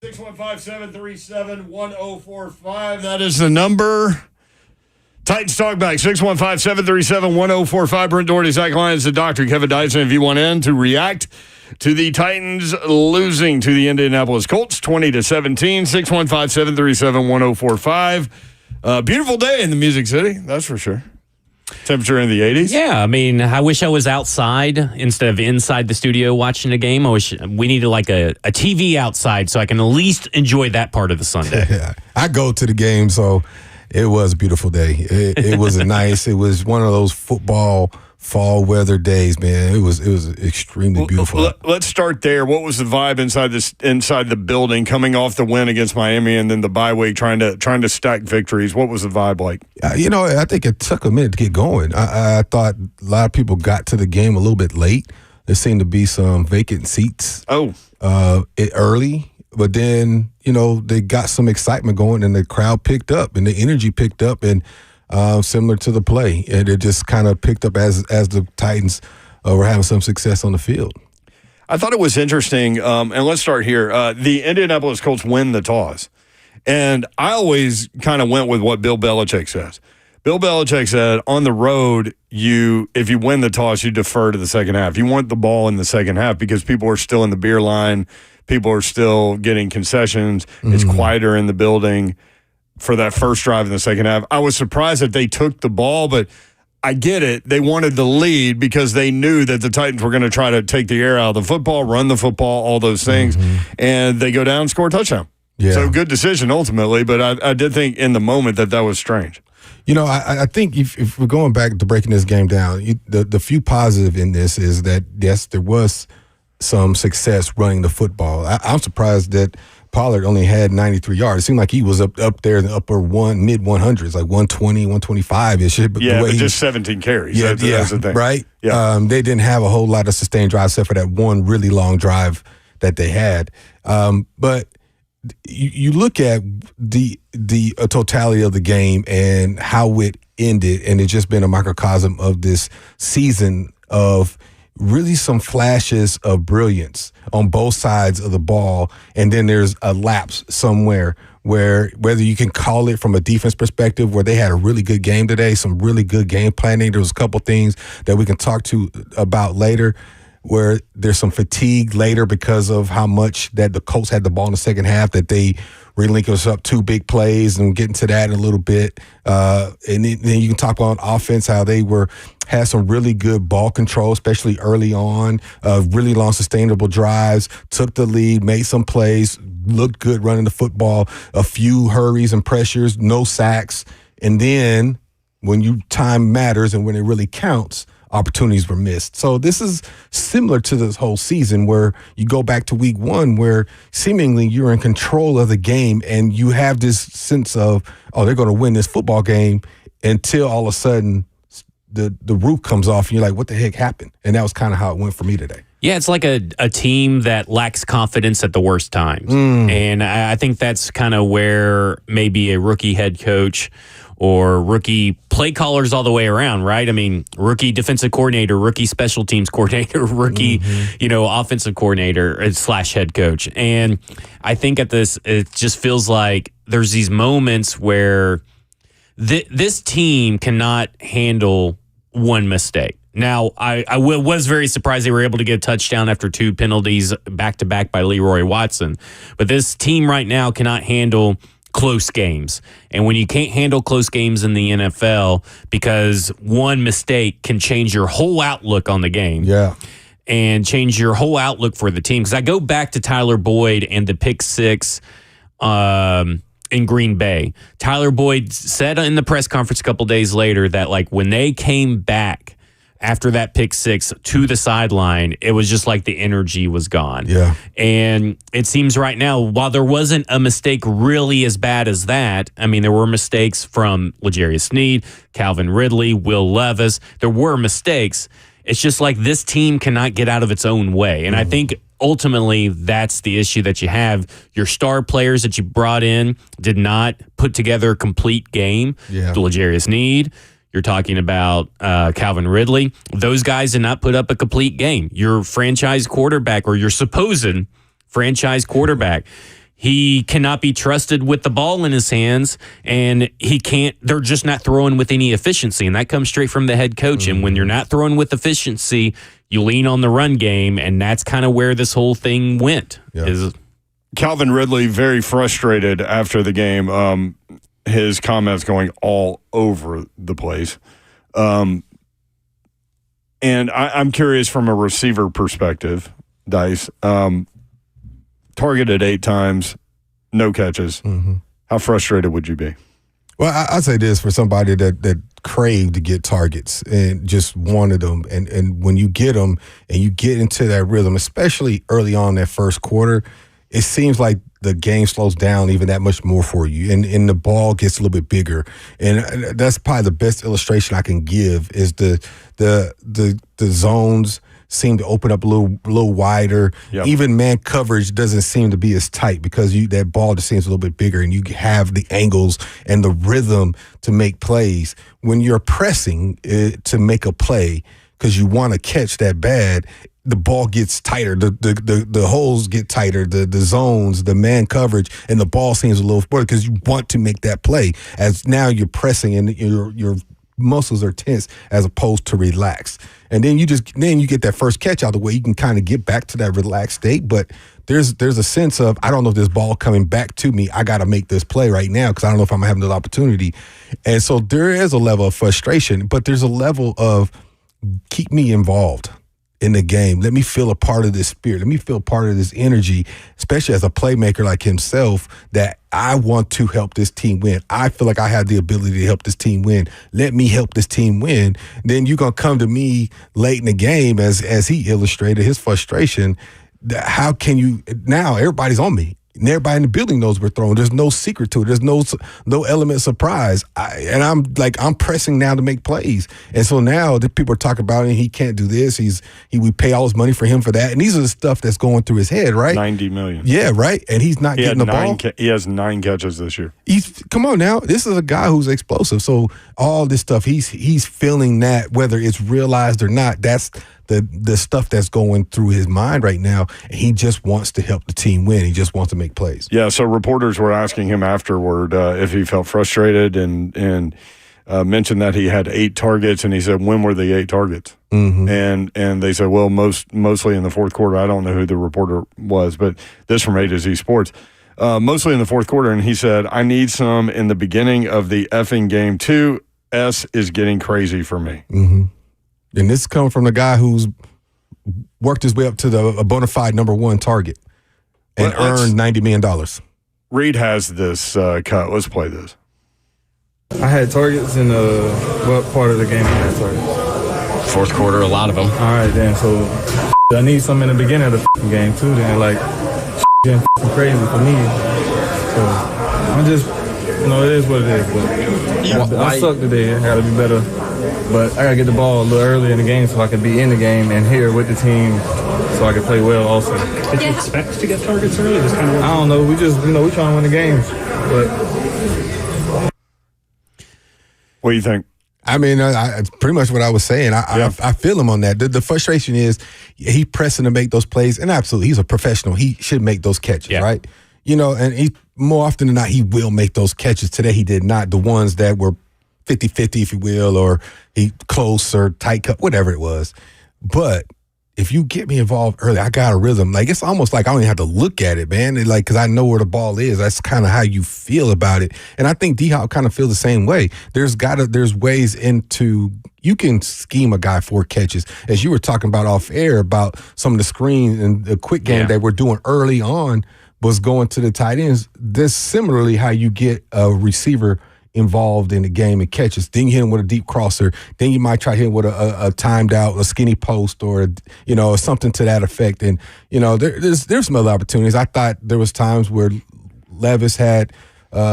615-737-1045. That is the number. Titans Talk Back, 615-737-1045. Brent Dougherty, Zach Lyons, the doctor, Kevin Dyson, if you want in to react to the Titans losing to the Indianapolis Colts 20-17, 615-737-1045. Beautiful day in the Music City, that's for sure. Temperature in the 80s. Yeah, I mean, I wish I was outside instead of inside the studio watching a game. I wish we needed like a TV outside so I can at least enjoy that part of the Sunday. Yeah, I go to the game, so it was a beautiful day. It was it was one of those football fall weather days, man. It was extremely beautiful. Let's start there. What was the vibe inside the building coming off the win against Miami and then the bye week trying to stack victories? What was the vibe like? I think it took a minute to get going. I thought a lot of people got to the game a little bit late. There seemed to be some vacant seats early, but then, they got some excitement going and the crowd picked up and the energy picked up and similar to the play. And it just kind of picked up as the Titans were having some success on the field. I thought it was interesting, and let's start here. The Indianapolis Colts win the toss. And I always kind of went with what Bill Belichick says. Bill Belichick said, on the road, if you win the toss, you defer to the second half. You want the ball in the second half because people are still in the beer line. People are still getting concessions. Mm-hmm. It's quieter in the building for that first drive in the second half. I was surprised that they took the ball, but I get it. They wanted the lead because they knew that the Titans were going to try to take the air out of the football, run the football, all those things, and they go down and score a touchdown. Yeah. So good decision ultimately, but I did think in the moment that was strange. I think if we're going back to breaking this game down, the few positive in this is that, yes, there was some success running the football. I'm surprised that Pollard only had 93 yards. It seemed like he was up there in the mid 100s, like 120, 125-ish. But just 17 carries. Yeah, that's the thing. Right? Yeah. They didn't have a whole lot of sustained drives except for that one really long drive that they had. But you look at the totality of the game and how it ended, and it's just been a microcosm of this season of really some flashes of brilliance on both sides of the ball, and then there's a lapse somewhere where whether you can call it from a defense perspective where they had a really good game today, some really good game planning. There was a couple things that we can talk about later where there's some fatigue later because of how much that the Colts had the ball in the second half, that they relinquished up two big plays, and we'll get into that in a little bit. And then you can talk about offense, how they had some really good ball control, especially early on, really long sustainable drives, took the lead, made some plays, looked good running the football, a few hurries and pressures, no sacks. And then when time matters and when it really counts, opportunities were missed. So this is similar to this whole season where you go back to week one where seemingly you're in control of the game and you have this sense of, they're going to win this football game, until all of a sudden the roof comes off and you're like, what the heck happened? And that was kind of how it went for me today. Yeah, it's like a team that lacks confidence at the worst times. And I think that's kind of where maybe a rookie head coach or rookie play callers all the way around, right? I mean, rookie defensive coordinator, rookie special teams coordinator, rookie, offensive coordinator / head coach. And I think it just feels like there's these moments where this team cannot handle one mistake. Now, I was very surprised they were able to get a touchdown after two penalties back-to-back by Leroy Watson. But this team right now cannot handle close games. And when you can't handle close games in the NFL, because one mistake can change your whole outlook on the game. Yeah. And change your whole outlook for the team. Because I go back to Tyler Boyd and the pick six in Green Bay. Tyler Boyd said in the press conference a couple days later that when they came back after that pick six to the sideline, it was just like the energy was gone. Yeah. And it seems right now, while there wasn't a mistake really as bad as that, I mean, there were mistakes from L'Jarius Sneed, Calvin Ridley, Will Levis. There were mistakes. It's just like this team cannot get out of its own way. And I think ultimately that's the issue that you have. Your star players that you brought in did not put together a complete game. Yeah. L'Jarius Sneed. You're talking about Calvin Ridley. Those guys did not put up a complete game. Your franchise quarterback, or your supposed franchise quarterback, he cannot be trusted with the ball in his hands, and they're just not throwing with any efficiency, and that comes straight from the head coach. And when you're not throwing with efficiency, you lean on the run game, and that's kind of where this whole thing went. Yeah. Calvin Ridley, very frustrated after the game. His comments going all over the place. And I'm curious from a receiver perspective, Dice. Targeted 8 times, no catches. Mm-hmm. How frustrated would you be? Well, I'd say this for somebody that craved to get targets and just wanted them. And when you get them and you get into that rhythm, especially early on that first quarter, it seems like the game slows down even that much more for you. And the ball gets a little bit bigger. And that's probably the best illustration I can give is the zones seem to open up a little wider. Yep. Even man coverage doesn't seem to be as tight because that ball just seems a little bit bigger, and you have the angles and the rhythm to make plays. When you're pressing to make a play because you want to catch that bad, the ball gets tighter, the holes get tighter, the zones, the man coverage, and the ball seems a little further because you want to make that play. As now you're pressing and your muscles are tense as opposed to relaxed. And then you get that first catch out of the way. You can kind of get back to that relaxed state, but there's a sense of, I don't know if this ball coming back to me. I got to make this play right now because I don't know if I'm having the opportunity. And so there is a level of frustration, but there's a level of keep me involved in the game. Let me feel a part of this spirit. Let me feel part of this energy, especially as a playmaker like himself, that I want to help this team win. I feel like I have the ability to help this team win. Let me help this team win. Then you're going to come to me late in the game, as he illustrated his frustration. How can you, now everybody's on me. And everybody in the building knows we're throwing. There's no secret to it. There's no element of surprise. I'm pressing now to make plays. And so now the people are talking about it. He can't do this. We pay all his money for him for that. And these are the stuff that's going through his head, right? $90 million. Yeah, right. And he's not getting the ball. He has 9 catches this year. Come on now. This is a guy who's explosive. So all this stuff, he's feeling that, whether it's realized or not. That's the stuff that's going through his mind right now, and he just wants to help the team win. He just wants to make plays. Yeah, so reporters were asking him afterward if he felt frustrated and mentioned that he had 8 targets, and he said, when were the 8 targets? Mm-hmm. And they said, well, mostly in the fourth quarter. I don't know who the reporter was, but this from A to Z Sports. Mostly in the fourth quarter, and he said, I need some in the beginning of the effing game too. S is getting crazy for me. Mm-hmm. And this is coming from the guy who's worked his way up to a bona fide number 1 target and earned $90 million. Reed has this cut. Let's play this. I had targets in what part of the game I had targets? Fourth quarter, a lot of them. All right, then. So I need some in the beginning of the game, too, then. Like, getting crazy for me. So I'm just, it is what it is. But I suck today. I got to be better. But I got to get the ball a little early in the game so I can be in the game and here with the team so I can play well also. Did you expect to get targets early? I don't know. We just, we trying to win the games. But what do you think? I mean, it's pretty much what I was saying. I feel him on that. The frustration is he pressing to make those plays, and absolutely, he's a professional. He should make those catches, right? And he more often than not, he will make those catches. Today, he did not. The ones that were 50-50, if you will, or he close or tight cut, whatever it was. But if you get me involved early, I got a rhythm. Like, it's almost like I don't even have to look at it, man. Because I know where the ball is. That's kind of how you feel about it. And I think D-Hop kind of feels the same way. There's ways you can scheme a guy for catches. As you were talking about off air about some of the screens and the quick game that we're doing early on was going to the tight ends. That's similarly how you get a receiver involved in the game and catches. Then you hit him with a deep crosser. Then you might try to hit him with a timed out, a skinny post, or something to that effect. And there's some other opportunities. I thought there was times where Levis had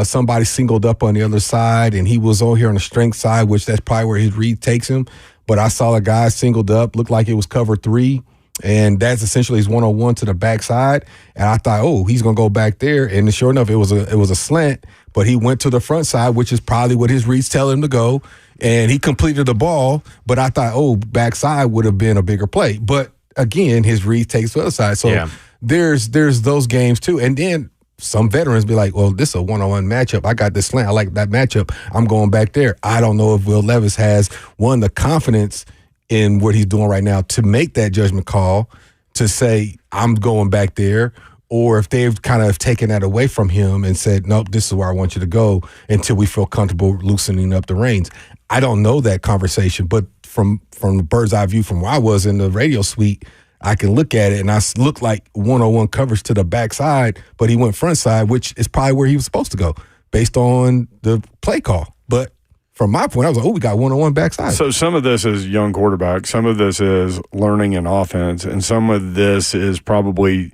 somebody singled up on the other side, and he was over here on the strength side, which that's probably where his read takes him. But I saw a guy singled up, looked like it was cover 3. And that's essentially his 1-on-1 to the backside. And I thought, he's going to go back there. And sure enough, it was a slant, but he went to the front side, which is probably what his reads tell him to go. And he completed the ball. But I thought, backside would have been a bigger play. But again, his read takes the other side. So there's those games too. And then some veterans be like, well, this is a one-on-one matchup. I got this slant. I like that matchup. I'm going back there. I don't know if Will Levis has, the confidence in what he's doing right now to make that judgment call to say, I'm going back there, or if they've kind of taken that away from him and said, nope, this is where I want you to go until we feel comfortable loosening up the reins. I don't know that conversation, but from the bird's eye view from where I was in the radio suite, I can look at it, and I look like one-on-one coverage to the backside, but he went front side, which is probably where he was supposed to go based on the play call. But from my point, I was like, we got one-on-one backside. So some of this is young quarterback. Some of this is learning an offense, and some of this is probably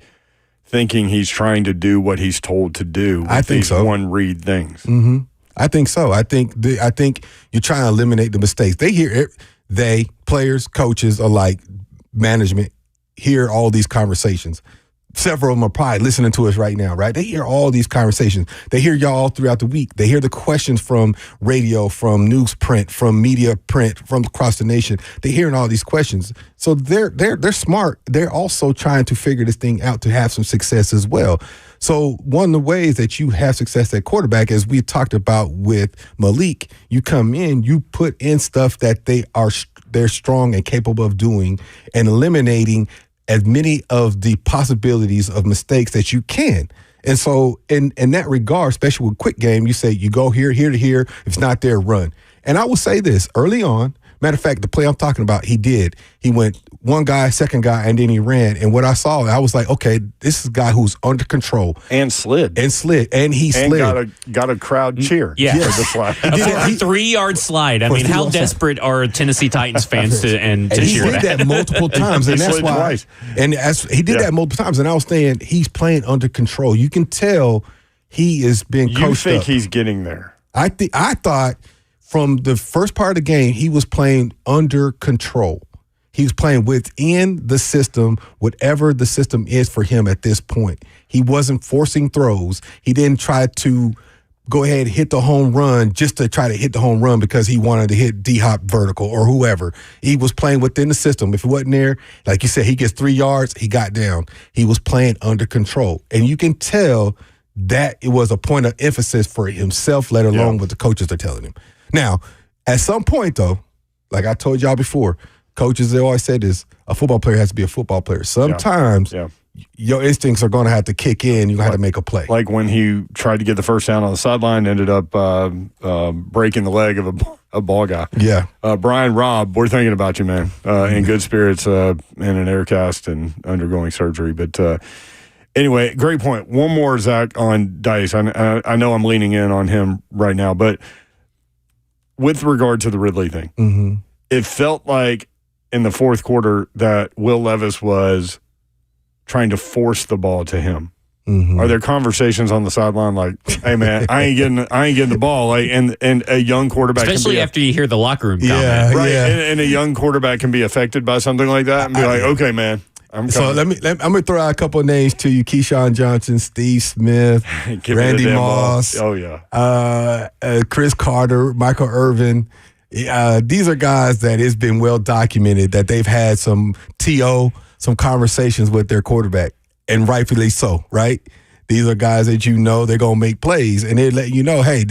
thinking he's trying to do what he's told to do. I think so. One-read things. Mm-hmm. I think so. I think you're trying to eliminate the mistakes. Players, coaches are like management, hear all these conversations. Several of them are probably listening to us right now, right? They hear all these conversations. They hear y'all all throughout the week. They hear the questions from radio, from newsprint, from media print, from across the nation. They're hearing all these questions. So they're smart. They're also trying to figure this thing out to have some success as well. So one of the ways that you have success at quarterback, as we talked about with Malik, you come in, you put in stuff that they're strong and capable of doing and eliminating as many of the possibilities of mistakes that you can. And so in that regard, especially with quick game, you say you go here to here. If it's not there, run. And I will say this early on. Matter of fact, the play I'm talking about, he did. He went one guy, second guy, and then he ran. And what I saw, I was like, okay, this is a guy who's under control. And slid. And he slid. Got a crowd cheer. Yeah. For the slide. A 3-yard slide. I mean, how desperate are Tennessee Titans fans to cheer that? He did that multiple times. And that's why. Twice. And he did that multiple times. And I was saying, he's playing under control. You can tell he is being coached up. You think he's getting there? I thought from the first part of the game, he was playing under control. He was playing within the system, whatever the system is for him at this point. He wasn't forcing throws. He didn't try to go ahead and hit the home run just to try to hit the home run because he wanted to hit D-Hop vertical or whoever. He was playing within the system. If it wasn't there, like you said, he gets 3 yards, he got down. He was playing under control. And you can tell that it was a point of emphasis for himself, let alone what the coaches are telling him. Now, at some point, though, like I told y'all before, coaches, they always said this, a football player has to be a football player. Sometimes your instincts are going to have to kick in. You're going to have to make a play. Like when he tried to get the first down on the sideline, ended up breaking the leg of a ball guy. Yeah. Brian, Rob, we're thinking about you, man, in good spirits, in an air cast and undergoing surgery. But anyway, great point. One more, Zach, on Dice. I know I'm leaning in on him right now, but with regard to the Ridley thing, it felt like in the fourth quarter that Will Levis was trying to force the ball to him. Are there conversations on the sideline like, "Hey man, I ain't getting the ball," like, and a young quarterback, especially after you hear the locker room comment, right? Yeah. And a young quarterback can be affected by something like that and be like, "Okay, man." I'm gonna throw out a couple of names to you: Keyshawn Johnson, Steve Smith, Randy Moss, Chris Carter, Michael Irvin. These are guys that it's been well documented that they've had some conversations with their quarterback, and rightfully so, right? These are guys that they're gonna make plays, and they let you know, hey,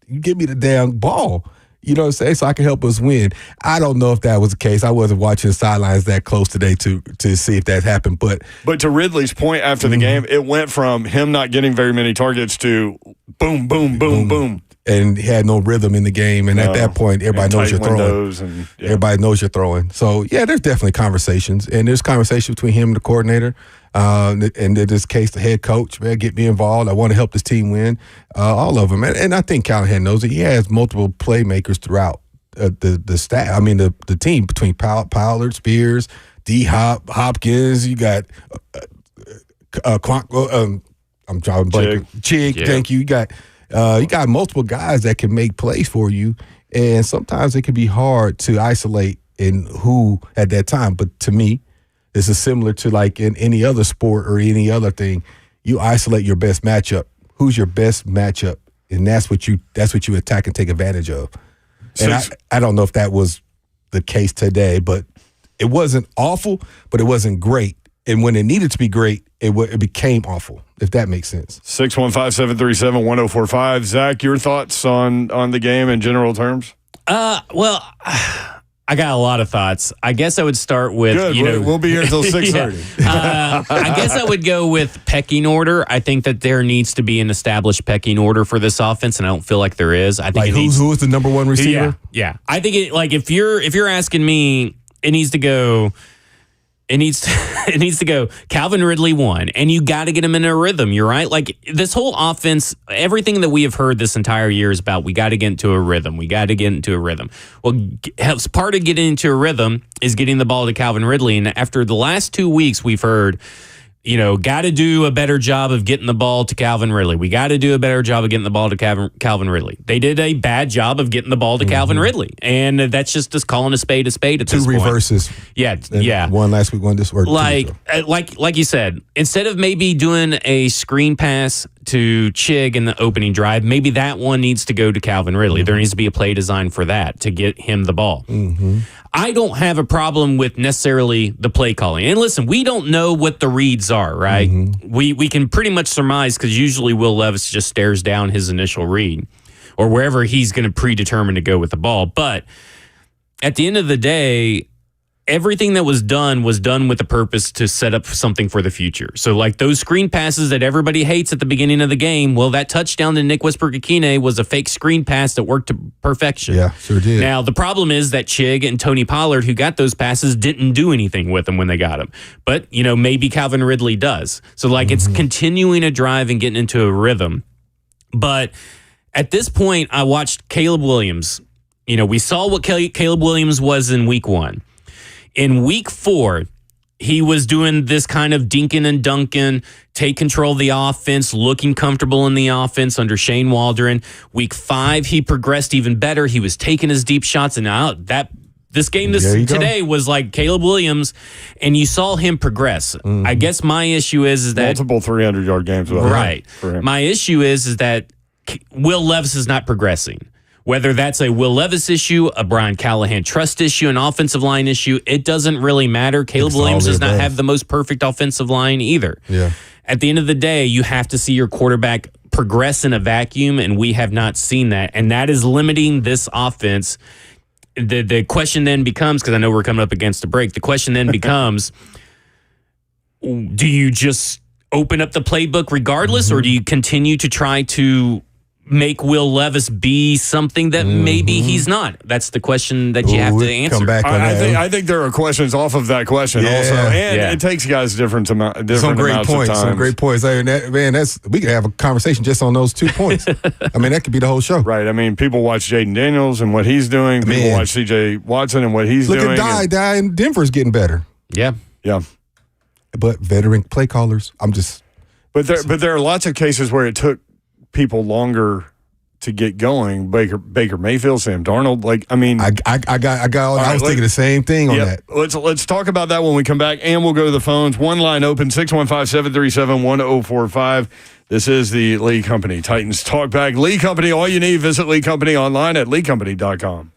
you give me the damn ball. You know what I'm saying? So I can help us win. I don't know if that was the case. I wasn't watching the sidelines that close today to see if that happened. But to Ridley's point after the game, it went from him not getting very many targets to boom, boom, boom, boom. And he had no rhythm in the game. And at that point, everybody knows you're throwing. Everybody knows you're throwing. So, yeah, there's definitely conversations. And there's conversation between him and the coordinator. And in this case, the head coach, man, get me involved. I want to help this team win. All of them. And I think Callahan knows it. He has multiple playmakers throughout the staff. I mean, the team between Pollard, Spears, D-Hop, Hopkins. You got I'm drawing blank. Chig, thank you. You got multiple guys that can make plays for you. And sometimes it can be hard to isolate in who at that time. But to me, this is similar to like in any other sport or any other thing. You isolate your best matchup. Who's your best matchup? And that's what you attack and take advantage of. And I don't know if that was the case today, but it wasn't awful, but it wasn't great. And when it needed to be great, it became awful, if that makes sense. 615-737-1045. Zach, your thoughts on the game in general terms? Well, I got a lot of thoughts. I guess I would start with, Good. We'll be here until 6:30. I guess I would go with pecking order. I think that there needs to be an established pecking order for this offense, and I don't feel like there is. I think who is the number one receiver? Yeah. I think if you're asking me, it needs to go. It needs to go Calvin Ridley 1, and you got to get him in a rhythm. You're right. Like this whole offense, everything that we have heard this entire year is about we got to get into a rhythm. We got to get into a rhythm. Well, part of getting into a rhythm is getting the ball to Calvin Ridley. And after the last 2 weeks, we've heard, got to do a better job of getting the ball to Calvin Ridley. We got to do a better job of getting the ball to Calvin Ridley. They did a bad job of getting the ball to Calvin Ridley. And that's just us calling a spade at this point. 2 reverses. Yeah. One last week, one this week. Like you said, instead of maybe doing a screen pass to Chig in the opening drive, maybe that one needs to go to Calvin Ridley. There needs to be a play design for that to get him the ball. I don't have a problem with necessarily the play calling. And listen, we don't know what the reads are, right? We can pretty much surmise because usually Will Levis just stares down his initial read or wherever he's going to predetermine to go with the ball. But at the end of the day, everything that was done with the purpose to set up something for the future. So like those screen passes that everybody hates at the beginning of the game, well, that touchdown to Nick Westbrook-Ikine was a fake screen pass that worked to perfection. Yeah, sure did. Now, the problem is that Chig and Tony Pollard, who got those passes, didn't do anything with them when they got them. But, maybe Calvin Ridley does. So like it's continuing a drive and getting into a rhythm. But at this point, I watched Caleb Williams. We saw what Caleb Williams was in week 1. In week 4, he was doing this kind of dinking and dunking, take control of the offense, looking comfortable in the offense under Shane Waldron. Week 5, he progressed even better. He was taking his deep shots, and now this game today was like Caleb Williams, and you saw him progress. I guess my issue is that multiple 300-yard games, right? For him. My issue is that Will Levis is not progressing. Whether that's a Will Levis issue, a Brian Callahan trust issue, an offensive line issue, it doesn't really matter. Caleb Williams does not have the most perfect offensive line either. Yeah. At the end of the day, you have to see your quarterback progress in a vacuum, and we have not seen that. And that is limiting this offense. The question then becomes, because I know we're coming up against a break, the question then becomes, do you just open up the playbook regardless, or do you continue to try to make Will Levis be something that maybe he's not? That's the question that you have to answer. Come back on that. I think there are questions off of that question also, and it takes guys different amounts of time. Some great points. Hey, we could have a conversation just on those 2 points. I mean, that could be the whole show. Right. I mean, people watch Jaden Daniels and what he's doing. People watch C.J. Watson and what he's doing. Look at Die in Denver's getting better. Yeah. But veteran play callers, But there are lots of cases where it took people longer to get going. Baker Mayfield, Sam Darnold. I was thinking the same thing on that. Let's talk about that when we come back, and we'll go to the phones. One line open, 615-737-1045. This is the Lee Company Titans Talk Back. Lee Company, all you need. Visit Lee Company online at leecompany.com.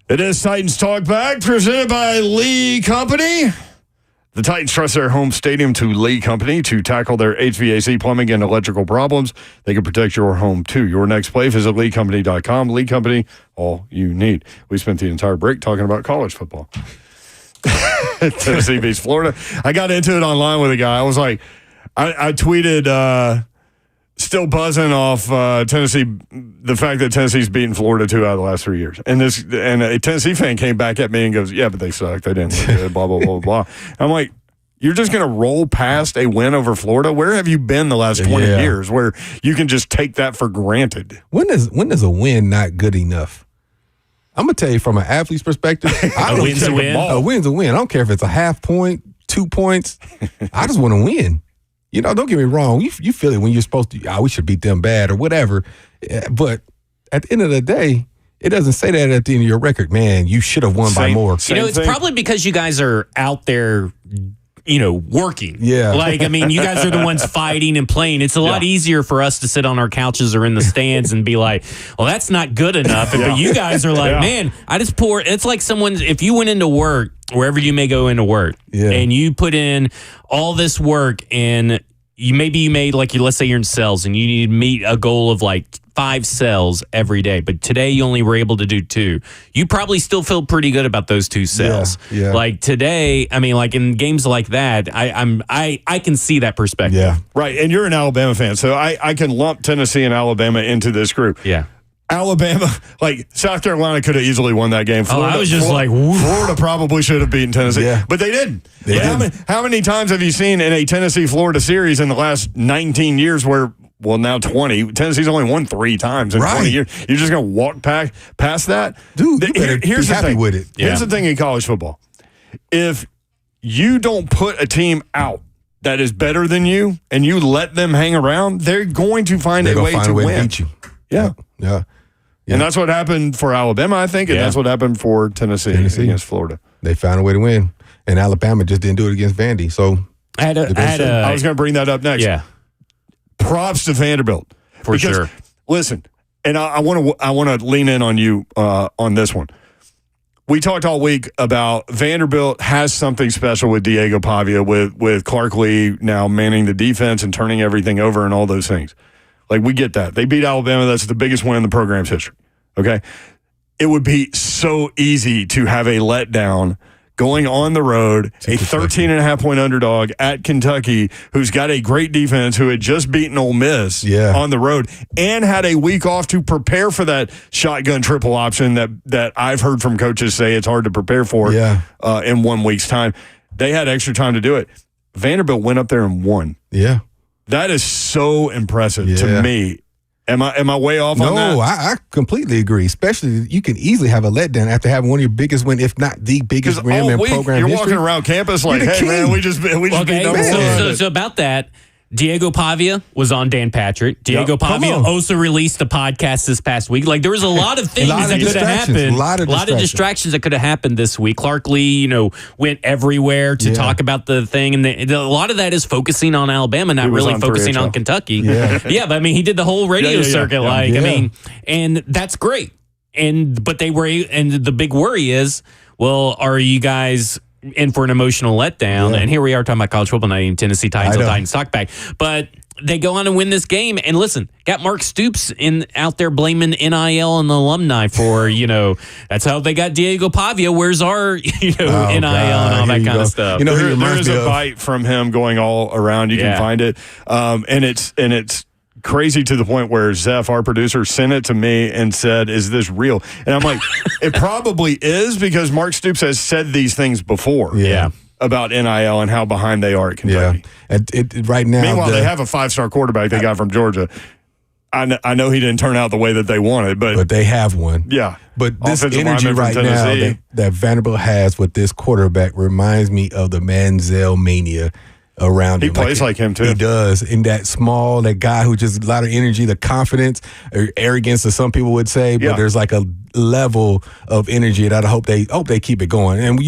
It is Titans Talk Back, presented by Lee Company. The Titans trust their home stadium to Lee Company to tackle their HVAC, plumbing, and electrical problems. They can protect your home, too. Your next play, visit LeeCompany.com. Lee Company, all you need. We spent the entire break talking about college football. Tennessee beats Florida. I got into it online with a guy. I was like, I tweeted, still buzzing off Tennessee, the fact that Tennessee's beaten Florida 2 out of the last 3 years. And a Tennessee fan came back at me and goes, yeah, but they suck. They didn't look good, blah, blah, blah, blah. I'm like, you're just going to roll past a win over Florida? Where have you been the last 20 years where you can just take that for granted? When is a win not good enough? I'm going to tell you from an athlete's perspective, a win's a win. A win's a win. I don't care if it's a half point, 2 points. I just want to win. You know, don't get me wrong. You feel it when you're supposed to, we should beat them bad or whatever. But at the end of the day, it doesn't say that at the end of your record. Man, you should have won by more. It's probably because you guys are out there, working. Yeah. Like, I mean, you guys are the ones fighting and playing. It's a lot easier for us to sit on our couches or in the stands and be like, well, that's not good enough. But you guys are like, man, I just pour. It's like if you went into work, wherever you may go into work, and you put in all this work and you made let's say you're in sales and you need to meet a goal of like 5 sales every day, but today you only were able to do 2. You probably still feel pretty good about those 2 sales. Yeah. Like today, I mean, like in games like that, I can see that perspective. Yeah. Right, and you're an Alabama fan, so I can lump Tennessee and Alabama into this group. Yeah. Alabama, like South Carolina could have easily won that game. Florida, I was just Florida probably should have beaten Tennessee, but they didn't. They didn't. How many times have you seen in a Tennessee-Florida series in the last 19 years where, well, now 20, Tennessee's only won 3 times in 20 years? You're just going to walk past that? Dude, you better be happy with it. Here's the thing in college football. If you don't put a team out that is better than you and you let them hang around, they're going to find a way to win. Beat you. Yeah. Yeah. And that's what happened for Alabama, I think, and that's what happened for Tennessee against Florida. They found a way to win, and Alabama just didn't do it against Vandy. So I was going to bring that up next. Yeah, props to Vanderbilt for sure. Listen, and I want to lean in on you on this one. We talked all week about Vanderbilt has something special with Diego Pavia, with Clark Lee now manning the defense and turning everything over and all those things. Like, we get that. They beat Alabama. That's the biggest win in the program's history. Okay? It would be so easy to have a letdown going on the road, a 13.5-point underdog at Kentucky, who's got a great defense, who had just beaten Ole Miss on the road and had a week off to prepare for that shotgun triple option that I've heard from coaches say it's hard to prepare for in 1 week's time. They had extra time to do it. Vanderbilt went up there and won. Yeah. That is so impressive to me. Am I way off on that? No, I completely agree. Especially, you can easily have a letdown after having one of your biggest win, if not the biggest win in program you're history. walking around campus like, hey, man, we just beat number one. So about that, Diego Pavia was on Dan Patrick. Diego Pavia also released a podcast this past week. Like, there was a lot of things that could have happened. A lot of distractions that could have happened this week. Clark Lee, went everywhere to talk about the thing. And a lot of that is focusing on Alabama, not really focusing on Kentucky. Yeah. But I mean, he did the whole radio circuit. I mean, and that's great. But they were, and the big worry is, well, are you guys in for an emotional letdown? And here we are talking about college football, not even Tennessee Titans or Titans talk back. But they go on and win this game. And listen, got Mark Stoops out there blaming NIL and the alumni for, that's how they got Diego Pavia. Where's our, NIL and all that kind of stuff? There is a bite from him going all around. You can find it. And it's crazy to the point where Zeph, our producer, sent it to me and said, is this real? And I'm like, it probably is, because Mark Stoops has said these things before about NIL and how behind they are at Kentucky. Right now. Meanwhile, they have a 5-star quarterback they got from Georgia. I know he didn't turn out the way that they wanted, but they have one. Yeah. But this energy right now that Vanderbilt has with this quarterback reminds me of the Manziel mania around him. He plays like him, too. He does. In that guy who just a lot of energy, the confidence, or arrogance, as some people would say, but there's like a level of energy that I hope they keep it going. And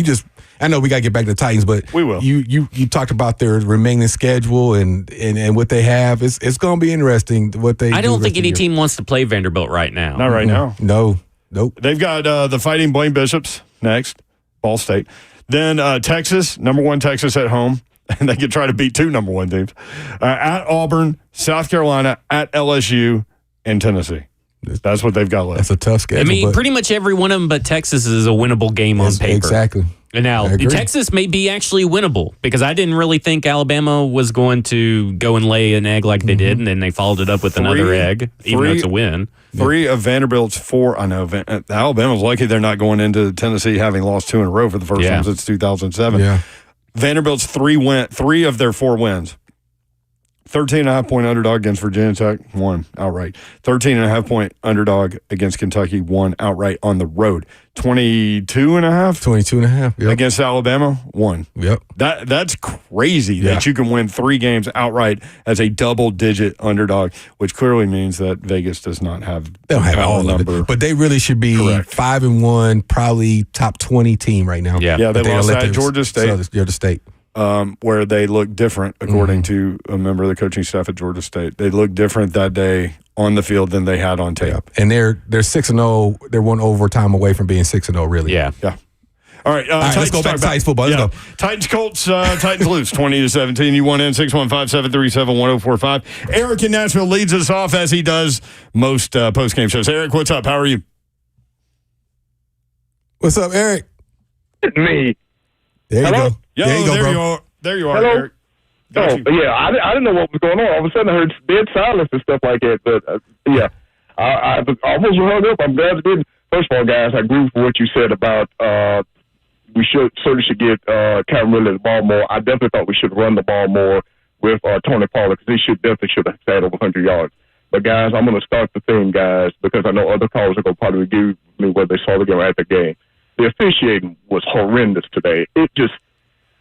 I know we got to get back to the Titans, but we will. You talked about their remaining schedule and what they have. It's going to be interesting what they do. I don't think any team wants to play Vanderbilt right now. Not right now. No. Nope. They've got the Fighting Blaine Bishops next, Ball State. Then Texas, number 1 Texas at home. And they could try to beat 2 number 1 teams. At Auburn, South Carolina, at LSU, and Tennessee. That's what they've got left. That's a tough schedule. I mean, pretty much every one of them but Texas is a winnable game on paper. Exactly. And now, Texas may be actually winnable because I didn't really think Alabama was going to go and lay an egg like they did, and then they followed it up with another egg, even though it's a win. 3 of Vanderbilt's 4. I know Alabama's lucky they're not going into Tennessee having lost 2 in a row for the first time since 2007. Yeah. Vanderbilt's 3 of their 4 wins. 13.5-point underdog against Virginia Tech, won outright. 13.5-point underdog against Kentucky, won outright on the road. 22.5 Yep. against Alabama, won. Yep. That's crazy that you can win 3 games outright as a double-digit underdog, which clearly means that Vegas does not have. They don't have all number. of it, but they really should be 5-1, probably top 20 team right now. Yeah, they lost at Georgia State. Georgia State. Where they look different, according to a member of the coaching staff at Georgia State. They look different that day on the field than they had on tape. Yep. And they're 6-0. They're 1 overtime away from being 6-0, really. Yeah. All right, let's go back to Titans football. Let's go. Titans Colts. Titans lose 20-17. You want in 615-737-1045. Eric in Nashville leads us off as he does most post game shows. Eric, what's up? How are you? What's up, Eric? It's me. There you go. Yo, there you go, bro. There you are, Hello? Eric. I didn't know what was going on. All of a sudden, I heard dead silence and stuff like that. But I almost hung up. I'm glad it didn't. First of all, guys, I agree with what you said about we certainly should get Cameron Ridley the ball more. I definitely thought we should run the ball more with Tony Pollard because he definitely should have had over 100 yards. But guys, I'm going to start the thing, guys, because I know other callers are going to probably give me what they saw the game at the game. The officiating was horrendous today.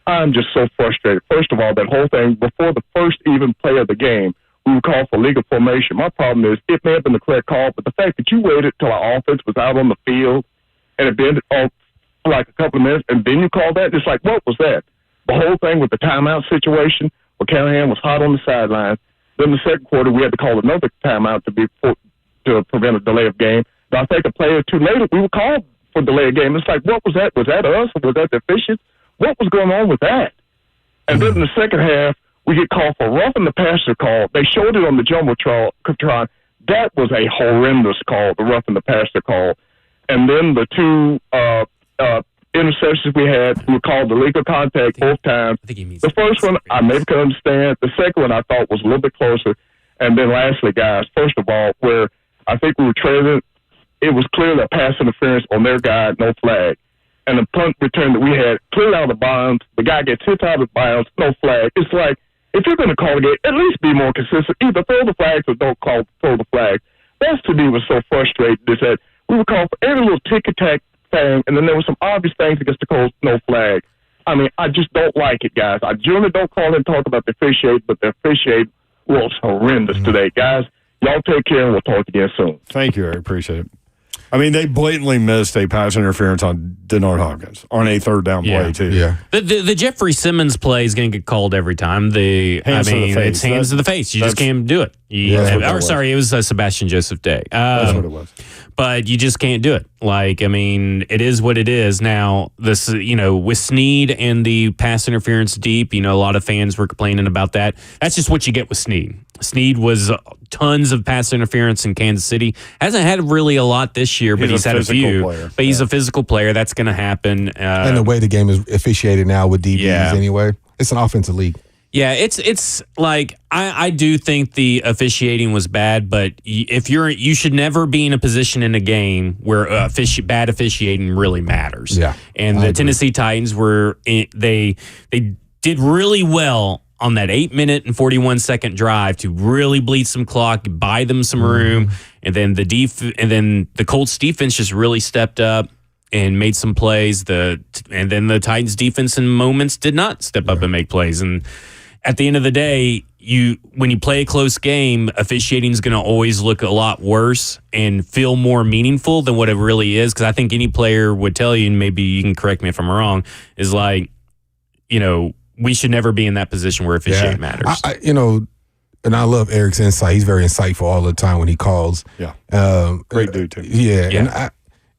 I'm just so frustrated. First of all, that whole thing, before the first even play of the game, we would call for legal formation. My problem is it may have been the correct call, but the fact that you waited till our offense was out on the field and it been for like a couple of minutes, and then you called that, it's like, what was that? The whole thing with the timeout situation where Callahan was hot on the sidelines. Then the second quarter, we had to call another timeout to prevent a delay of game. But I think a play or two later, we were called for delay of game. It's like, what was that? Was that us or was that the officials? What was going on with that? And then in the second half, we get called for roughing the passer call. They showed it on the Jumbotron. That was a horrendous call, the roughing the passer call. And then the 2 interceptions we had were called illegal contact both times. The first one, I maybe could understand. The second one, I thought was a little bit closer. And then lastly, guys, first of all, where I think we were trailing, it was clear that pass interference on their guy, no flag. And the punt return that we had, clear out of the bounds, the guy gets hit out of bounds, no flag. It's like, if you're going to call a game, at least be more consistent. Either throw the flags or don't throw the flag. That to me was so frustrating is that we would call for every little tick-attack thing, and then there were some obvious things against the Colts, no flag. I mean, I just don't like it, guys. I generally don't call and talk about the officiate, but the officiate was horrendous today. Guys, y'all take care, and we'll talk again soon. Thank you, Eric. Appreciate it. I mean, they blatantly missed a pass interference on Denard Hopkins on a third down play, too. Yeah. The Jeffrey Simmons play is going to get called every time. It's hands to the face. You just can't do it. It was Sebastian Joseph Day. That's what it was. But you just can't do it. It is what it is. Now, this, with Snead and the pass interference deep, a lot of fans were complaining about that. That's just what you get with Snead. Snead was tons of pass interference in Kansas City. Hasn't had really a lot this year, but he's had a few. Player. But he's a physical player. That's going to happen. And the way the game is officiated now with DBs anyway, it's an offensive league. Yeah, it's like I do think the officiating was bad, but if you should never be in a position in a game where bad officiating really matters. Yeah, and the Tennessee Titans they did really well on that 8-minute and 41-second drive to really bleed some clock, buy them some room, and then the Colts defense just really stepped up and made some plays. And then the Titans defense in moments did not step up and make plays. And at the end of the day, when you play a close game, officiating is going to always look a lot worse and feel more meaningful than what it really is. Because I think any player would tell you, and maybe you can correct me if I'm wrong, is we should never be in that position where officiating matters. And I love Eric's insight. He's very insightful all the time when he calls. Yeah. Great dude, too. Yeah. And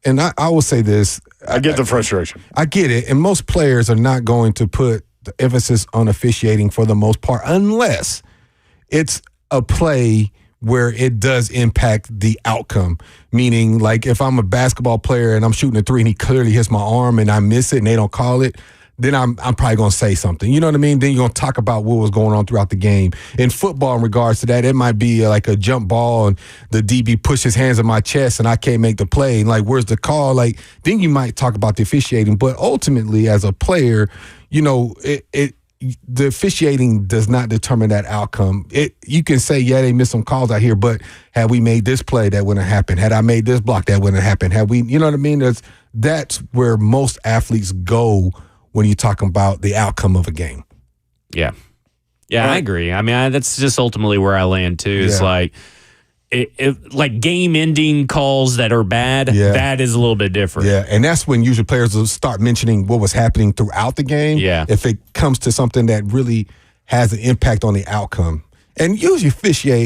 and I will say this. I get the frustration. I get it. And most players are not going to put the emphasis on officiating for the most part unless it's a play where it does impact the outcome. Meaning, like if I'm a basketball player and I'm shooting a three and he clearly hits my arm and I miss it and they don't call it, then I'm probably going to say something. You know what I mean? Then you're going to talk about what was going on throughout the game. In football, in regards to that, it might be like a jump ball and the DB pushes his hands on my chest and I can't make the play. And like, where's the call? Like, then you might talk about the officiating. But ultimately, as a player, you know, the officiating does not determine that outcome. You can say, yeah, they missed some calls out here, but had we made this play, that wouldn't have happened. Had I made this block, that wouldn't have happened. Had we, you know what I mean? That's where most athletes go when you're talking about the outcome of a game. Yeah. Yeah, I agree. I mean, that's just ultimately where I land too. It's like, like game-ending calls that are bad, that is a little bit different. Yeah, and that's when usually players will start mentioning what was happening throughout the game. Yeah. If it comes to something that really has an impact on the outcome. And usually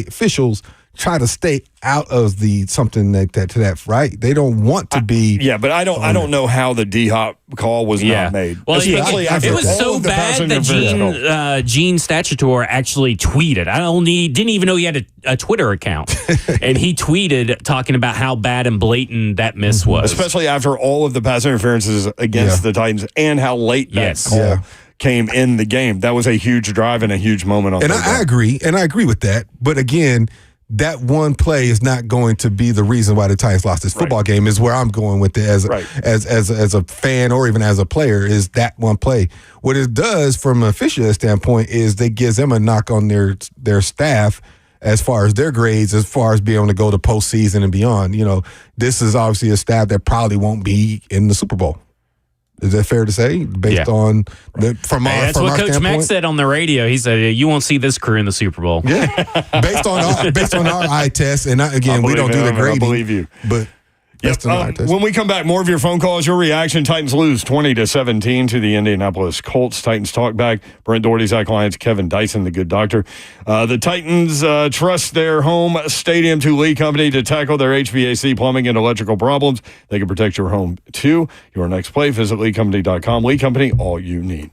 officials try to stay out of something like that to that, right? They don't want to be. Yeah, but I don't know how the D-Hop call was not made. Well, especially after it was so bad that Gene Statutor actually tweeted. Didn't even know he had a Twitter account, and he tweeted talking about how bad and blatant that miss was. Especially after all of the pass interferences against the Titans and how late that call came in the game. That was a huge drive and a huge moment on. And I agree with that. But again, that one play is not going to be the reason why the Titans lost this football game. Is where I'm going with it as a fan or even as a player. Is that one play? What it does from an official standpoint is it gives them a knock on their staff as far as their grades, as far as being able to go to postseason and beyond. You know, this is obviously a staff that probably won't be in the Super Bowl. Is that fair to say? Based on that's what Coach Mack said on the radio. He said, "You won't see this crew in the Super Bowl." Yeah, based on our eye test, and we don't do the grading. I believe you, but. When we come back, more of your phone calls, your reaction. Titans lose 20-17 to the Indianapolis Colts. Titans talk back. Brent Dougherty, Zach Lyons, Kevin Dyson, the good doctor. The Titans trust their home stadium to Lee Company to tackle their HVAC plumbing and electrical problems. They can protect your home, too. Your next play, visit LeeCompany.com. Lee Company, all you need.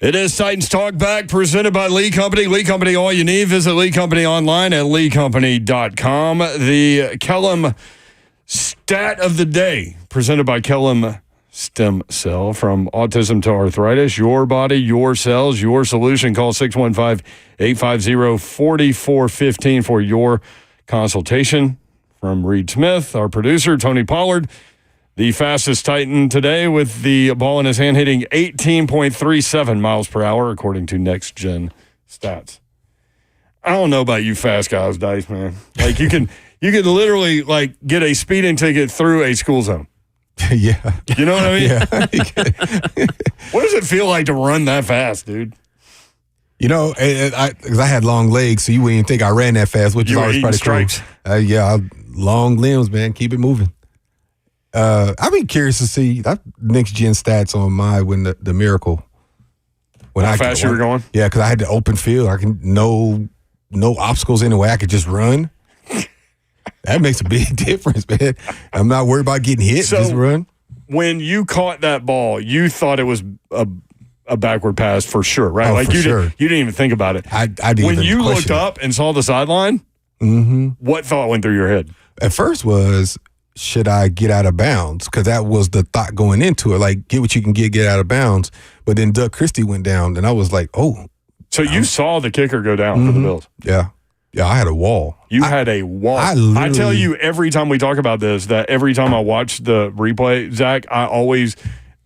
It is Titans Talk Back, presented by Lee Company. Lee Company, all you need. Visit Lee Company online at leecompany.com. The Kellum Stat of the Day, presented by Kellum Stem Cell. From autism to arthritis, your body, your cells, your solution. Call 615-850-4415 for your consultation. From Reed Smith, our producer, Tony Pollard, the fastest Titan today with the ball in his hand, hitting 18.37 miles per hour, according to Next Gen Stats. I don't know about you fast guys, Dice, man. Like you can literally like get a speeding ticket through a school zone. Yeah. You know what I mean? Yeah. What does it feel like to run that fast, dude? You know, because I had long legs, so you wouldn't even think I ran that fast, which is always pretty stripes. Cool. Long limbs, man. Keep it moving. I'd be curious to see next gen stats on when the miracle. How fast you were going? Yeah, because I had the open field. I can no obstacles in the way. I could just run. That makes a big difference, man. I'm not worried about getting hit. So, just run. When you caught that ball, you thought it was a backward pass for sure, right? Oh, like for you sure. You didn't even think about it. I didn't. When even you question looked it. up and saw the sideline, what thought went through your head? At first was, should I get out of bounds? Because that was the thought going into it. Like, get what you can get out of bounds. But then Doug Christie went down, and I was like, oh. So you saw the kicker go down for the Bills? Yeah. Yeah, I had a wall. You had a wall. I tell you every time we talk about this, that every time I watch the replay, Zach, I always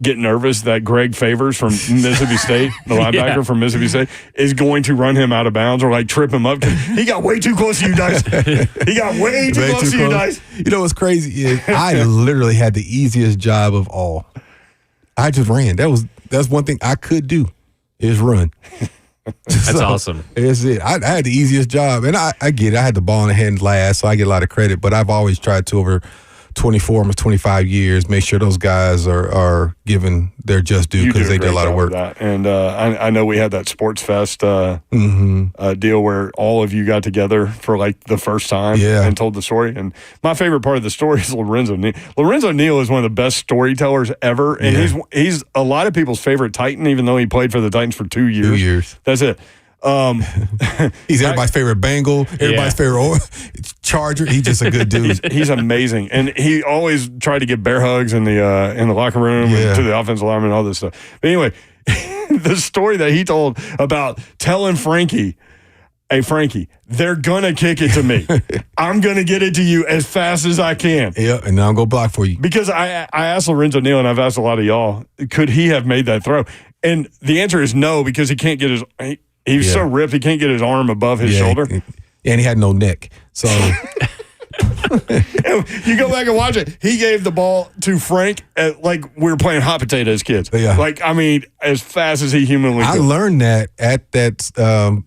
get nervous that Greg Favors from Mississippi State, the linebacker from Mississippi State, is going to run him out of bounds or like trip him up. He got way too close to you, Dice. He got way too close to you, Dice. You know what's crazy is I literally had the easiest job of all. I just ran. That's one thing I could do is run. That's awesome. That's it. I had the easiest job, and I get it. I had the ball in the hand last, so I get a lot of credit. But I've always tried to, over 24, almost 25 years, make sure those guys are given their just due because they did a lot of work. That. And I know we had that Sports Fest deal where all of you got together for like the first time and told the story. And my favorite part of the story is Lorenzo Neal. Lorenzo Neal is one of the best storytellers ever, and he's a lot of people's favorite Titan, even though he played for the Titans for 2 years. 2 years. That's it. He's everybody's favorite Bengal, everybody's favorite Charger. He's just a good dude. He's amazing, and he always tried to get bear hugs in the locker room and to the offensive lineman and all this stuff. But anyway, the story that he told about telling Frankie, "Hey Frankie, they're gonna kick it to me. I'm gonna get it to you as fast as I can." Yeah, and now I'm gonna block for you. Because I asked Lorenzo Neal, and I've asked a lot of y'all, could he have made that throw? And the answer is no, because he can't get his. He was so ripped, he can't get his arm above his shoulder. And he had no neck. So you go back and watch it. He gave the ball to Frank like we were playing hot potato as kids. Yeah. Like, I mean, as fast as he humanly could. I learned that at that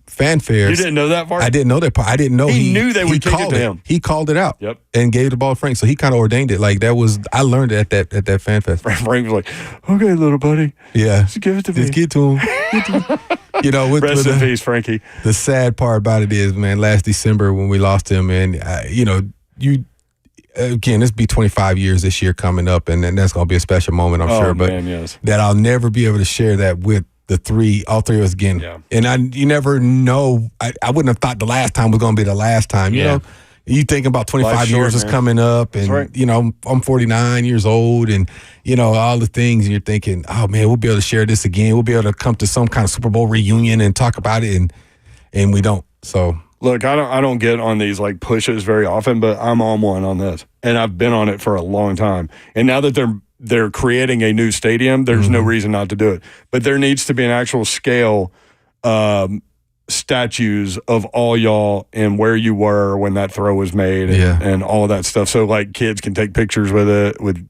fanfare. You didn't know that part? I didn't know that part. I didn't know he knew they would kick it to him. He called it out. Yep. And gave the ball to Frank. So he kind of ordained it. Like I learned it at that fan fest. Frank was like, okay, little buddy. Yeah. Just give it to me. Just get to him. You know, rest in peace, Frankie. The sad part about it is, man, last December when we lost him, and this be 25 years this year coming up, and that's going to be a special moment, I'm sure. But that I'll never be able to share that with all three of us again. Yeah. And you never know. I wouldn't have thought the last time was going to be the last time. You know, you think about 25 years is coming up, and I'm 49 years old, and all the things, and you're thinking, oh man, we'll be able to share this again. We'll be able to come to some kind of Super Bowl reunion and talk about it, and we don't. So look, I don't get on these like pushes very often, but I'm on one on this, and I've been on it for a long time. And now that they're creating a new stadium, there's no reason not to do it. But there needs to be an actual scale statues of all y'all and where you were when that throw was made and all of that stuff. So like kids can take pictures with it, with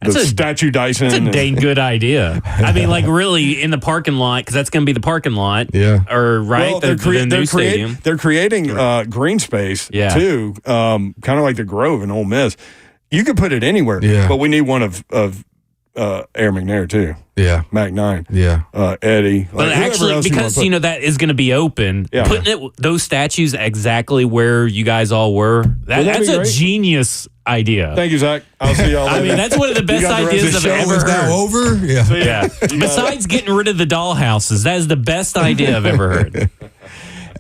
the statue Dyson. That's a dang good idea. I mean, like really in the parking lot, because that's going to be the parking lot. Yeah. Or right, well, the new stadium. They're creating green space too, kind of like the Grove in Ole Miss. You could put it anywhere, but we need one of Air McNair too. Yeah. Mac 9. Yeah. Eddie. But actually, because that is going to be open, putting those statues exactly where you guys all were, that's a genius idea. Thank you, Zach. I'll see y'all later. I mean, that's one of the best ideas I've ever heard. Now over? Yeah. Besides getting rid of the dollhouses, that is the best idea I've ever heard.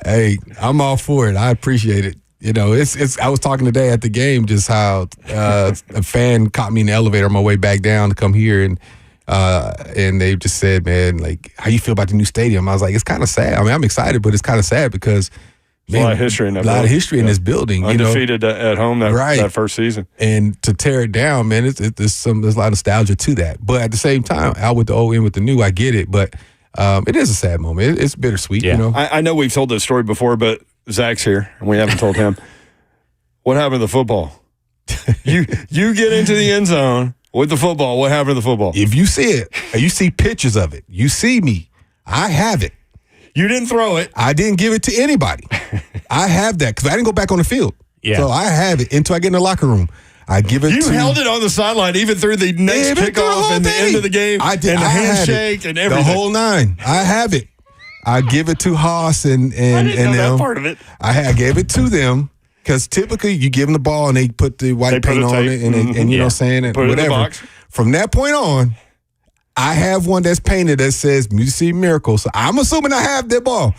Hey, I'm all for it. I appreciate it. You know, it's. I was talking today at the game just how a fan caught me in the elevator on my way back down to come here, and they just said, "Man, like, how you feel about the new stadium?" I was like, "It's kind of sad. I mean, I'm excited, but it's kind of sad because man, a lot of history in that building. A lot of history in this building. Undefeated at home that first season, and to tear it down, man, there's a lot of nostalgia to that. But at the same time, out with the old, in with the new, I get it, but it is a sad moment. It's bittersweet. Yeah. You know, I know we've told this story before, but Zach's here, and we haven't told him. What happened to the football? You get into the end zone with the football. What happened to the football? If you see it, or you see pictures of it, you see me. I have it. You didn't throw it. I didn't give it to anybody. I have that because I didn't go back on the field. Yeah. So I have it until I get in the locker room. I give it You to held it on the sideline even through the next kickoff and the end of the game. I did. And the I handshake and everything. The whole nine. I have it. I give it to Haas and I didn't know them. that part of it. I gave it to them because typically you give them the ball and they put the white paint on it and you know what I'm saying? And put it whatever. in the box. From that point on, I have one that's painted that says Music City Miracle. So I'm assuming I have that ball.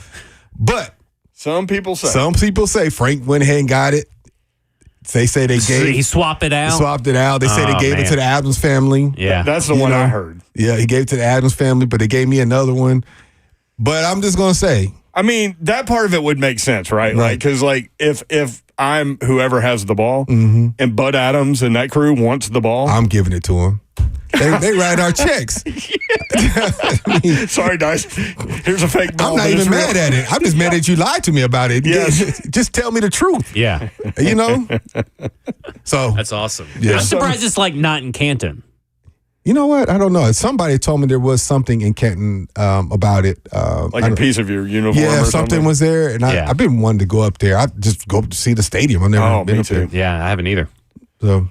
But some people say Frank went ahead and got it. They say they gave. He swapped it out. They say they gave it to the Adams family. Yeah, that's the one I heard. Yeah, he gave it to the Adams family, but they gave me another one. But I'm just gonna say, I mean, that part of it would make sense, right? Like, because if I'm whoever has the ball, and Bud Adams and that crew wants the ball, I'm giving it to him. They write our checks. Sorry, Dyson. Here's a fake ball. I'm not even mad at it. I'm just mad that you lied to me about it. Yes. Just tell me the truth. Yeah. You know? So that's awesome. Yeah. I'm surprised it's like not in Canton. You know what? I don't know. Somebody told me there was something in Canton about it. Like a piece of your uniform Yeah, or something was there. And I've been wanting to go up there. I just go to see the stadium. I've never been me up too. there. Yeah, I haven't either. So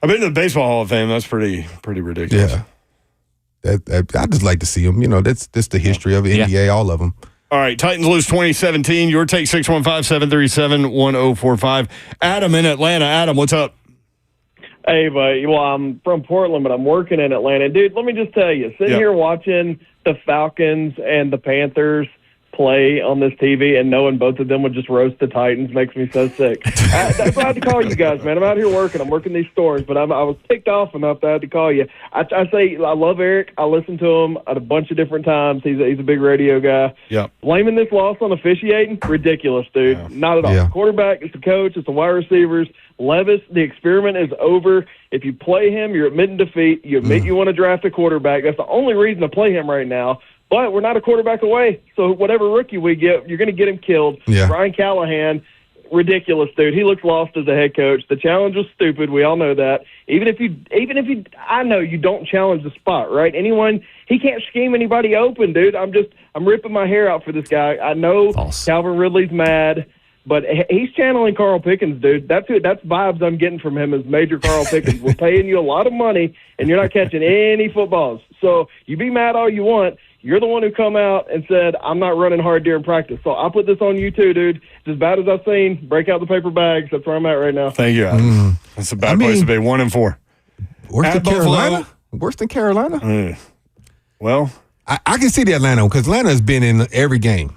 I've been to the Baseball Hall of Fame. That's pretty ridiculous. yeah. I just like to see them. You know, that's the history of the NBA, all of them. All right, Titans lose 2017. Your take 615-737-1045. Adam in Atlanta. Adam, what's up? Hey, buddy. Well, I'm from Portland, but I'm working in Atlanta. Dude, let me just tell you, sitting here watching the Falcons and the Panthers play on this TV and knowing both of them would just roast the Titans makes me so sick. That's why I had to call you guys, man. I'm out here working. I'm working these stores, but I was ticked off enough that I had to call you. I say I love Eric. I listen to him at a bunch of different times. He's a big radio guy. Yeah. Blaming this loss on officiating, ridiculous, dude. Yeah. Not at all. Yeah. Quarterback, it's the coach, it's the wide receivers. Levis, the experiment is over. If you play him, you're admitting defeat. You admit you want to draft a quarterback. That's the only reason to play him right now. But we're not a quarterback away. So whatever rookie we get, you're going to get him killed. Yeah. Brian Callahan, ridiculous, dude. He looks lost as a head coach. The challenge was stupid. We all know that. Even if you, I know you don't challenge the spot, right? He can't scheme anybody open, dude. I'm ripping my hair out for this guy. I know Calvin Ridley's mad. But he's channeling Carl Pickens, dude. That's vibes I'm getting from him as Major Carl Pickens. We're paying you a lot of money, and you're not catching any footballs. So you be mad all you want. You're the one who come out and said, I'm not running hard during practice. So I'll put this on you too, dude. It's as bad as I've seen. Break out the paper bags. That's where I'm at right now. Thank you, Adam. That's a bad place to be. 1-4. Worse than Carolina? Worse than Carolina? Well, I can see the Atlanta because Atlanta has been in every game.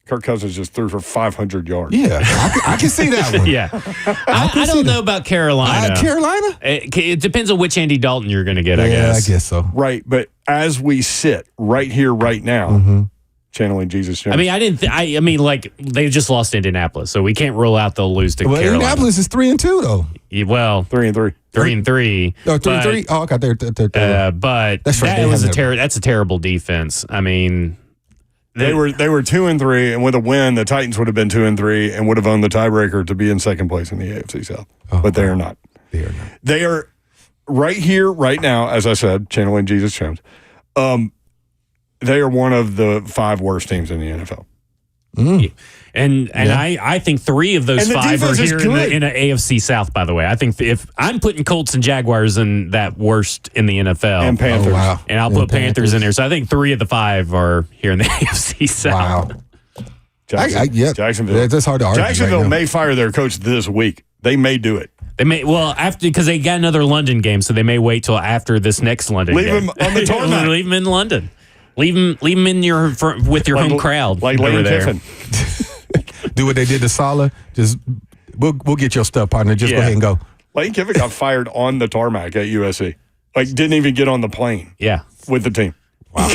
Kirk Cousins just threw for 500 yards. Yeah, I can see that one. Yeah. I don't know about Carolina. Carolina? It depends on which Andy Dalton you're going to get, I Yeah, guess. I guess so. Right, but as we sit right here, right now, channeling Jesus Jones. I mean, I mean, like they just lost Indianapolis, so we can't rule out they'll lose to Carolina. Indianapolis is 3-2 though. Well, 3-3. 3-3. Oh, 3-3. Oh, okay. But that's right. That's a terrible defense. I mean. They were 2-3, and with a win, the Titans would have been 2-3 and would have owned the tiebreaker to be in second place in the AFC South. But they are not. They are not. They are right here, right now, as I said, channeling Jesus Jones. They are one of the 5 worst teams in the NFL. And I think 3 of those And the 5 are defense is here good. in the AFC South, by the way. I think if I'm putting Colts and Jaguars in that worst in the NFL. And Panthers. Oh, wow. And I'll put Panthers in there. So I think 3 of the 5 are here in the AFC South. Wow. Jacksonville. That's hard to argue. Jacksonville right now. may fire their coach this week. They may do it. They may because they got another London game, so they may wait till after this next London Leave game. him on the tarmac. Leave him in London. Leave him in with your home crowd. Like over Lane there. Kiffin. Do what they did to Saleh. Just we'll get your stuff, partner. Just go ahead and go. Lane Kiffin got fired on the tarmac at USC. Like, didn't even get on the plane Yeah. with the team. Wow.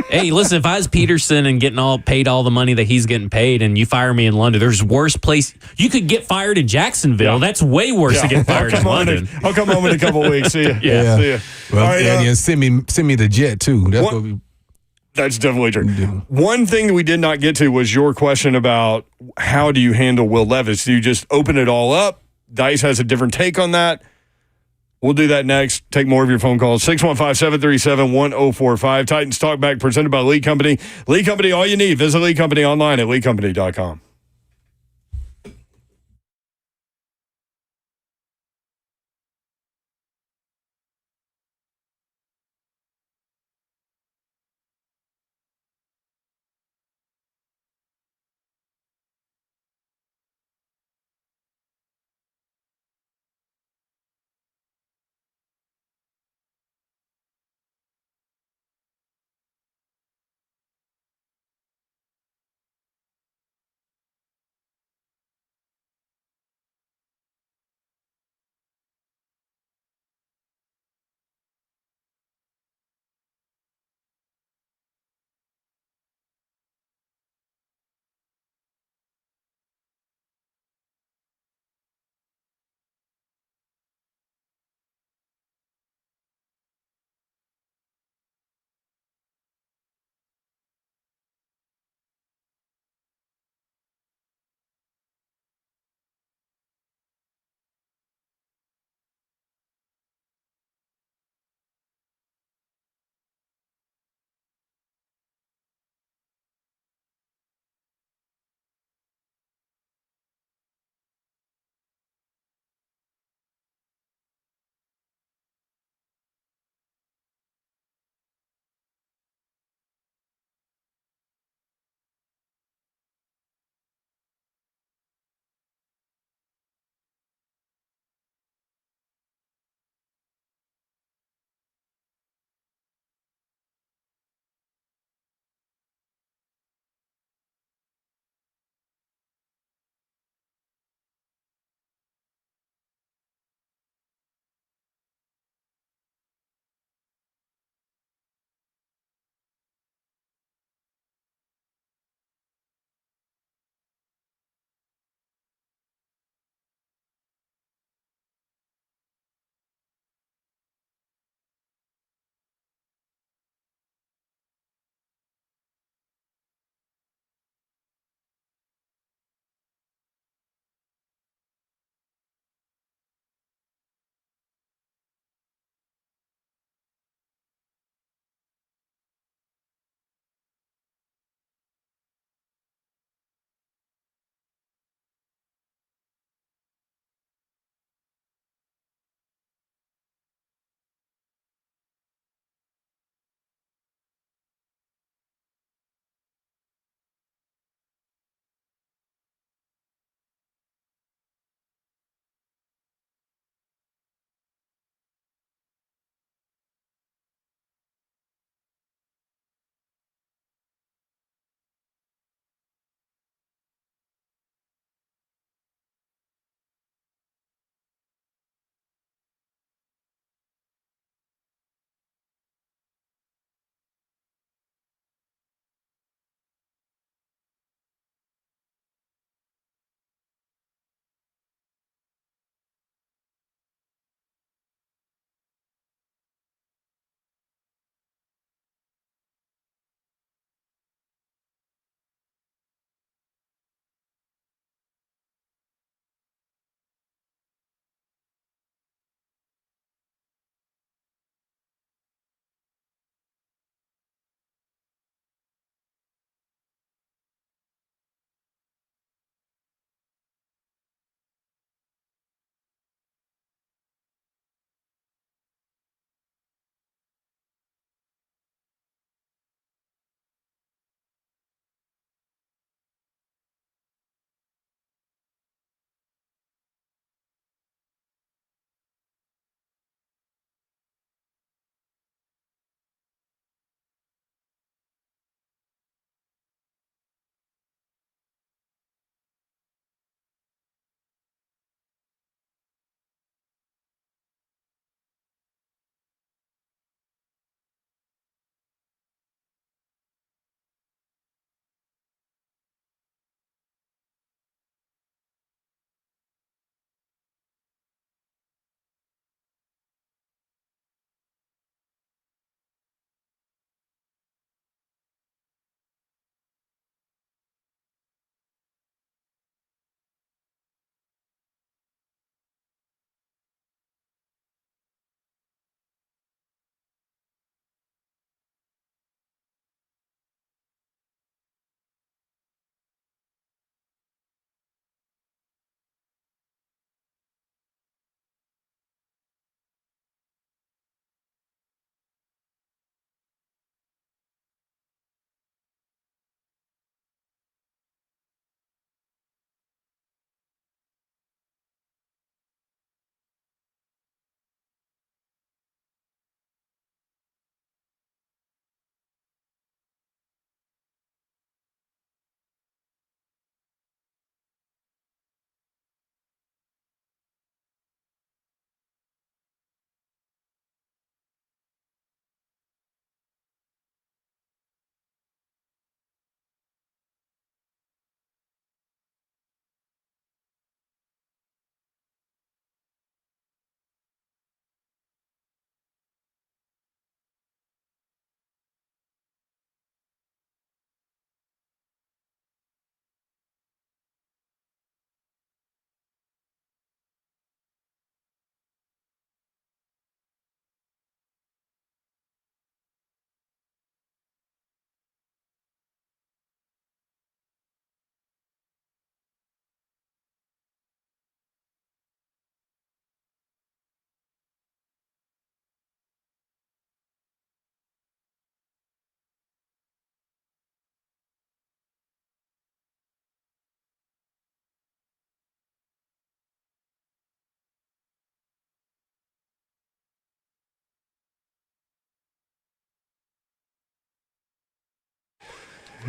Hey, listen, if I was Peterson and getting paid all the money that he's getting paid and you fire me in London, there's worse place. You could get fired in Jacksonville. Yeah. That's way worse to get fired in London. I'll come home in a couple of weeks. See ya. Yeah. See ya. Well, All right, and send me the jet too. That's What- what we. That's definitely true. One thing that we did not get to was your question about how do you handle Will Levis? Do you just open it all up? Dice has a different take on that. We'll do that next. Take more of your phone calls. 615-737-1045. Titans Talk Back presented by Lee Company. Lee Company, all you need. Visit Lee Company online at leecompany.com.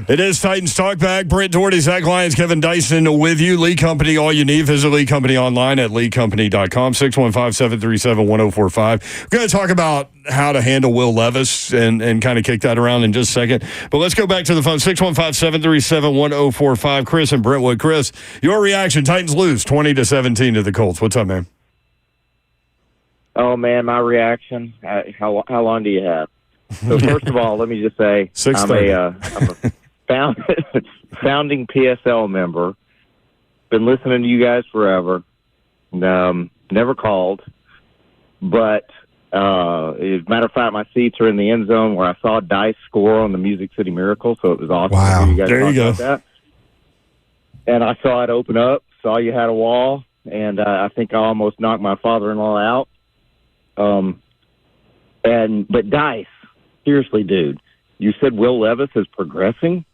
It is Titans Talk Back. Brent Dougherty, Zach Lyons, Kevin Dyson with you. Lee Company, all you need. Visit Lee Company online at leecompany.com, 615-737-1045. We're going to talk about how to handle Will Levis and kind of kick that around in just a second. But let's go back to the phone, 615-737-1045. Chris and Brentwood. Chris, your reaction. Titans lose 20-17 to the Colts. What's up, man? Oh, man, my reaction. How long do you have? So first of all, let me just say I'm a founding PSL member. Been listening to you guys forever. Never called, but as a matter of fact, my seats are in the end zone where I saw Dice score on the Music City Miracle, so it was awesome. Wow, you guys there you go. about that. And I saw it open up. Saw you had a wall, and I think I almost knocked my father-in-law out. But Dice. Seriously, dude, you said Will Levis is progressing?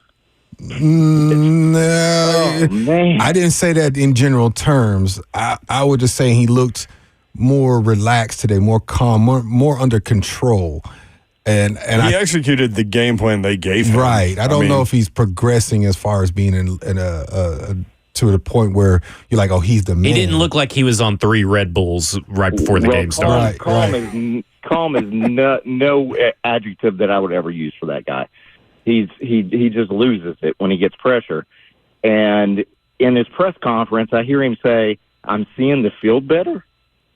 No, oh, man. I didn't say that in general terms. I would just say he looked more relaxed today, more calm, more under control. And he executed the game plan they gave him. Right. I don't know if he's progressing as far as being in a to the point where you're like, oh, he's the man. He didn't look like he was on 3 Red Bulls right before the game started. Calm is no adjective that I would ever use for that guy. He just loses it when he gets pressure. And in his press conference, I hear him say, "I'm seeing the field better,"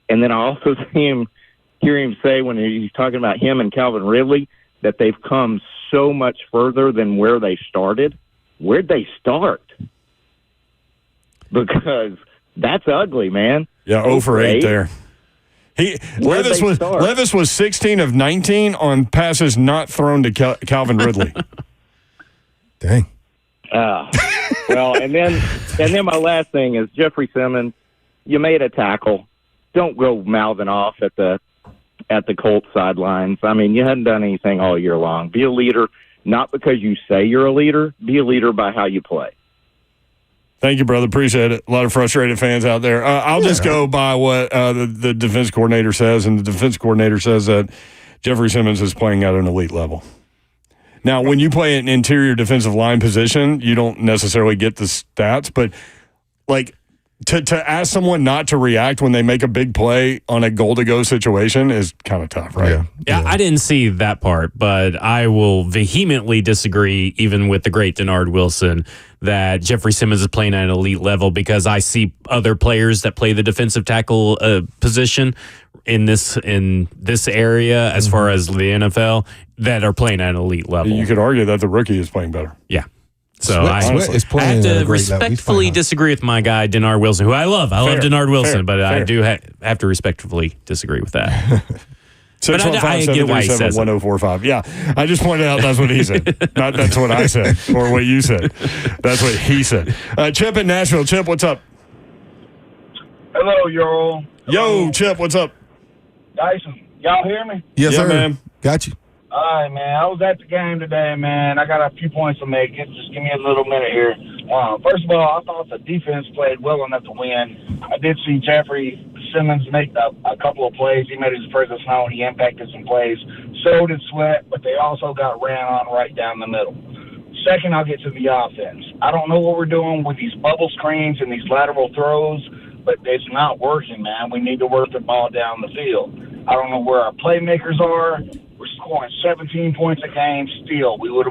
and then I also hear him say when he's talking about him and Calvin Ridley that they've come so much further than where they started. Where'd they start? Because that's ugly, man. Yeah, 0 for 8 there. Levis was 16 of 19 on passes not thrown to Calvin Ridley. Dang. Well, and then my last thing is Jeffrey Simmons. You made a tackle. Don't go mouthing off at the Colts sidelines. I mean, you hadn't done anything all year long. Be a leader, not because you say you're a leader. Be a leader by how you play. Thank you, brother. Appreciate it. A lot of frustrated fans out there. I'll just go by what the defense coordinator says, and the defense coordinator says that Jeffrey Simmons is playing at an elite level. Now, when you play an interior defensive line position, you don't necessarily get the stats, but like to ask someone not to react when they make a big play on a goal-to-go situation is kind of tough, right? Yeah, I didn't see that part, but I will vehemently disagree, even with the great Denard Wilson, that Jeffrey Simmons is playing at an elite level, because I see other players that play the defensive tackle position in this area as far as the NFL that are playing at an elite level. You could argue that the rookie is playing better. Yeah. So I have to respectfully disagree with my guy, Denard Wilson, who I love. I love Denard Wilson, but I do have to respectfully disagree with that. But I get why he says 1045. Yeah, I just pointed out that's what he said. Not that's what I said or what you said. That's what he said. Chip in Nashville. Chip, what's up? Hello, y'all. Yo, Chip, what's up? Dyson, y'all hear me? Yes, sir. Man. Got you. All right, man. I was at the game today, man. I got a few points to make. Just give me a little minute here. First of all, I thought the defense played well enough to win. I did see Jeffrey Simmons make a couple of plays. He made his presence known. He impacted some plays. So did Sweat, but they also got ran on right down the middle. Second, I'll get to the offense. I don't know what we're doing with these bubble screens and these lateral throws, but it's not working, man. We need to work the ball down the field. I don't know where our playmakers are. We're scoring 17 points a game still. We would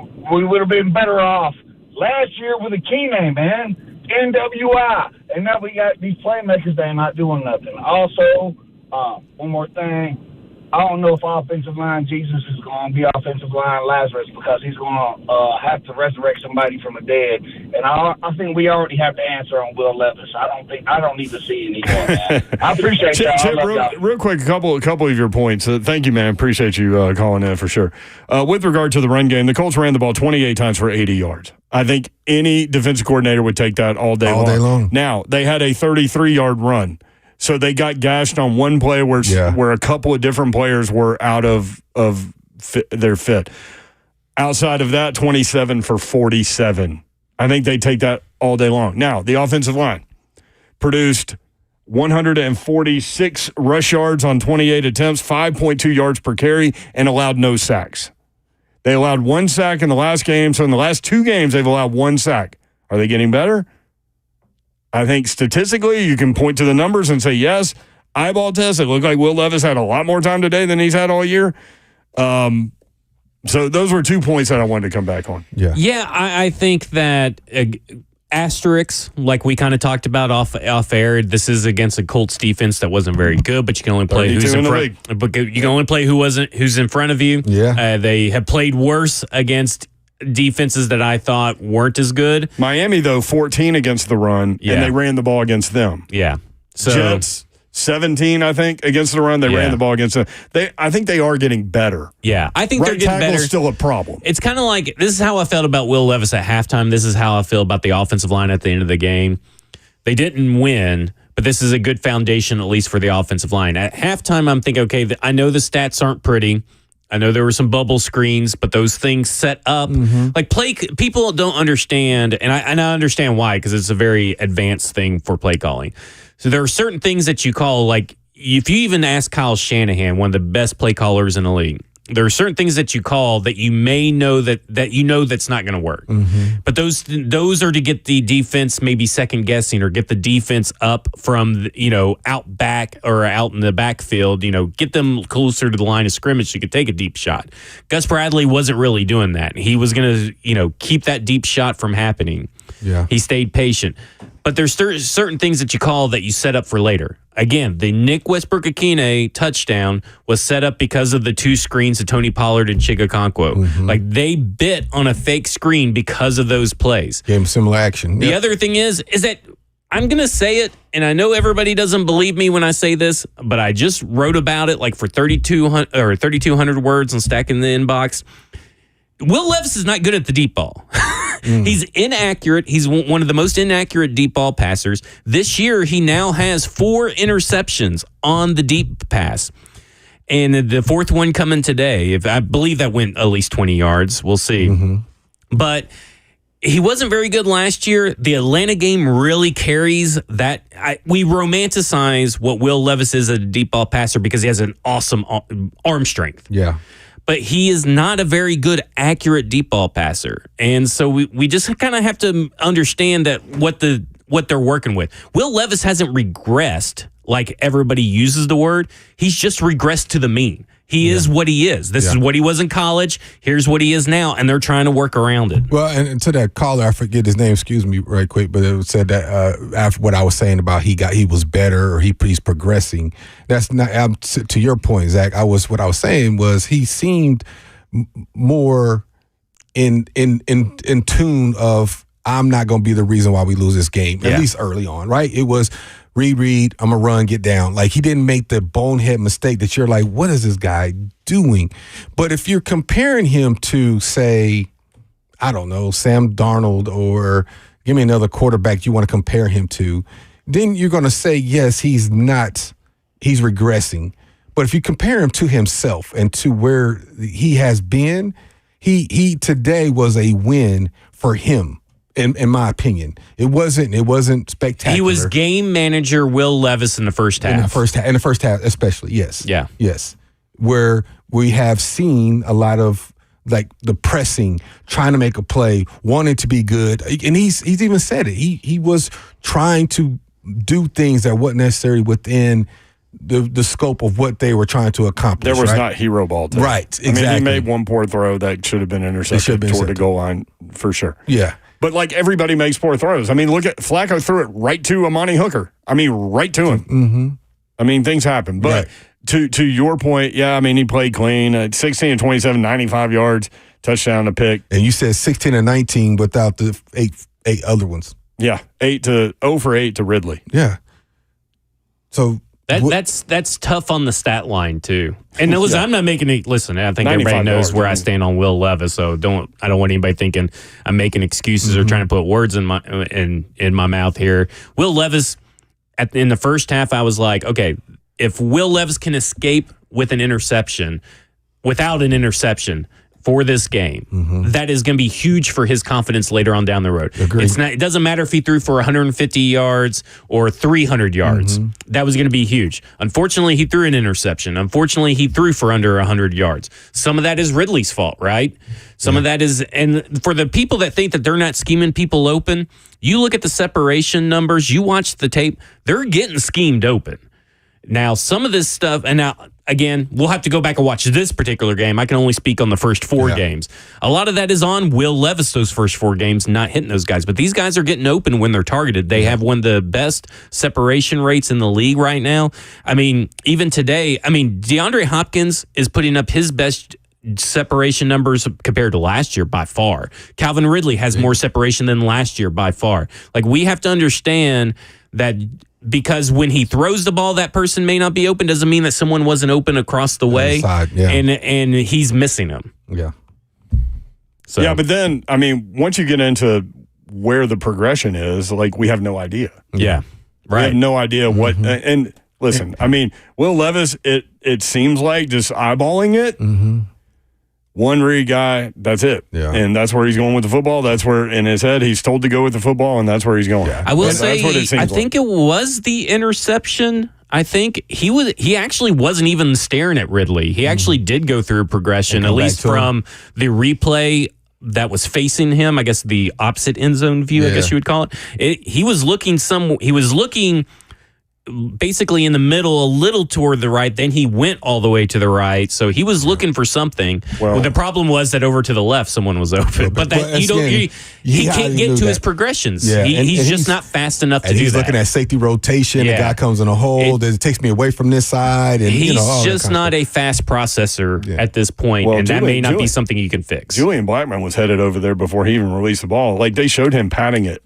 have been better off last year with a key name, man. NWI. And now we got these playmakers that are not doing nothing. Also, one more thing. I don't know if offensive line Jesus is going to be offensive line Lazarus, because he's going to have to resurrect somebody from the dead. And I think we already have the answer on Will Levis. I don't need to see anymore, man. I appreciate y'all. Chip, real quick, a couple of your points. Thank you, man. Appreciate you calling in for sure. With regard to the run game, the Colts ran the ball 28 times for 80 yards. I think any defensive coordinator would take that all day long. Now, they had a 33-yard run. So they got gashed on one play where a couple of different players were out of their fit. Outside of that, 27 for 47. I think they take that all day long. Now, the offensive line produced 146 rush yards on 28 attempts, 5.2 yards per carry, and allowed no sacks. They allowed 1 sack in the last game. So in the last 2 games, they've allowed 1 sack. Are they getting better? I think statistically, you can point to the numbers and say, yes, eyeball test. It looked like Will Levis had a lot more time today than he's had all year. So those were 2 points that I wanted to come back on. Yeah, I think that asterisks, like we kind of talked about off air, this is against a Colts defense that wasn't very good, but you can only play who's in front. But you can only play who's in front of you. Yeah, they have played worse against defenses that I thought weren't as good. Miami, though, 14 against the run, and they ran the ball against them. Yeah. So Jets, 17, I think, against the run. They ran the ball against them. I think they are getting better. Yeah, I think they're getting better. Still a problem. It's kind of like, this is how I felt about Will Levis at halftime. This is how I feel about the offensive line at the end of the game. They didn't win, but this is a good foundation, at least for the offensive line. At halftime, I'm thinking, okay, I know the stats aren't pretty. I know there were some bubble screens, but those things set up. Like people don't understand, and I understand why, because it's a very advanced thing for play calling. So there are certain things that you call, like if you even ask Kyle Shanahan, one of the best play callers in the league, there are certain things that you call that you may know that you know that's not going to work. But those are to get the defense maybe second guessing or get the defense up from out back or out in the backfield. Get them closer to the line of scrimmage so you could take a deep shot. Gus Bradley wasn't really doing that. He was going to keep that deep shot from happening. Yeah, he stayed patient. But there's certain things that you call that you set up for later. Again, the Nick Westbrook-Akine touchdown was set up because of the 2 screens of Tony Pollard and Chigakonkwo. Like, they bit on a fake screen because of those plays. Gave him similar action. The other thing is that I'm going to say it, and I know everybody doesn't believe me when I say this, but I just wrote about it like for 3,200 words on Stacking the Inbox. Will Levis is not good at the deep ball. He's inaccurate. He's one of the most inaccurate deep ball passers. This year, he now has 4 interceptions on the deep pass. And the 4th one coming today. I believe that went at least 20 yards. We'll see. But he wasn't very good last year. The Atlanta game really carries that. We romanticize what Will Levis is as a deep ball passer because he has an awesome arm strength. Yeah. But he is not a very good, accurate deep ball passer. And so we just kind of have to understand that what they're working with. Will Levis hasn't regressed like everybody uses the word. He's just regressed to the mean. He is what he is. This is what he was in college. Here's what he is now, and they're trying to work around it. Well, and to that caller, I forget his name. Excuse me, right quick, but it said that after what I was saying about he was better or he's progressing. That's not to your point, Zach. What I was saying was he seemed more in tune of I'm not going to be the reason why we lose this game. At least early on, right? It was. Read, I'm going to run, get down. Like, he didn't make the bonehead mistake that you're like, what is this guy doing? But if you're comparing him to, say, I don't know, Sam Darnold, or give me another quarterback you want to compare him to, then you're going to say, yes, he's regressing. But if you compare him to himself and to where he has been, he today was a win for him. In my opinion, it wasn't spectacular. He was game manager Will Levis in the first half. In the first half, especially, yes. Yeah. Yes. Where we have seen a lot of like the pressing, trying to make a play, wanting to be good. And he's even said it. He was trying to do things that wasn't necessarily within the scope of what they were trying to accomplish. There was not hero ball today. Right, exactly. I mean, he made one poor throw that should have been intercepted toward the goal line for sure. Yeah. But like everybody makes poor throws. I mean, look at Flacco threw it right to Amani Hooker. I mean, right to him. I mean, things happen. But to your point, I mean, he played clean. 16 and 27, 95 yards, touchdown to pick. And you said 16 and 19 without the eight other ones. Yeah, 0 for 8 to Ridley. Yeah. So that's tough on the stat line too. And listen, I'm not making it. Listen, I think everybody knows where I stand on Will Levis, so I don't want anybody thinking I'm making excuses or trying to put words in my mouth here. Will Levis, in the first half, I was like, okay, if Will Levis can escape with an interception, without an interception, for this game, that is going to be huge for his confidence later on down the road. Agreed. It doesn't matter if he threw for 150 yards or 300 yards. That was going to be huge. Unfortunately, he threw an interception. Unfortunately, he threw for under 100 yards. Some of that is Ridley's fault, right? Some of that is, and for the people that think that they're not scheming people open, you look at the separation numbers, you watch the tape, they're getting schemed open. Now, some of this stuff, and now, again, we'll have to go back and watch this particular game. I can only speak on the first 4 games. A lot of that is on Will Levis, those first 4 games, not hitting those guys. But these guys are getting open when they're targeted. They have one of the best separation rates in the league right now. I mean, even today, DeAndre Hopkins is putting up his best separation numbers compared to last year by far. Calvin Ridley has more separation than last year by far. Like, we have to understand that because when he throws the ball, that person may not be open, doesn't mean that someone wasn't open across the way, and he's missing them. Yeah. So. Yeah, but then, once you get into where the progression is, like, we have no idea. Yeah, right. We have no idea what, and listen, Will Levis, it seems like, just eyeballing it, one read guy, that's it. Yeah. And that's where he's going with the football. That's where, in his head, he's told to go with the football, and that's where he's going. Yeah. I will say, I think it was the interception. I think he actually wasn't even staring at Ridley. He actually did go through a progression, at least from the replay that was facing him. I guess the opposite end zone view, I guess you would call it. He was looking basically in the middle, a little toward the right. Then he went all the way to the right. So he was looking for something. Well, the problem was that over to the left, someone was open. But that he can't get to his progressions. Yeah. He's just not fast enough to do that. He's looking at safety rotation. The guy comes in a hole. It takes me away from this side. And he's just not a fast processor at this point, and that may not be something you can fix. Julian Blackmon was headed over there before he even released the ball. Like, they showed him patting it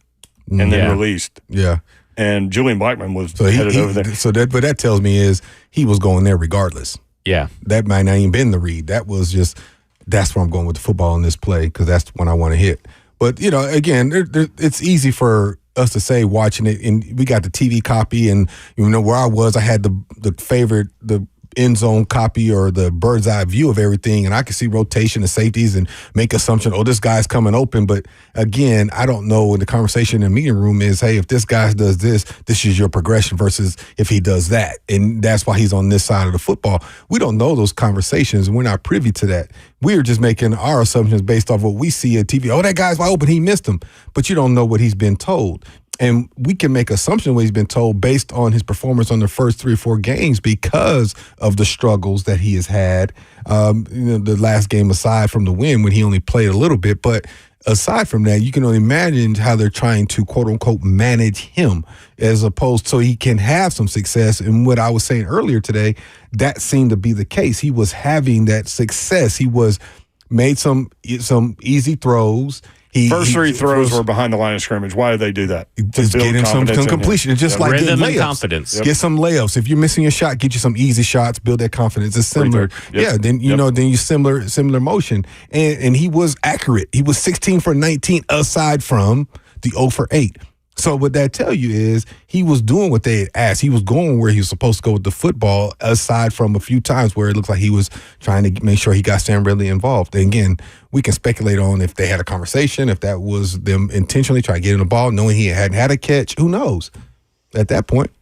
and then released. Yeah. And Julian Blackmon was headed over there. So that tells me is he was going there regardless. Yeah. That might not even been the read. That was just, that's where I'm going with the football in this play, because that's when I want to hit. But, again, it's easy for us to say watching it, and we got the TV copy, and where I was, I had the end zone copy or the bird's eye view of everything, and I could see rotation of safeties and make assumption, this guy's coming open. But again, I don't know. In the conversation in the meeting room is, hey, if this guy does this is your progression versus if he does that, and that's why he's on this side of the football. We don't know those conversations, and we're not privy to that. We're just making our assumptions based off what we see at TV. That guy's wide open, he missed him, but you don't know what he's been told. And we can make assumptions what he's been told based on his performance on the first 3 or 4 games because of the struggles that he has had. The last game aside from the win when he only played a little bit. But aside from that, you can only imagine how they're trying to, quote unquote, manage him as opposed so he can have some success. And what I was saying earlier today, that seemed to be the case. He was having that success. He was made some easy throws. First 3 throws were behind the line of scrimmage. Why did they do that? Just getting some completion. It's just like rhythm layups. And confidence. Get some layups. If you're missing a shot, get you some easy shots. Build that confidence. It's similar. Then you similar motion. And he was accurate. He was 16 for 19 aside from the 0 for 8. So what that tell you is he was doing what they had asked. He was going where he was supposed to go with the football, aside from a few times where it looked like he was trying to make sure he got Sam Ridley involved. And again, we can speculate on if they had a conversation, if that was them intentionally trying to get him the ball, knowing he hadn't had a catch. Who knows at that point?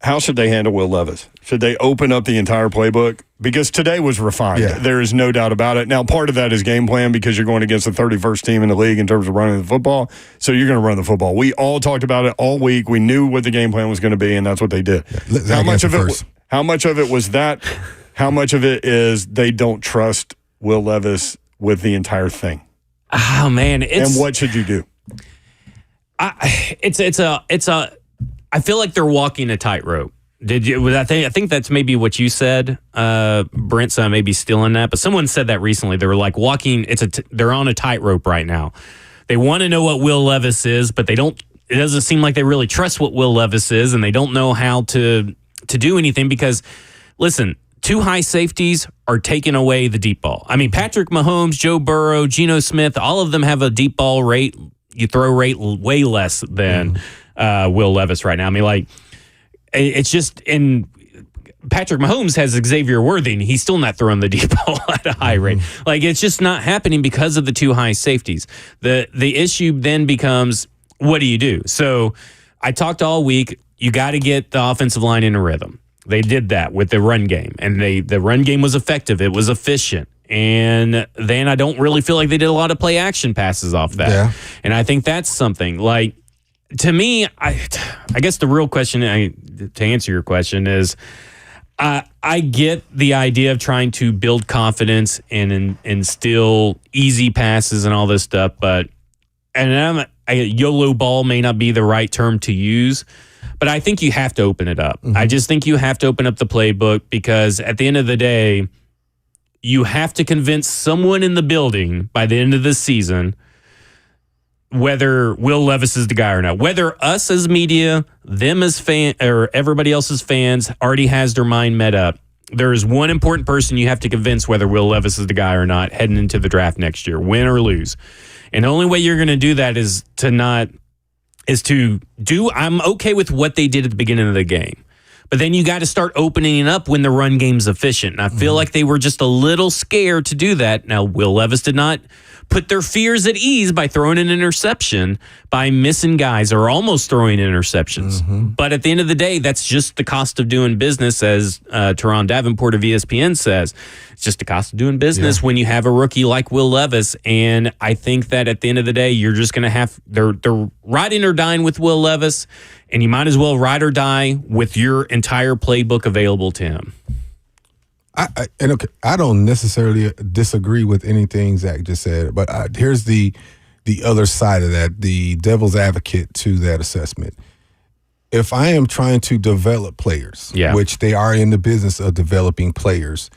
How should they handle Will Levis? Should they open up the entire playbook? Because today was refined. Yeah. There is no doubt about it. Now, part of that is game plan because you're going against the 31st team in the league in terms of running the football. So you're going to run the football. We all talked about it all week. We knew what the game plan was going to be, and that's what they did. Yeah. How much of it was that? How much of it is they don't trust Will Levis with the entire thing? Oh, man. And what should you do? I feel like they're walking a tightrope. Did you? I think that's maybe what you said, Brent. So I may be stealing that, but someone said that recently. They were like walking. They're on a tightrope right now. They want to know what Will Levis is, but they don't. It doesn't seem like they really trust what Will Levis is, and they don't know how to do anything because, listen, 2 high safeties are taking away the deep ball. I mean, Patrick Mahomes, Joe Burrow, Geno Smith, all of them have a deep ball rate. You throw rate way less than Will Levis right now. I mean, like, it's just Patrick Mahomes has Xavier Worthy, and he's still not throwing the deep ball at a high rate. Like, it's just not happening because of the two high safeties. The issue then becomes, what do you do? So I talked all week, you got to get the offensive line in a rhythm. They did that with the run game, and the run game was effective. It was efficient. And then I don't really feel like they did a lot of play action passes off that. Yeah. And I think that's something. Like, to me, I guess the real question, to answer your question, is I get the idea of trying to build confidence and instill easy passes and all this stuff, but YOLO ball may not be the right term to use, but I think you have to open it up. I just think you have to open up the playbook, because at the end of the day, you have to convince someone in the building by the end of the season whether Will Levis is the guy or not. Whether us as media, them as fan, or everybody else's fans already has their mind made up. There is one important person you have to convince whether Will Levis is the guy or not heading into the draft next year, win or lose. And the only way you're going to do that is to do. I'm okay with what they did at the beginning of the game, but then you got to start opening it up when the run game's efficient. And I feel like they were just a little scared to do that. Now, Will Levis did not put their fears at ease by throwing an interception, by missing guys or almost throwing interceptions. But at the end of the day, that's just the cost of doing business, as Teron Davenport of ESPN says. It's just the cost of doing business when you have a rookie like Will Levis. And I think that at the end of the day, you're just going to have, they're riding or dying with Will Levis, and you might as well ride or die with your entire playbook available to him. I don't necessarily disagree with anything Zach just said, but here's the other side of that, the devil's advocate to that assessment. If I am trying to develop players, which they are in the business of developing players,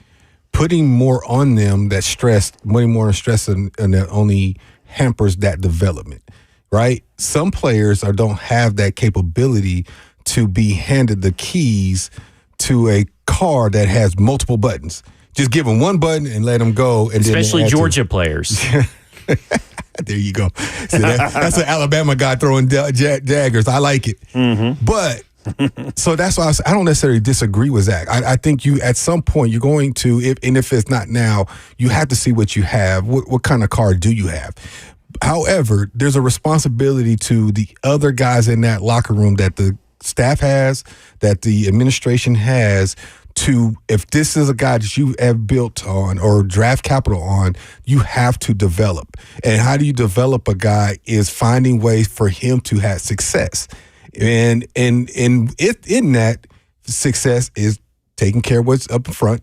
putting more on them that putting more stress and that only hampers that development, right? Some players don't have that capability to be handed the keys to a car that has multiple buttons. Just give them one button and let them go. And especially Georgia players. There you go. So that's an Alabama guy throwing daggers. I like it. But so that's why I don't necessarily disagree with Zach. I think you, at some point, you're going to, if it's not now, you have to see what you have. What kind of car do you have? However, there's a responsibility to the other guys in that locker room that the staff has, that the administration has, to, if this is a guy that you have built on or draft capital on, you have to develop. And how do you develop a guy is finding ways for him to have success. And in that success is taking care of what's up in front,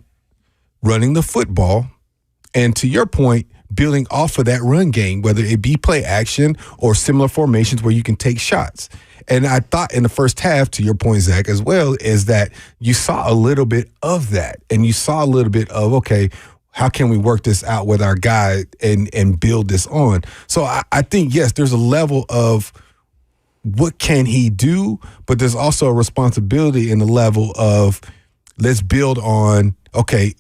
running the football, and to your point, building off of that run game, whether it be play action or similar formations where you can take shots. And I thought in the first half, to your point, Zach, as well, is that you saw a little bit of that. And you saw a little bit of, okay, how can we work this out with our guy and build this on? So I think, yes, there's a level of what can he do, but there's also a responsibility in the level of let's build on, okay,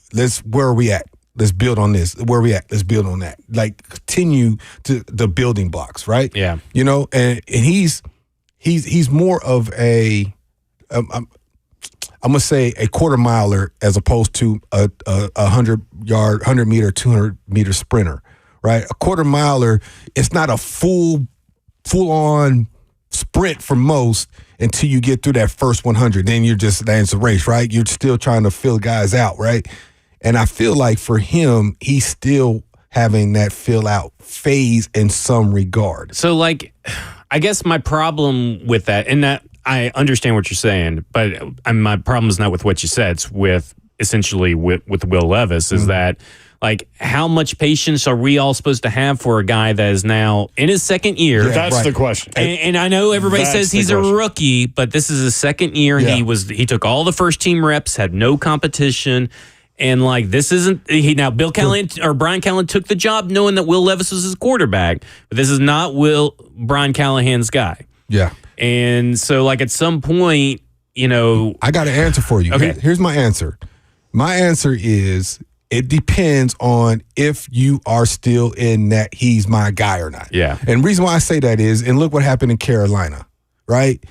where are we at? Let's build on this. Where are we at? Let's build on that. Like, continue to the building blocks, right? Yeah. You know, and he's more of a, I'm gonna say a quarter miler as opposed to a 100 meter, 200 meter sprinter, right? A quarter miler, it's not a full on sprint for most until you get through that first 100. Then that's a race, right? You're still trying to fill guys out, right? And I feel like for him, he's still having that fill out phase in some regard. So, like, I guess my problem with that, and that I understand what you're saying, but my problem is not with what you said. It's with essentially with Will Levis, is that, like, how much patience are we all supposed to have for a guy that is now in his second year? Yeah, that's the question. And I know everybody says he's a rookie, but this is his second year. Yeah. He took all the first team reps, had no competition. And, like, this isn't Bill Callahan or Brian Callahan took the job knowing that Will Levis was his quarterback, but this is not Brian Callahan's guy. Yeah. And so, like, at some point, I got an answer for you. Okay. Here's my answer. My answer is it depends on if you are still in that he's my guy or not. Yeah. And the reason why I say that is, and look what happened in Carolina, right?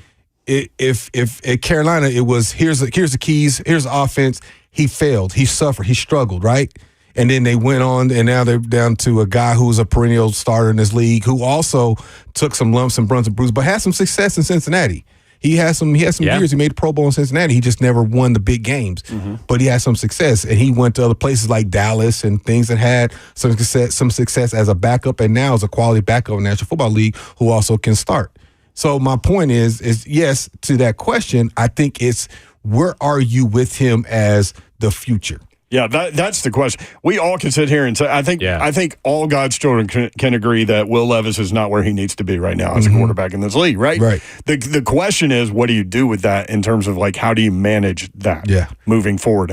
if at Carolina it was here's the keys, here's the offense. He failed, he suffered, he struggled, right? And then they went on, and now they're down to a guy who's a perennial starter in this league, who also took some lumps and bruises, but had some success in Cincinnati. He had some years. He made the Pro Bowl in Cincinnati. He just never won the big games, but he had some success, and he went to other places like Dallas and things that had some success as a backup, and now as a quality backup in the National Football League who also can start. So my point is yes to that question. I think it's where are you with him as the future? Yeah, that's the question. We all can sit here and say, I think all God's children can agree that Will Levis is not where he needs to be right now as a quarterback in this league, right? Right. The question is, what do you do with that in terms of like how do you manage that moving forward?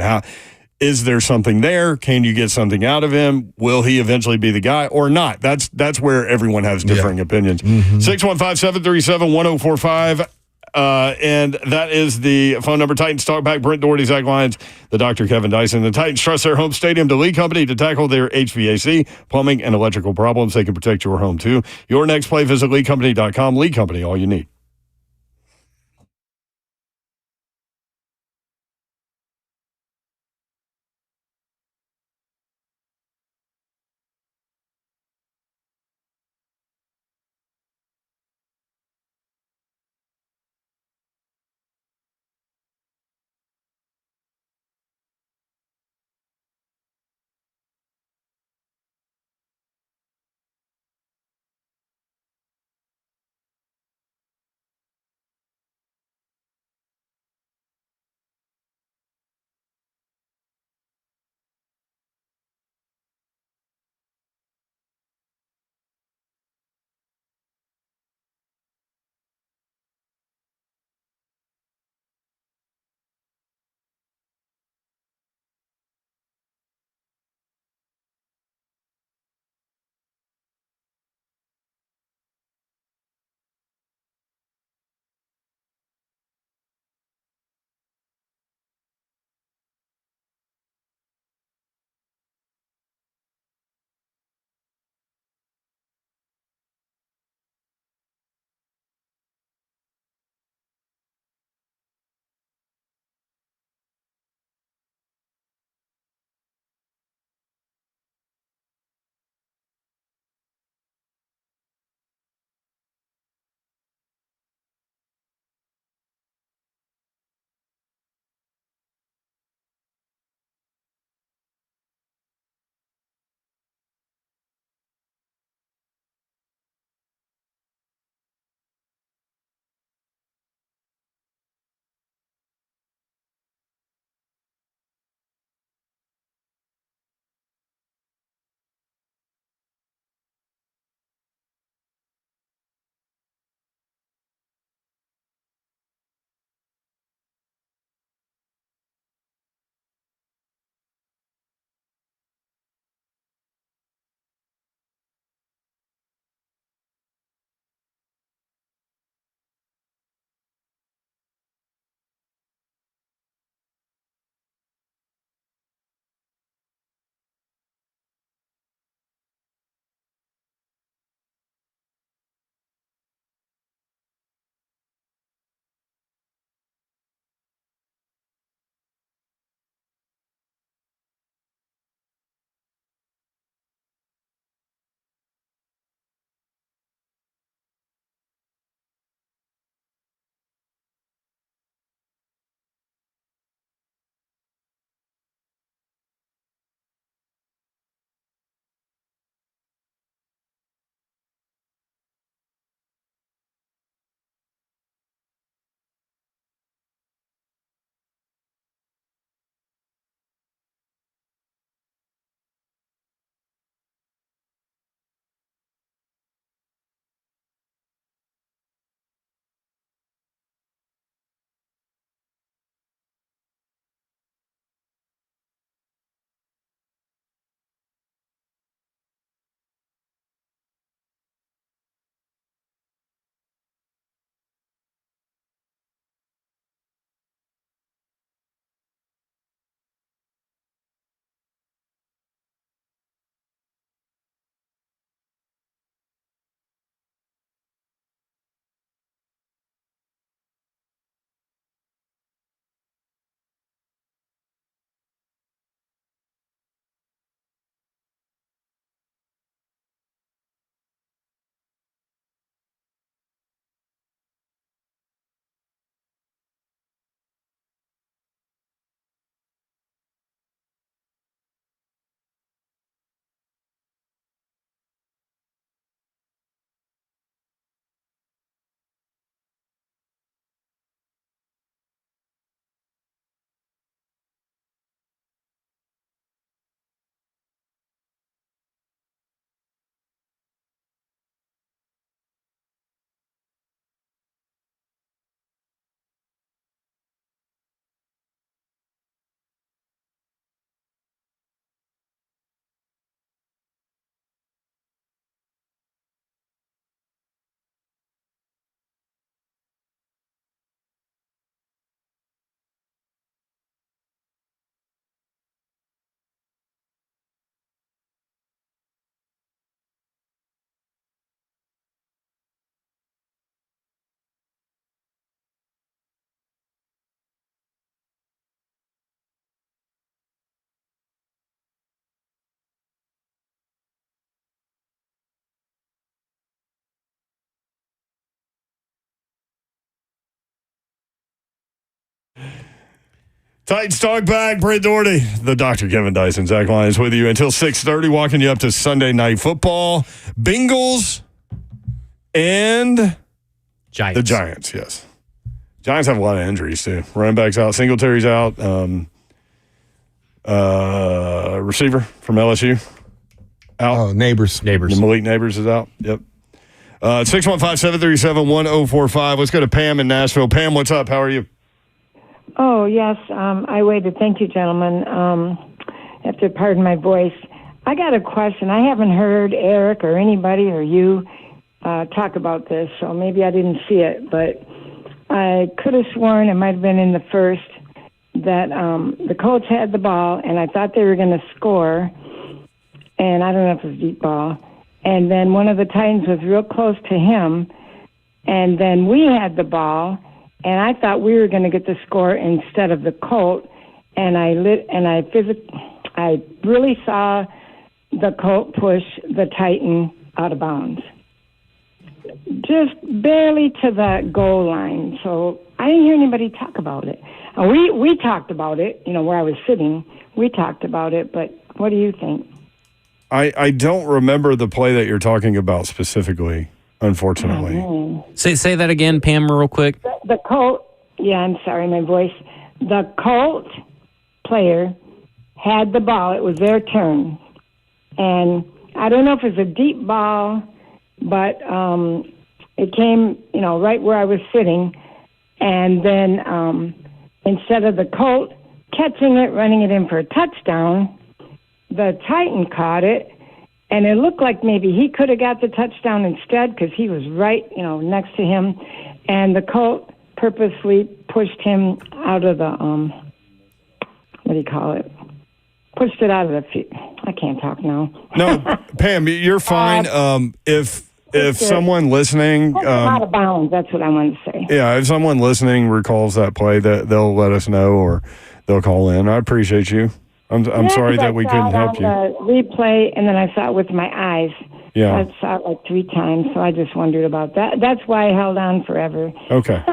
Is there something there? Can you get something out of him? Will he eventually be the guy or not? That's where everyone has differing opinions. 615-737-1045. And that is the phone number. Titans Talk Back. Brent Dougherty, Zach Lyons, the Dr. Kevin Dyson. The Titans trust their home stadium to Lee Company to tackle their HVAC, plumbing, and electrical problems. They can protect your home, too. Your next play, visit LeeCompany.com. Lee Company, all you need. Titans talk back. Brent Dougherty, the Dr. Kevin Dyson, Zach Lyons with you until 6:30, walking you up to Sunday Night Football. Bengals and Giants. The Giants, yes. Giants have a lot of injuries, too. Running backs out. Singletary's out. Receiver from LSU out. Oh, Neighbors. Malik Neighbors is out. Yep. 615-737-1045. Let's go to Pam in Nashville. Pam, what's up? How are you? Oh, yes. I waited. Thank you, gentlemen. Have to pardon my voice. I got a question. I haven't heard Eric or anybody or you talk about this, so maybe I didn't see it, but I could have sworn it might have been in the first that the Colts had the ball, and I thought they were going to score, and I don't know if it was deep ball, and then one of the Titans was real close to him, and then we had the ball, and I thought we were going to get the score instead of the Colt, and I really saw the Colt push the Titan out of bounds, just barely to the goal line. So I didn't hear anybody talk about it. We talked about it, where I was sitting. We talked about it, but what do you think? I don't remember the play that you're talking about specifically, unfortunately. Say that again, Pam, real quick. The Colt, I'm sorry, my voice. The Colt player had the ball. It was their turn. And I don't know if it was a deep ball, but it came, right where I was sitting. And then instead of the Colt catching it, running it in for a touchdown, the Titan caught it, and it looked like maybe he could have got the touchdown instead because he was right, next to him. And the Colt purposely pushed him out of the, what do you call it? Pushed it out of the field. I can't talk now. No, Pam, you're fine. If someone listening, out of bounds. That's what I wanted to say. Yeah, if someone listening recalls that play, that they'll let us know or they'll call in. I appreciate you. I'm sorry that we couldn't help you. Replay, and then I saw it with my eyes. Yeah, I saw it like 3 times, so I just wondered about that. That's why I held on forever. Okay.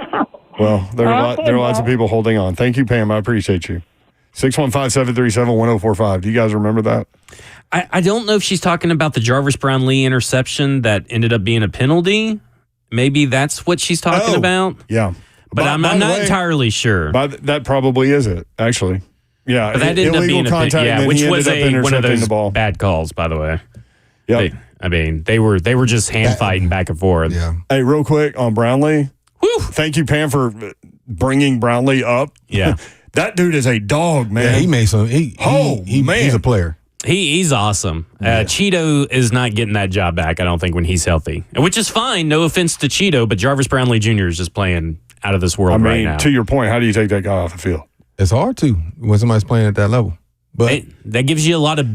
Well, there are lots of people holding on. Thank you, Pam. I appreciate you. 615-737-1045. Do you guys remember that? I don't know if she's talking about the Jarvis Brownlee interception that ended up being a penalty. Maybe that's what she's talking about. Yeah. But I'm not entirely sure. That probably is it, actually. Yeah. But that ended up being contact, which was one of those bad calls, by the way. Yeah. They were just hand fighting back and forth. Yeah. Hey, real quick on Brownlee. Whew. Thank you, Pam, for bringing Brownlee up. Yeah. That dude is a dog, man. Yeah, he made some. Man. He's a player. He's awesome. Cheeto is not getting that job back, I don't think, when he's healthy. Which is fine. No offense to Cheeto, but Jarvis Brownlee Jr. is just playing out of this world right now. To your point, how do you take that guy off the field? It's hard to when somebody's playing at that level. But that gives you a lot of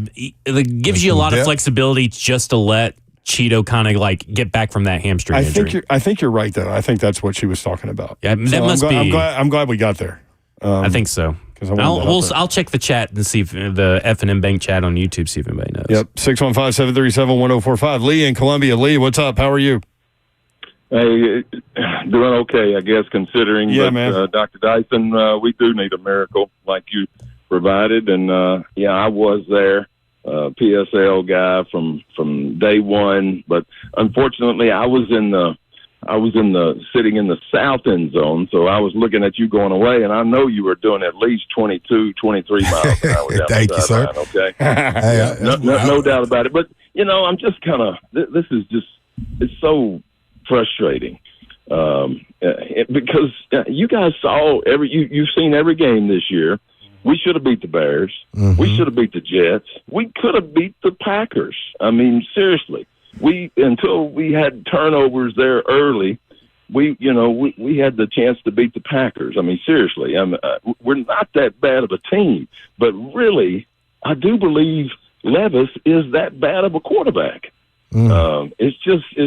flexibility just to let Cheeto kind of like get back from that hamstring injury. I think you're right, though. I think that's what she was talking about. Yeah, that must be. I'm glad we got there. I think so. I'll check the chat and see if the F&M Bank chat on YouTube, see if anybody knows. Yep, 615-737-1045. Lee in Columbia. Lee, what's up? How are you? Hey, doing okay, I guess, considering. Yeah, but, man. Dr. Dyson, we do need a miracle like you provided. And, I was there, PSL guy from day one. But unfortunately, I was sitting in the south end zone, so I was looking at you going away, and I know you were doing at least 22, 23 miles an hour. Thank you, sir. Line, okay, no doubt about it. But I'm just kind of. This is just. It's so frustrating because you guys saw you've seen every game this year. We should have beat the Bears. Mm-hmm. We should have beat the Jets. We could have beat the Packers. I mean, seriously. Until we had turnovers there early, we had the chance to beat the Packers. I mean, seriously, we're not that bad of a team, but really, I do believe Levis is that bad of a quarterback. It's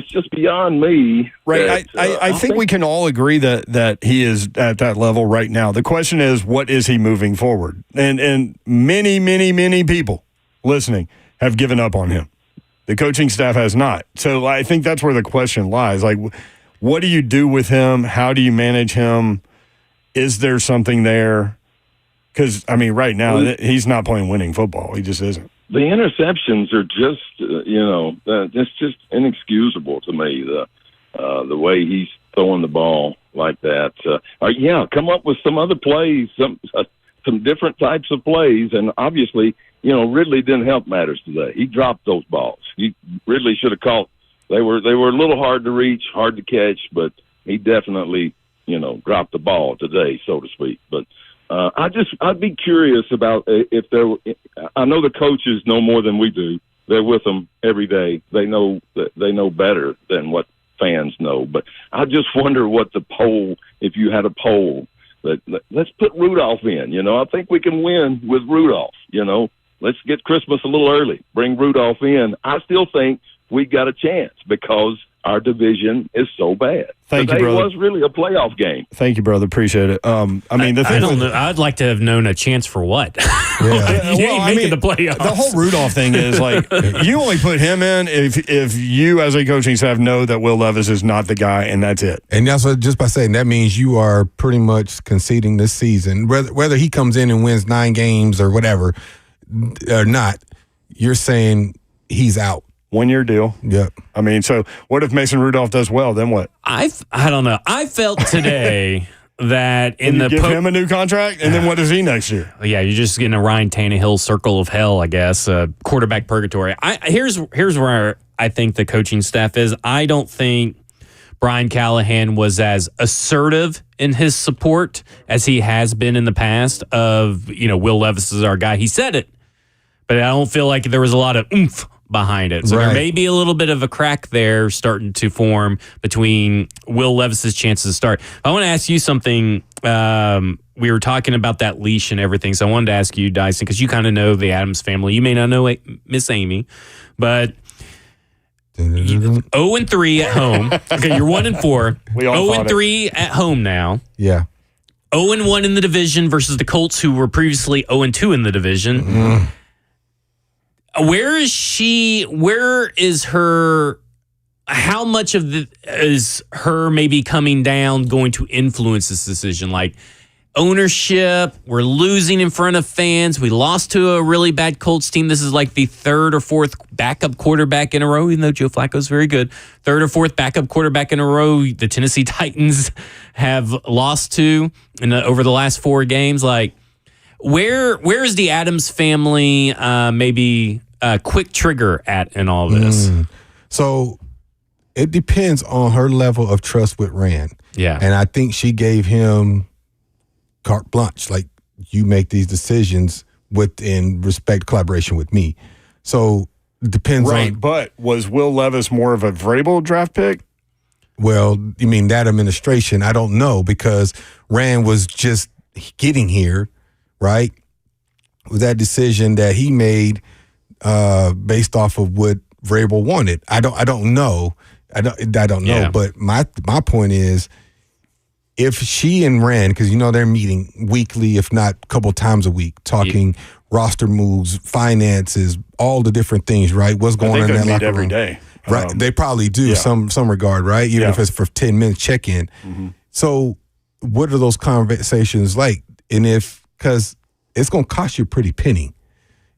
just beyond me. Right. I think we can all agree that he is at that level right now. The question is, what is he moving forward? And many, many, many people listening have given up on him. The coaching staff has not. So I think that's where the question lies. Like, what do you do with him? How do you manage him? Is there something there? Because, I mean, right now, he's not playing winning football. He just isn't. The interceptions are just, it's just inexcusable to me, the way he's throwing the ball like that. Come up with some other plays, some different types of plays, and obviously, Ridley didn't help matters today. He dropped those balls. Ridley should have caught. They were a little hard to reach, hard to catch, but he definitely, dropped the ball today, so to speak. But I'd be curious about if I know the coaches know more than we do. They're with them every day. They know better than what fans know. But I just wonder what the poll, if you had a poll, let's put Rudolph in. I think we can win with Rudolph. Let's get Christmas a little early. Bring Rudolph in. I still think we got a chance because our division is so bad. Thank you, brother. It was really a playoff game. Thing Appreciate it. I don't know. I'd like to have known a chance for what. Yeah. You ain't making the playoffs. The whole Rudolph thing is like you only put him in if you as a coaching staff know that Will Levis is not the guy, and that's it. And that's what, just by saying that means you are pretty much conceding this season, whether he comes in and wins 9 games or whatever or not. You're saying he's out. 1-year deal. Yep. I mean, so what if Mason Rudolph does well? Then what? I don't know. I felt today that give him a new contract, and then what does he next year? Yeah, you're just getting a Ryan Tannehill circle of hell, I guess. Quarterback purgatory. Here's where I think the coaching staff is. I don't think Brian Callahan was as assertive in his support as he has been in the past. Of Will Levis is our guy. He said it, but I don't feel like there was a lot of oomph behind it. So there may be a little bit of a crack there starting to form between Will Levis's chances to start. I want to ask you something. We were talking about that leash and everything, so I wanted to ask you, Dyson, because you kind of know the Adams family. You may not know Miss Amy, but 0-3 at home. Okay, you're 1-4. 0-3 at home now. Yeah. 0-1 in the division versus the Colts, who were previously 0-2 in the division. Mm-hmm. Where is she? Where is her? How much of is her maybe coming down going to influence this decision? Like ownership, we're losing in front of fans. We lost to a really bad Colts team. This is like the 3rd or 4th backup quarterback in a row, even though Joe Flacco's very good. 3rd or 4th backup quarterback in a row the Tennessee Titans have lost to over the last 4 games. Like, where is the Adams family maybe quick trigger at in all this? So it depends on her level of trust with Rand. Yeah. And I think she gave him carte blanche, like you make these decisions within respect collaboration with me. So it depends on. But was Will Levis more of a Vrabel draft pick? Well, you mean that administration? I don't know, because Rand was just getting here, right? With that decision that he made based off of what Vrabel wanted. I don't know. I don't know. But my point is, if she and Rand, because they're meeting weekly, if not a couple times a week, talking roster moves, finances, all the different things, right? What's going on in that locker room every day, right? They probably do some regard, right? Even if it's for 10 minutes check in. Mm-hmm. So, what are those conversations like? And because it's going to cost you a pretty penny.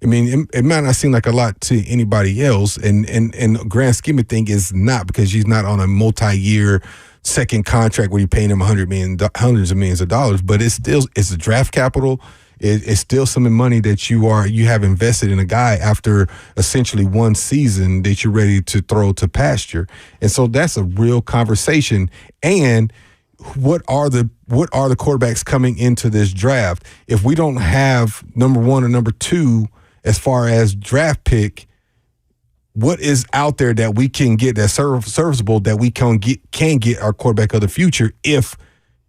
I mean, it might not seem like a lot to anybody else, and grand scheme of thing is not, because she's not on a multi-year second contract where you're paying him hundreds of millions of dollars. But it's a draft capital. It's still some money that you have invested in a guy after essentially one season that you're ready to throw to pasture, and so that's a real conversation. And what are the quarterbacks coming into this draft? If we don't have number 1 or number 2 as far as draft pick, what is out there that we can get that's serviceable, that we can get our quarterback of the future if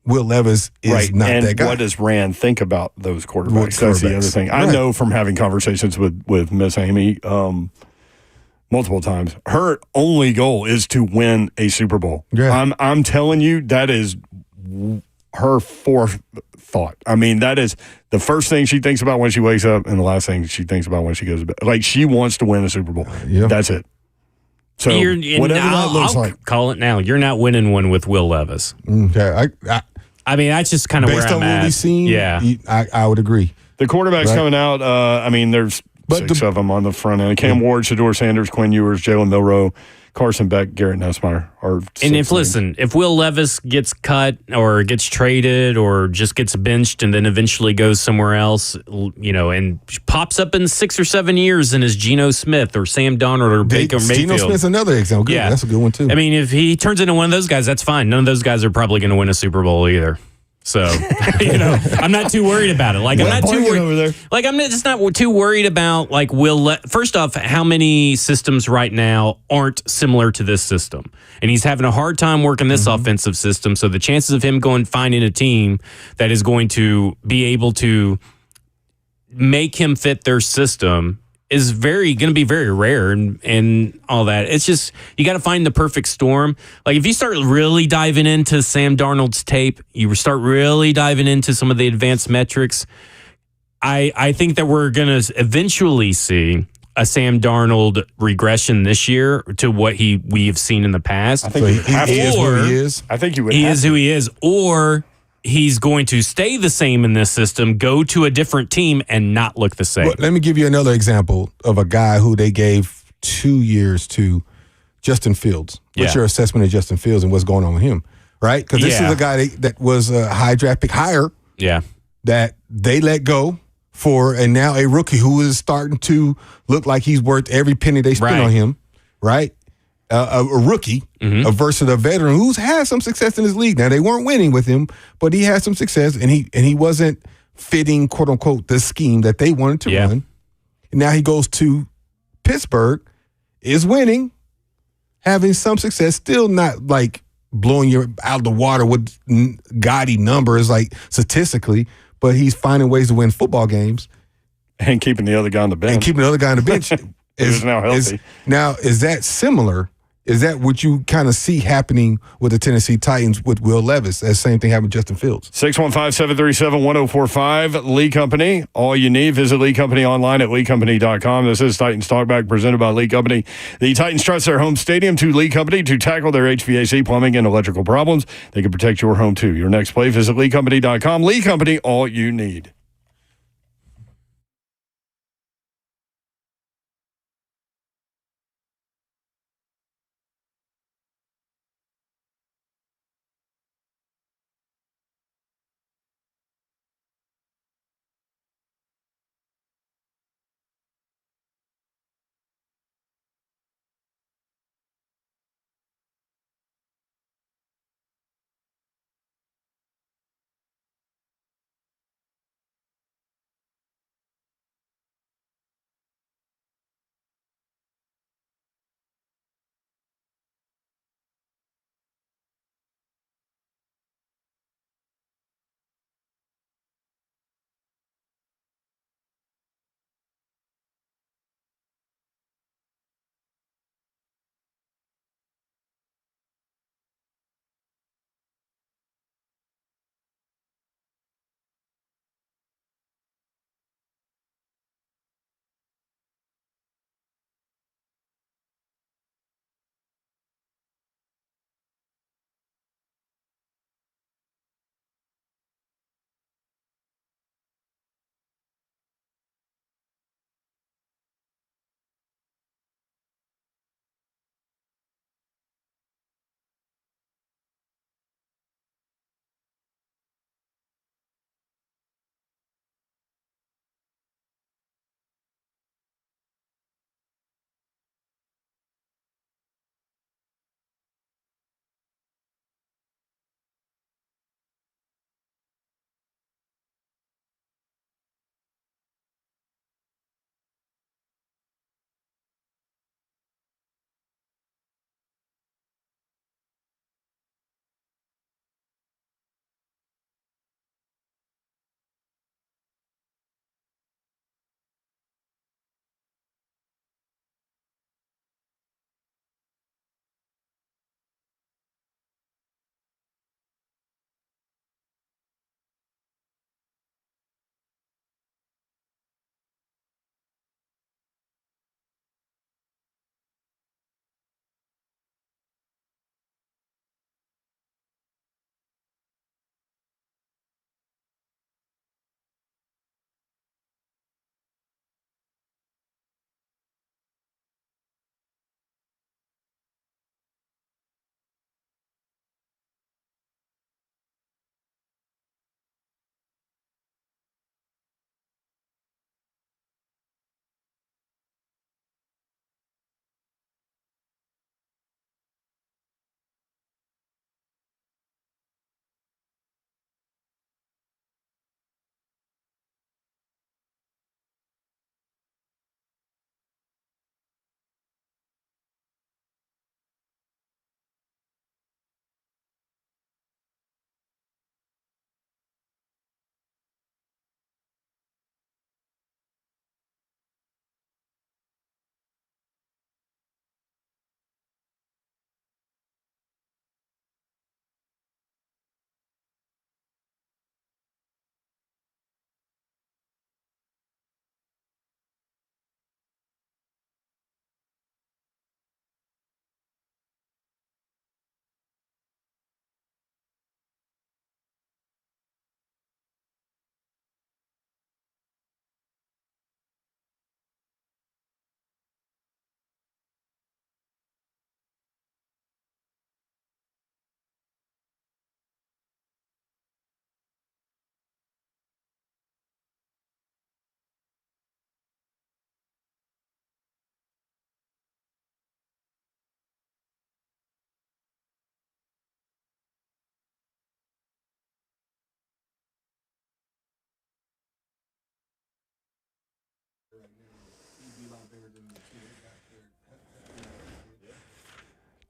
Will Levis is not that guy? What does Rand think about those quarterbacks? That's the other thing. I know from having conversations with Miss Amy multiple times, her only goal is to win a Super Bowl. Yeah. I'm telling you, that is her forethought. I mean, that is the first thing she thinks about when she wakes up, and the last thing she thinks about when she goes to bed. Like, she wants to win a Super Bowl. That's it. So whatever that looks like, call it now. You're not winning one with Will Levis. Okay, I mean, that's just kind of where based I'm on at. what we've seen, yeah. I would agree. The quarterbacks coming out, there's six of them on the front end. Cam Ward, Shedeur Sanders, Quinn Ewers, Jalen Milroe, Carson Beck, Garrett Nussmeier. And if Will Levis gets cut or gets traded or just gets benched and then eventually goes somewhere else, and pops up in 6 or 7 years and is Geno Smith or Sam Darnold or Baker Mayfield. Geno Smith's another example. Good. Yeah, that's a good one too. I mean, if he turns into one of those guys, that's fine. None of those guys are probably going to win a Super Bowl either. So, I'm not too worried about it. Like, I'm not too worried over there. Like, I'm just not too worried about, like, first off, how many systems right now aren't similar to this system. And he's having a hard time working this offensive system. So the chances of him finding a team that is going to be able to make him fit their system is going to be very rare and all that. It's just, you got to find the perfect storm. Like, if you start really diving into Sam Darnold's tape, you start really diving into some of the advanced metrics, I think that we're going to eventually see a Sam Darnold regression this year to what we have seen in the past. I think he is who he is. I think he is who he is. Or he's going to stay the same in this system, go to a different team, and not look the same. Well, let me give you another example of a guy who they gave 2 years to, Justin Fields. What's your assessment of Justin Fields and what's going on with him, right? Because this is a guy that was a high draft pick higher that they let go for, and now a rookie who is starting to look like he's worth every penny they spent on him, right? A rookie versus a veteran who's had some success in his league. Now, they weren't winning with him, but he had some success, and he wasn't fitting, quote unquote, the scheme that they wanted to run. And now he goes to Pittsburgh, is winning, having some success, still not like blowing you out of the water with gaudy numbers, like statistically, but he's finding ways to win football games. And keeping the other guy on the bench. Is now healthy. Is that similar? Is that what you kind of see happening with the Tennessee Titans with Will Levis? That same thing happened with Justin Fields. 615-737-1045, Lee Company. All you need, visit Lee Company online at leecompany.com. This is Titans Talkback presented by Lee Company. The Titans trust their home stadium to Lee Company to tackle their HVAC, plumbing, and electrical problems. They can protect your home too. Your next play, visit leecompany.com. Lee Company, all you need.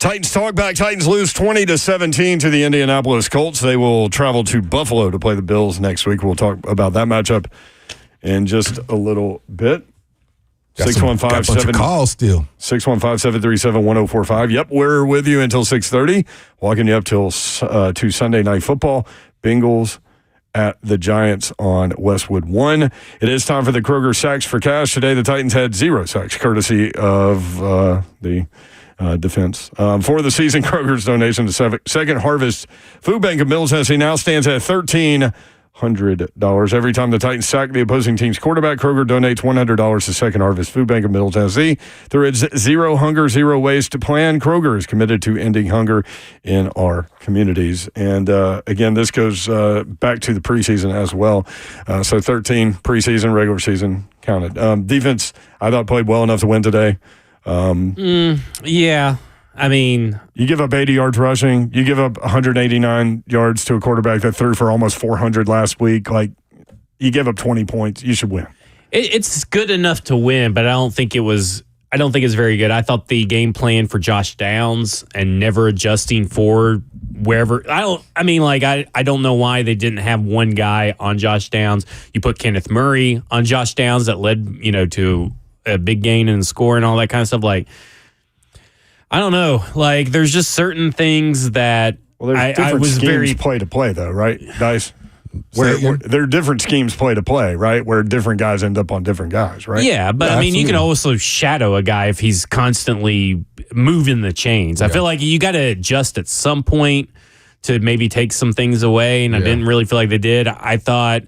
Titans talk back. Titans lose 20-17 to the Indianapolis Colts. They will travel to Buffalo to play the Bills next week. We'll talk about that matchup in just a little bit. 615-7 calls still. 615-737-1045. Yep, we're with you until 6:30. Walking you up till to Sunday Night Football. Bengals at the Giants on Westwood 1. It is time for the Kroger Sacks for Cash. Today the Titans had 0 sacks, courtesy of the defense. For the season, Kroger's donation to Second Harvest Food Bank of Middle Tennessee now stands at $1,300. Every time the Titans sack the opposing team's quarterback, Kroger donates $100 to Second Harvest Food Bank of Middle Tennessee. Through its Zero Hunger, Zero Waste plan, Kroger is committed to ending hunger in our communities. And again, this goes back to the preseason as well. So 13 preseason, regular season counted. Defense, I thought, played well enough to win today. Yeah. I mean, you give up 80 yards rushing. You give up 189 yards to a quarterback that threw for almost 400 last week. Like, you give up 20 points, you should win. It's good enough to win, but I don't think it's very good. I thought the game plan for Josh Downs and never adjusting forward wherever. I don't know why they didn't have one guy on Josh Downs. You put Kenneth Murray on Josh Downs that led, to a big gain in the score and all that kind of stuff. Like, I don't know. Like, there's just certain things that I was very play to play, though, right, Dice? Where there are different schemes play to play, right? Where different guys end up on different guys, right? Yeah, but I mean, absolutely. You can also shadow a guy if he's constantly moving the chains. I feel like you got to adjust at some point to maybe take some things away, and I didn't really feel like they did. I thought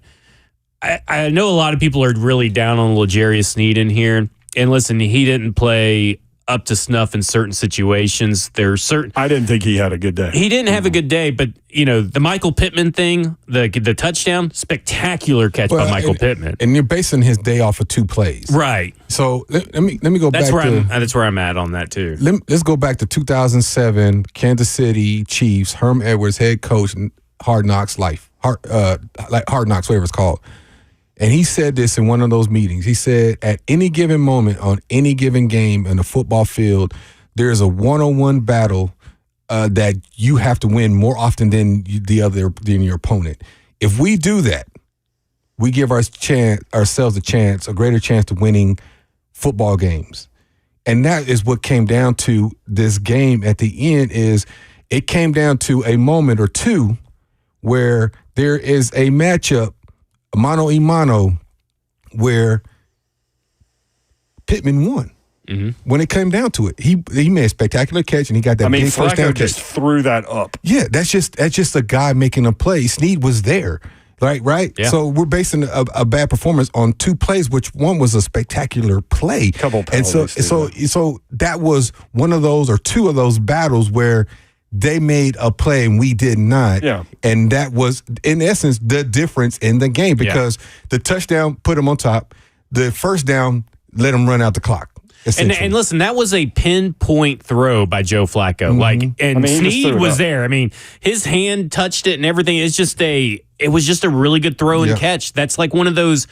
I know a lot of people are really down on L'Jarius Sneed in here, and listen, he didn't play up to snuff in certain situations. I didn't think he had a good day. He didn't have a good day, but the Michael Pittman thing, the touchdown, spectacular catch by Michael Pittman. And you're basing his day off of 2 plays, right? So let me go back. That's where I'm at on that too. Let's go back to 2007, Kansas City Chiefs. Herm Edwards, head coach, Hard Knocks Life, Hard Knocks, whatever it's called. And he said this in one of those meetings. He said, at any given moment on any given game in a football field, there's a one-on-one battle that you have to win more often than your opponent. If we do that, we give ourselves a greater chance to winning football games. And that is what came down to this game at the end. Is it came down to a moment or two where there is a matchup, mano a mano, where Pittman won. Mm-hmm. When it came down to it, he made a spectacular catch and he got that big first down catch. Just threw that up. Yeah, that's just a guy making a play. Sneed was there, right? Yeah. So we're basing a bad performance on 2 plays, which one was a spectacular play. Couple penalties. And so that was one of those or 2 of those battles where they made a play and we did not. Yeah. And that was, in essence, the difference in the game because the touchdown put them on top. The first down let them run out the clock. And listen, that was a pinpoint throw by Joe Flacco. Mm-hmm. Sneed was there. I mean, his hand touched it and everything. It was just a really good throw and catch. That's like one of those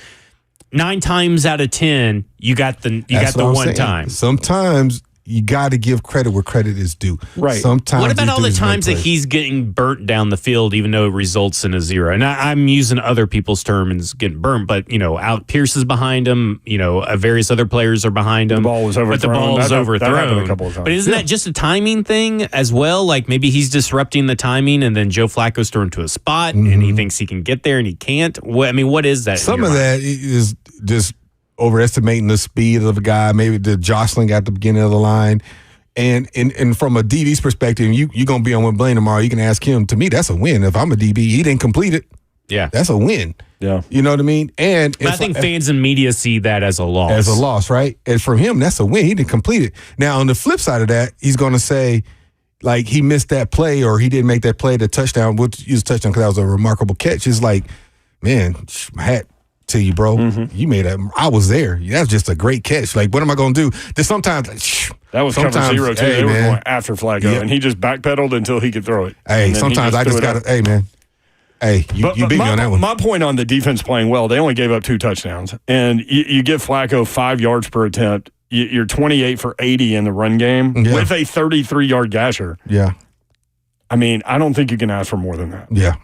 9 times out of 10, you got the one time. Sometimes you got to give credit where credit is due. Right. Sometimes. What about all the times that he's getting burnt down the field, even though it results in a 0? And I'm using other people's terms, getting burnt, but Out Pierce is behind him. Various other players are behind him. The ball was overthrown. But the ball is overthrown. That happened a couple of times. But isn't that just a timing thing as well? Like maybe he's disrupting the timing, and then Joe Flacco's thrown to a spot, and he thinks he can get there, and he can't. What is that? Some of that is just overestimating the speed of a guy, maybe the jostling at the beginning of the line. And from a DB's perspective, you're going to be on with Blaine tomorrow. You can ask him. To me, that's a win. If I'm a DB, he didn't complete it. Yeah. That's a win. Yeah. You know what I mean? And I think fans and media see that as a loss. As a loss, right? And for him, that's a win. He didn't complete it. Now, on the flip side of that, he's going to say, like, he missed that play or he didn't make that play, the touchdown. We'll use touchdown because that was a remarkable catch. It's like, man, my hat to you, bro. Mm-hmm. You made I was there. That's just a great catch. Like, what am I going to do? There's sometimes that was cover 0 too. They were going after Flacco, and he just backpedaled until he could throw it. Hey, sometimes I just got to. Hey, man. Hey, you beat me on that one. My point on the defense playing well, they only gave up 2 touchdowns, and you give Flacco 5 yards per attempt. you're 28 for 80 in the run game with a 33-yard gasher. Yeah. I mean, I don't think you can ask for more than that. Yeah.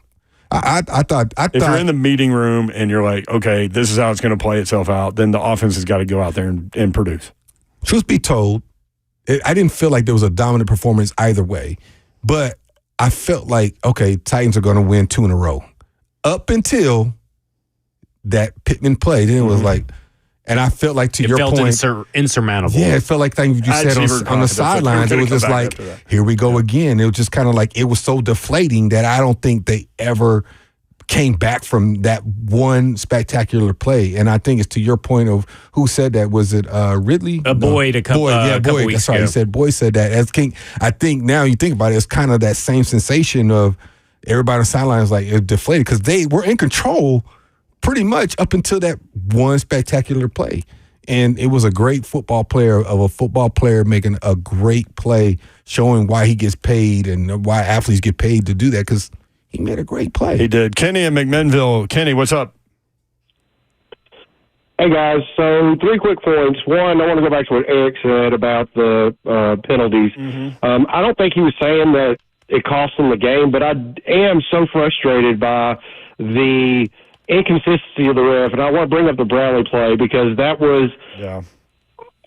I thought if you're in the meeting room and you're like, okay, this is how it's going to play itself out, then the offense has got to go out there and produce. Truth be told, I didn't feel like there was a dominant performance either way, but I felt like, okay, Titans are going to win 2 in a row. Up until that Pittman play, then it was like, and I felt like to your point, insurmountable. Yeah, it felt like things you said on the sidelines. It was just like, here we go again. It was just kind of like, it was so deflating that I don't think they ever came back from that one spectacular play. And I think it's to your point of who said that. Was it Ridley? Boyd. A couple weeks That's right. ago. He said Boyd said that. As King, I think now you think about it, it's kind of that same sensation of everybody on the sidelines like it deflated because they were in control pretty much up until that one spectacular play. And it was a great football player making a great play, showing why he gets paid and why athletes get paid to do that because he made a great play. He did. Kenny in McMinnville. Kenny, what's up? Hey, guys. So 3 quick points. One, I want to go back to what Eric said about the penalties. I don't think he was saying that it cost him the game, but I am so frustrated by the inconsistency of the ref, and I want to bring up the Brownlee play because that was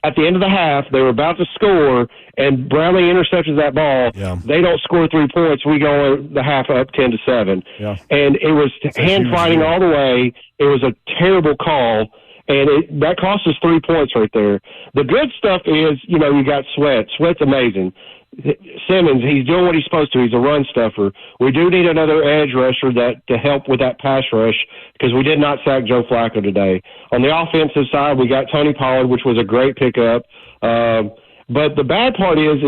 at the end of the half. They were about to score, and Brownlee intercepted that ball. They don't score 3 points. We go the half up 10-7, and it was hand fighting all the way. It was a terrible call, and that cost us 3 points right there. The good stuff is, you got Sweat. Sweat's amazing. Simmons, he's doing what he's supposed to. He's a run stuffer. We do need another edge rusher to help with that pass rush because we did not sack Joe Flacco today. On the offensive side, we got Tony Pollard, which was a great pickup. But the bad part is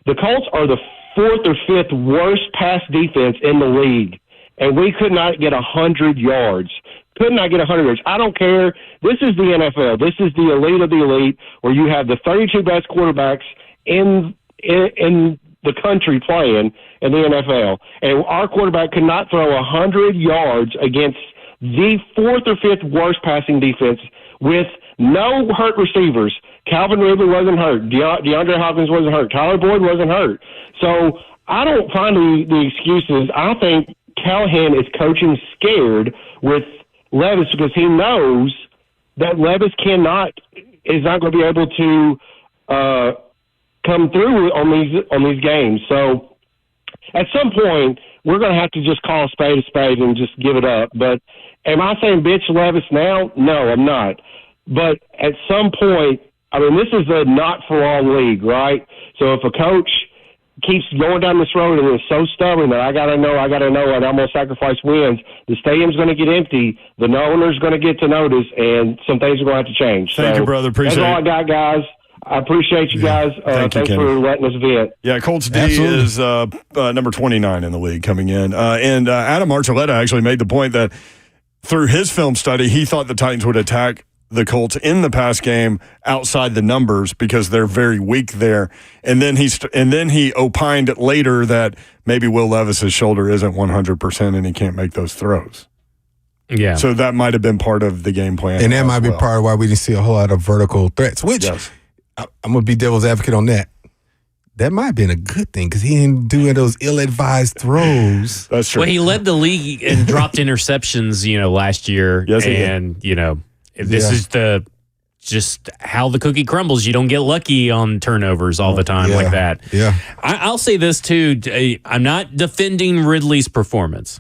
the Colts are the 4th or 5th worst pass defense in the league, and we could not get 100 yards. Could not get 100 yards. I don't care. This is the NFL. This is the elite of the elite where you have the 32 best quarterbacks in the country playing in the NFL. And our quarterback could not throw 100 yards against the 4th or 5th worst passing defense with no hurt receivers. Calvin Ridley wasn't hurt. DeAndre Hopkins wasn't hurt. Tyler Boyd wasn't hurt. So I don't find the excuses. I think Callahan is coaching scared with Levis because he knows that Levis is not going to be able to come through on these games. So at some point, we're going to have to just call a spade and just give it up. But am I saying bitch Levis now? No, I'm not. But at some point, I mean, this is a not-for-long league, right? So if a coach keeps going down this road and is so stubborn that I got to know, and I'm going to sacrifice wins, the stadium's going to get empty, the owner's going to get to notice, and some things are going to have to change. Thank you, brother. Appreciate it. That's all I got, guys. I appreciate you guys. Thanks for letting us vent. Yeah, Colts D is number 29 in the league coming in. And Adam Archuleta actually made the point that through his film study, he thought the Titans would attack the Colts in the pass game outside the numbers because they're very weak there. And then he opined later that maybe Will Levis's shoulder isn't 100% and he can't make those throws. Yeah. So that might have been part of the game plan. And that might be part of why we didn't see a whole lot of vertical threats, which I'm going to be devil's advocate on that. That might have been a good thing because he didn't do those ill-advised throws. That's true. Well, he led the league and dropped interceptions, last year. Yes, he did. This is just how the cookie crumbles. You don't get lucky on turnovers all the time like that. Yeah. I'll say this, too. I'm not defending Ridley's performance,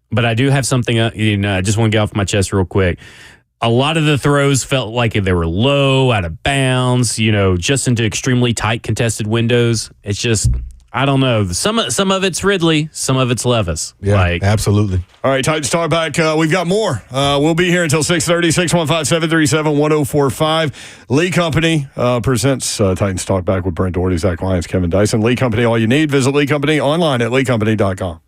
but I do have something I just want to get off my chest real quick. A lot of the throws felt like they were low, out of bounds, just into extremely tight contested windows. It's just, I don't know. Some of it's Ridley, some of it's Levis. Yeah, absolutely. All right, Titans Talk back. We've got more. We'll be here until 6:30, 615-737-1045. Lee Company presents Titans Talk back with Brent Dougherty, Zach Lyons, Kevin Dyson. Lee Company, all you need. Visit Lee Company online at leecompany.com.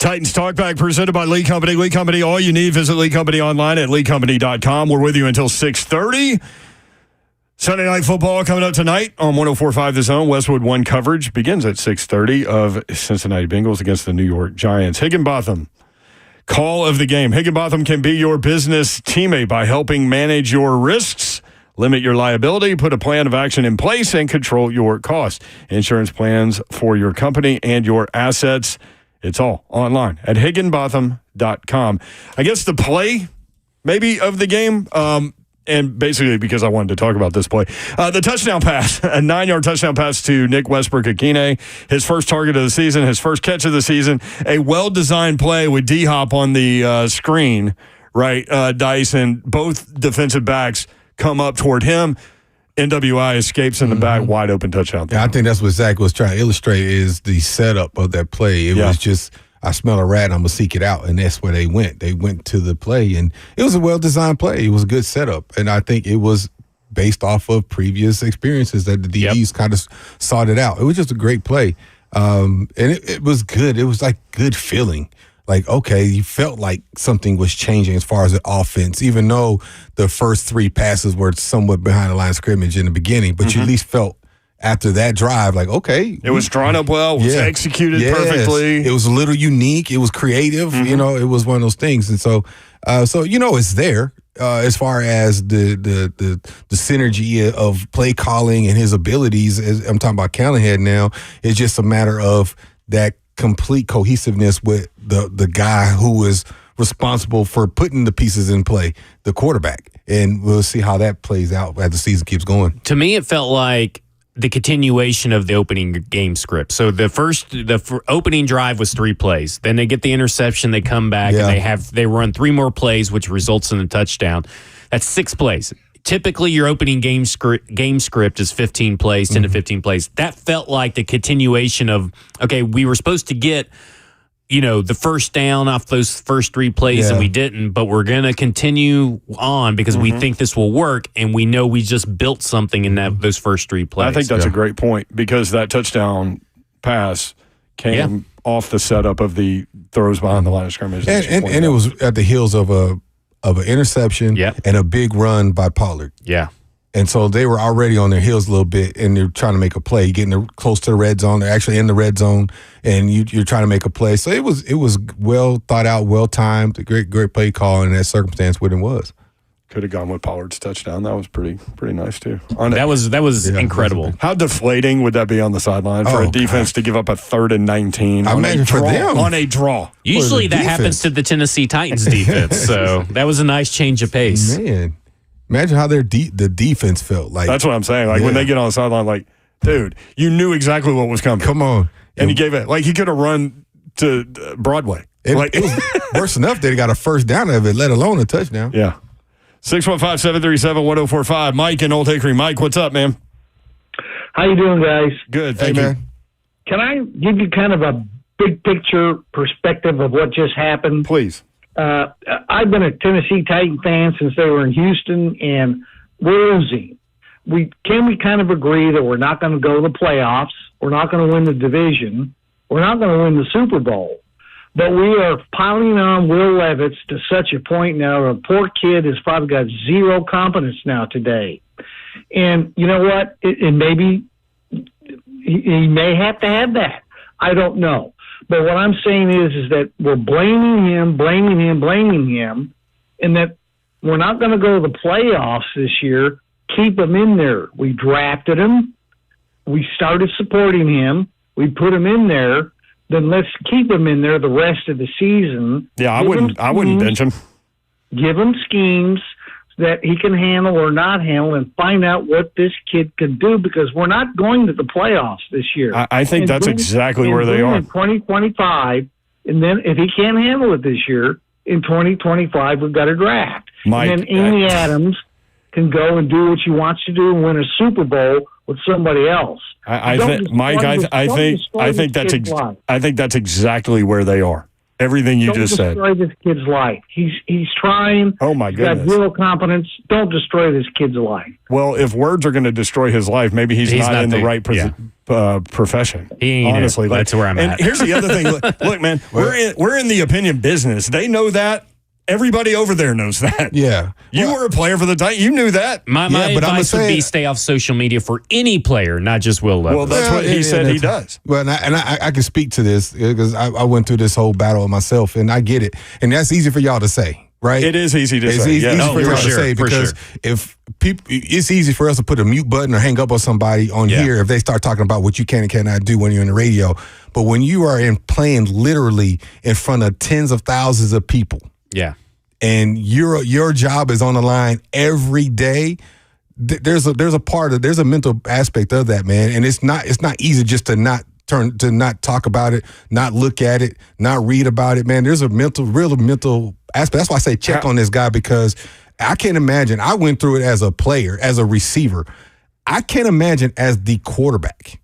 Titans Talkback presented by Lee Company. Lee Company, all you need, visit Lee Company online at leecompany.com. We're with you until 6:30. Sunday Night Football coming up tonight on 104.5 The Zone. Westwood One coverage begins at 6:30 of Cincinnati Bengals against the New York Giants. Higginbotham, call of the game. Higginbotham can be your business teammate by helping manage your risks, limit your liability, put a plan of action in place, and control your costs. Insurance plans for your company and your assets. It's all online at higginbotham.com. I guess the play, maybe, of the game, and basically because I wanted to talk about this play, the touchdown pass, a 9-yard touchdown pass to Nick Westbrook-Akine, his first target of the season, his first catch of the season, a well-designed play with D-Hop on the screen, right? Dyson, both defensive backs come up toward him. NWI escapes in the back, wide open touchdown. Yeah, I think that's what Zach was trying to illustrate is the setup of that play. It was just, I smell a rat, I'm going to seek it out, and that's where they went. They went to the play, and it was a well-designed play. It was a good setup, and I think it was based off of previous experiences that the DBs kind of sought it out. It was just a great play, and it was good. It was like good feeling. Like, okay, you felt like something was changing as far as the offense, even though the first 3 passes were somewhat behind the line of scrimmage in the beginning, but you at least felt after that drive, like, okay. It was drawn up well, it was executed perfectly. It was a little unique. It was creative. You know, it was one of those things. And so you know, it's there as far as the synergy of play calling and his abilities. As I'm talking about Callahan now. It's just a matter of that complete cohesiveness with the guy who is responsible for putting the pieces in play, the quarterback. And we'll see how that plays out as the season keeps going. To me, it felt like the continuation of the opening game script. So the opening drive was 3 plays. Then they get the interception, they come back, and they run 3 more plays, which results in a touchdown. That's 6 plays. Typically, your opening game script is 15 plays, 10 to 15 plays. That felt like the continuation of, okay, we were supposed to get, the first down off those first 3 plays, and we didn't, but we're going to continue on because we think this will work, and we know we just built something in those first 3 plays. I think that's a great point because that touchdown pass came off the setup of the throws behind the line of scrimmage. And it was at the heels of an interception and a big run by Pollard. Yeah. And so they were already on their heels a little bit, and they're trying to make a play, getting close to the red zone. They're actually in the red zone, and you're trying to make a play. So it was well thought out, well timed, a great play call in that circumstance. What it was. Could have gone with Pollard's touchdown. That was pretty nice too. That was incredible. How deflating would that be on the sideline for a defense to give up a 3rd and 19? I imagine for them on a draw. Usually that happens to the Tennessee Titans defense. So that was a nice change of pace. Man, imagine how the defense felt like. That's what I'm saying. Like when they get on the sideline, like, dude, you knew exactly what was coming. Come on, and he gave it. Like he could have run to Broadway. It was worse enough that he got a first down of it, let alone a touchdown. Yeah. 615-737-1045. Mike in Old Hickory. Mike, what's up, man? How you doing, guys? Good, thank you. Man. Can I give you kind of a big picture perspective of what just happened? Please. I've been a Tennessee Titan fan since they were in Houston, and we're losing. Can we kind of agree that we're not going to go to the playoffs? We're not going to win the division. We're not going to win the Super Bowl. But we are piling on Will Levis to such a point now. The poor kid has probably got 0 confidence now today. And you know what? Maybe he may have to have that. I don't know. But what I'm saying is that we're blaming him, and that we're not going to go to the playoffs this year. Keep him in there. We drafted him. We started supporting him. We put him in there. Then let's keep him in there the rest of the season. Yeah, I wouldn't bench him. Give him schemes that he can handle or not handle and find out what this kid can do because we're not going to the playoffs this year. I think that's exactly where they are. In 2025, and then if he can't handle it this year, in 2025 we've got a draft. Mike, and then Amy Adams can go and do what she wants to do and win a Super Bowl with somebody else. I think that's exactly where they are. Everything you Don't just said. destroy this kid's life. He's trying. Oh, my He's got goodness. zero competence. Don't destroy this kid's life. Well, if words are going to destroy his life, maybe he's not in the right profession. He ain't honestly. that's where I'm and at. Here's the other thing. Look, man, we're in the opinion business. They know that. Everybody over there knows that. Yeah. You were a player for the Titans. You knew that. My advice would be stay off social media for any player, not just Will Levis. Well, that's what he said he does. Well, and I can speak to this because I went through this whole battle myself, and I get it. And that's easy for y'all to say, right? It is easy to say. It's easy for y'all to sure, say because if people, it's easy for us to put a mute button or hang up on somebody on here if they start talking about what you can and cannot do when you're on the radio. But when you are playing literally in front of tens of thousands of people, and your job is on the line every day, there's a mental aspect of that, man. And it's not easy just to not talk about it, not look at it, not read about it, man. There's a real mental aspect. That's why I say check on this guy, because I can't imagine. I went through it as a player, as a receiver. I can't imagine as the quarterback,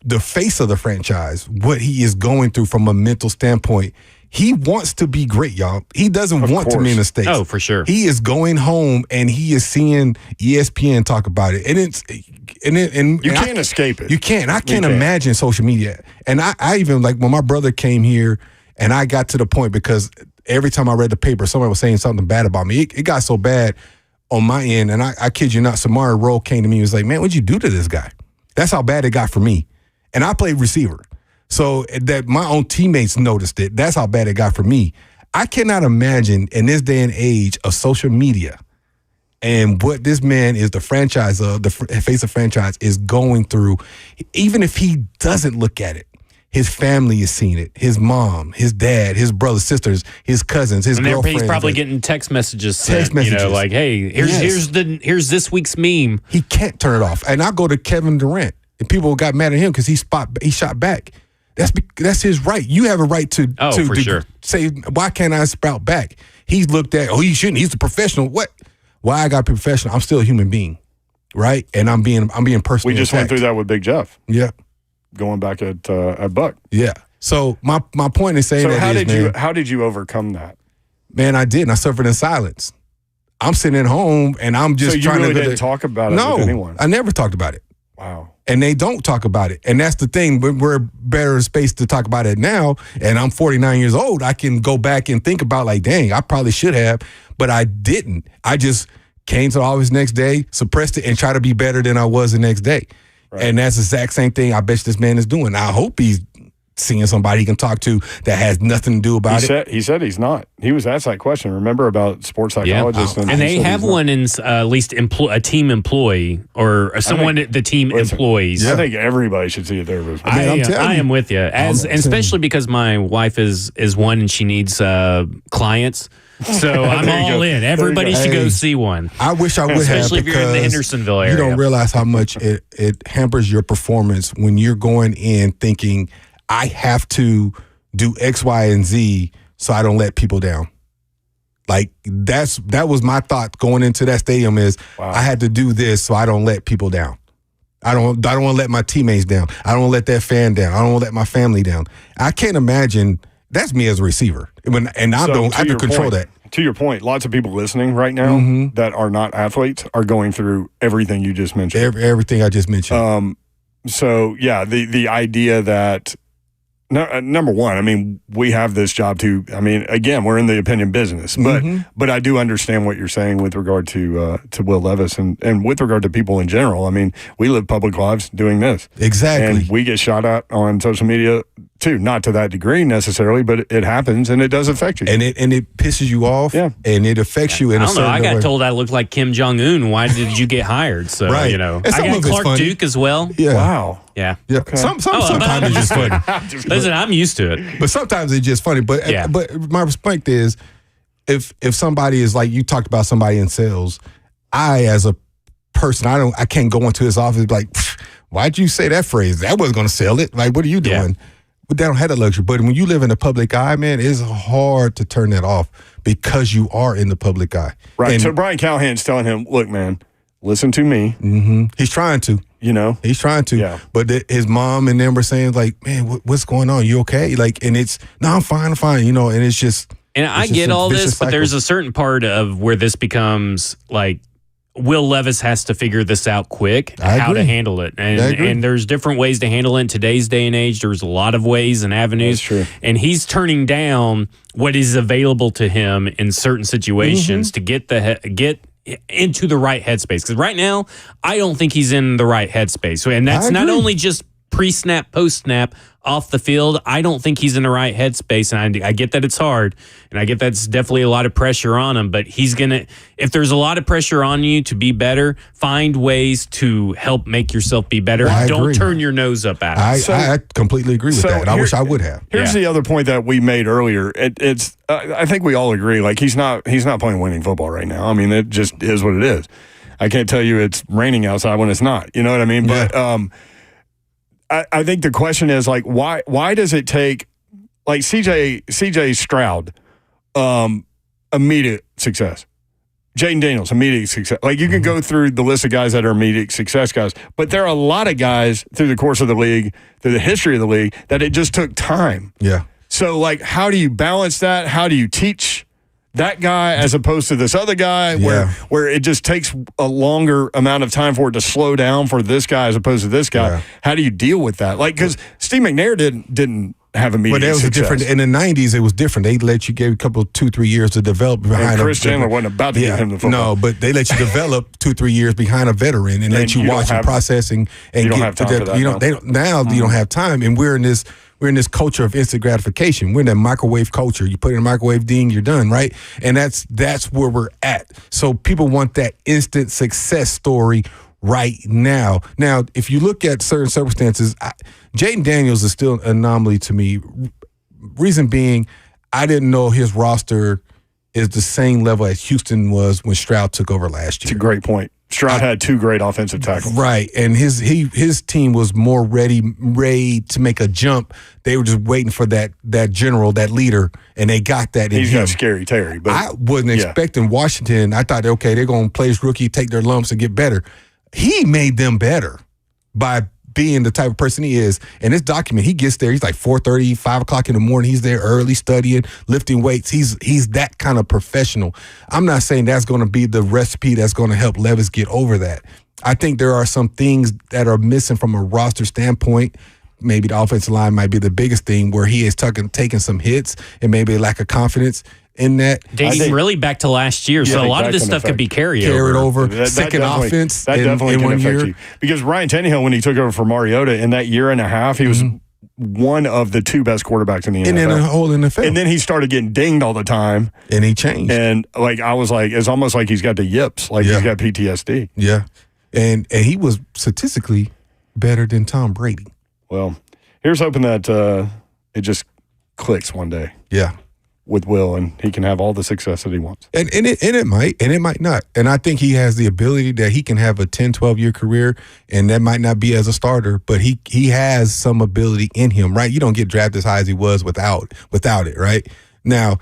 the face of the franchise, what he is going through from a mental standpoint. He wants to be great, y'all. He doesn't want to make mistakes. Oh, for sure. He is going home and he is seeing ESPN talk about it, and you can't escape it. You can't. I can't imagine social media. And I even, like, when my brother came here, and I got to the point, because every time I read the paper, somebody was saying something bad about me. It got so bad on my end, and I kid you not, Samara Rowe came to me and was like, "Man, what'd you do to this guy?" That's how bad it got for me. And I played receiver. So that my own teammates noticed it. That's how bad it got for me. I cannot imagine in this day and age of social media and what this man is, the franchise of the face of franchise, is going through. Even if he doesn't look at it, his family is seeing it. His mom, his dad, his brothers, sisters, his cousins, his girlfriend. He's probably getting text messages. Like, hey, here's this week's meme. He can't turn it off. And I go to Kevin Durant, and people got mad at him because he shot back. That's his right. You have a right to say, why can't I sprout back? He's looked at, he shouldn't. He's a professional. What? Why I got to be professional? I'm still a human being, right? And I'm being personally We just attacked. went through that with Big Jeff. Yeah. Going back at Buck. Yeah. So my point is saying how did you overcome that? Man, I didn't. I suffered in silence. I'm sitting at home and I'm just trying really to didn't talk about it with anyone. I never talked about it. Wow. And they don't talk about it. And that's the thing. We're better in space to talk about it now. And I'm 49 years old. I can go back and think about, like, dang, I probably should have, but I didn't. I just came to the office next day, suppressed it, and tried to be better than I was the next day. Right. And that's the exact same thing I bet this man is doing. I hope he's seeing somebody he can talk to that has nothing to do about it. He said he's not. He was asked that question, remember, about sports psychologists. And they have one in at least a team employee or someone the team employs. I think everybody should see a therapist. I am with you, especially because my wife is one and she needs clients. So I'm all in. Everybody should go see one. I wish I would especially have, if you're in the Hendersonville area. You don't realize how much it hampers your performance when you're going in thinking, I have to do X, Y, and Z so I don't let people down. Like that was my thought going into that stadium is I had to do this so I don't let people down. I don't want to let my teammates down. I don't want to let that fan down. I don't want to let my family down. I can't imagine that's me as a receiver. And I have to control that. To your point, lots of people listening right now that are not athletes are going through everything you just mentioned. Everything I just mentioned. So yeah, the idea that number one, I mean, we have this job too. I mean, again, we're in the opinion business, but I do understand what you're saying with regard to Will Levis and with regard to people in general. I mean, we live public lives doing this. Exactly. And we get shot at on social media too, not to that degree necessarily, but it happens and it does affect you. And it pisses you off. Yeah. And it affects you in a certain way. I got told I looked like Kim Jong-un. Why did you get hired? So, right. I got Clark Duke as well. Yeah. Wow. Yeah. Okay. Sometimes it's just funny. Listen, I'm used to it. But sometimes it's just funny. But my respect is if somebody is like, you talked about somebody in sales, I as a person, I can't go into his office and be like, why'd you say that phrase? That wasn't going to sell it. Like, what are you doing? Yeah. But they don't have that luxury. But when you live in the public eye, man, it's hard to turn that off because you are in the public eye. Right. So Brian Callahan's telling him, look, man, listen to me. Mm-hmm. He's trying to. He's trying to. Yeah. But his mom and them were saying, like, man, what's going on? You okay? Like, and it's, no, I'm fine, and it's just. And I get all this, but there's a certain part of where this becomes like, Will Levis has to figure this out quick, how to handle it. And there's different ways to handle it in today's day and age. There's a lot of ways and avenues. That's true. And he's turning down what is available to him in certain situations to get into the right headspace. Because right now, I don't think he's in the right headspace. And that's not only just pre-snap, post-snap, off the field. I don't think he's in the right headspace, and I get that it's hard, and I get that's definitely a lot of pressure on him, but he's going to, if there's a lot of pressure on you to be better, find ways to help make yourself be better. Don't turn your nose up at it. I completely agree with that. I wish I would have. Here's the other point that we made earlier. It's I think we all agree, like, he's not playing winning football right now. I mean, it just is what it is. I can't tell you it's raining outside when it's not. You know what I mean? Yeah. But I think the question is, like, why does it take, like, CJ Stroud, immediate success. Jaden Daniels, immediate success. Like, you can go through the list of guys that are immediate success guys, but there are a lot of guys through the course of the league, through the history of the league, that it just took time. Yeah. So, like, how do you balance that? How do you teach that guy as opposed to this other guy where it just takes a longer amount of time for it to slow down for this guy as opposed to this guy? Yeah. How do you deal with that? Like, because Steve McNair didn't have immediate success. But that was different. In the 90s, it was different. They let you give a couple, 2-3 years to develop behind Chris Chandler wasn't about to get him the football. No, but they let you develop 2-3 years behind a veteran and let you watch and process and you don't have time for that. You don't have time, and we're in this culture of instant gratification. We're in that microwave culture. You put it in a microwave, ding, you're done, right? And that's where we're at. So people want that instant success story right now. Now, if you look at certain circumstances, Jaden Daniels is still an anomaly to me. Reason being, I didn't know his roster is the same level as Houston was when Stroud took over last year. It's a great point. Stroud had two great offensive tackles. Right, and his team was more ready to make a jump. They were just waiting for that general, that leader, and they got that in him. He's got Scary Terry. But I wasn't expecting Washington. I thought, okay, they're going to play his rookie, take their lumps, and get better. He made them better by being the type of person he is. And this document, he gets there, he's like 4:30, 5 o'clock in the morning. He's there early studying, lifting weights. He's that kind of professional. I'm not saying that's going to be the recipe that's going to help Levis get over that. I think there are some things that are missing from a roster standpoint. Maybe the offensive line might be the biggest thing, where he is taking some hits and maybe a lack of confidence in that. Dating really back to last year, so a lot of this stuff could be carried over. Second offense that definitely in can 1 affect year. you. Because Ryan Tannehill, when he took over for Mariota in that year and a half, he was one of the two best quarterbacks in the NFL. And in the whole NFL. And then he started getting dinged all the time. And he changed. And like, I was like, it's almost like he's got the yips, like he's got PTSD. Yeah. And he was statistically better than Tom Brady. Well, here's hoping that it just clicks one day. Yeah. With Will, and he can have all the success that he wants. And it might not. And I think he has the ability that he can have a 10, 12-year career, and that might not be as a starter, but he has some ability in him, right? You don't get drafted as high as he was without it, right? Now,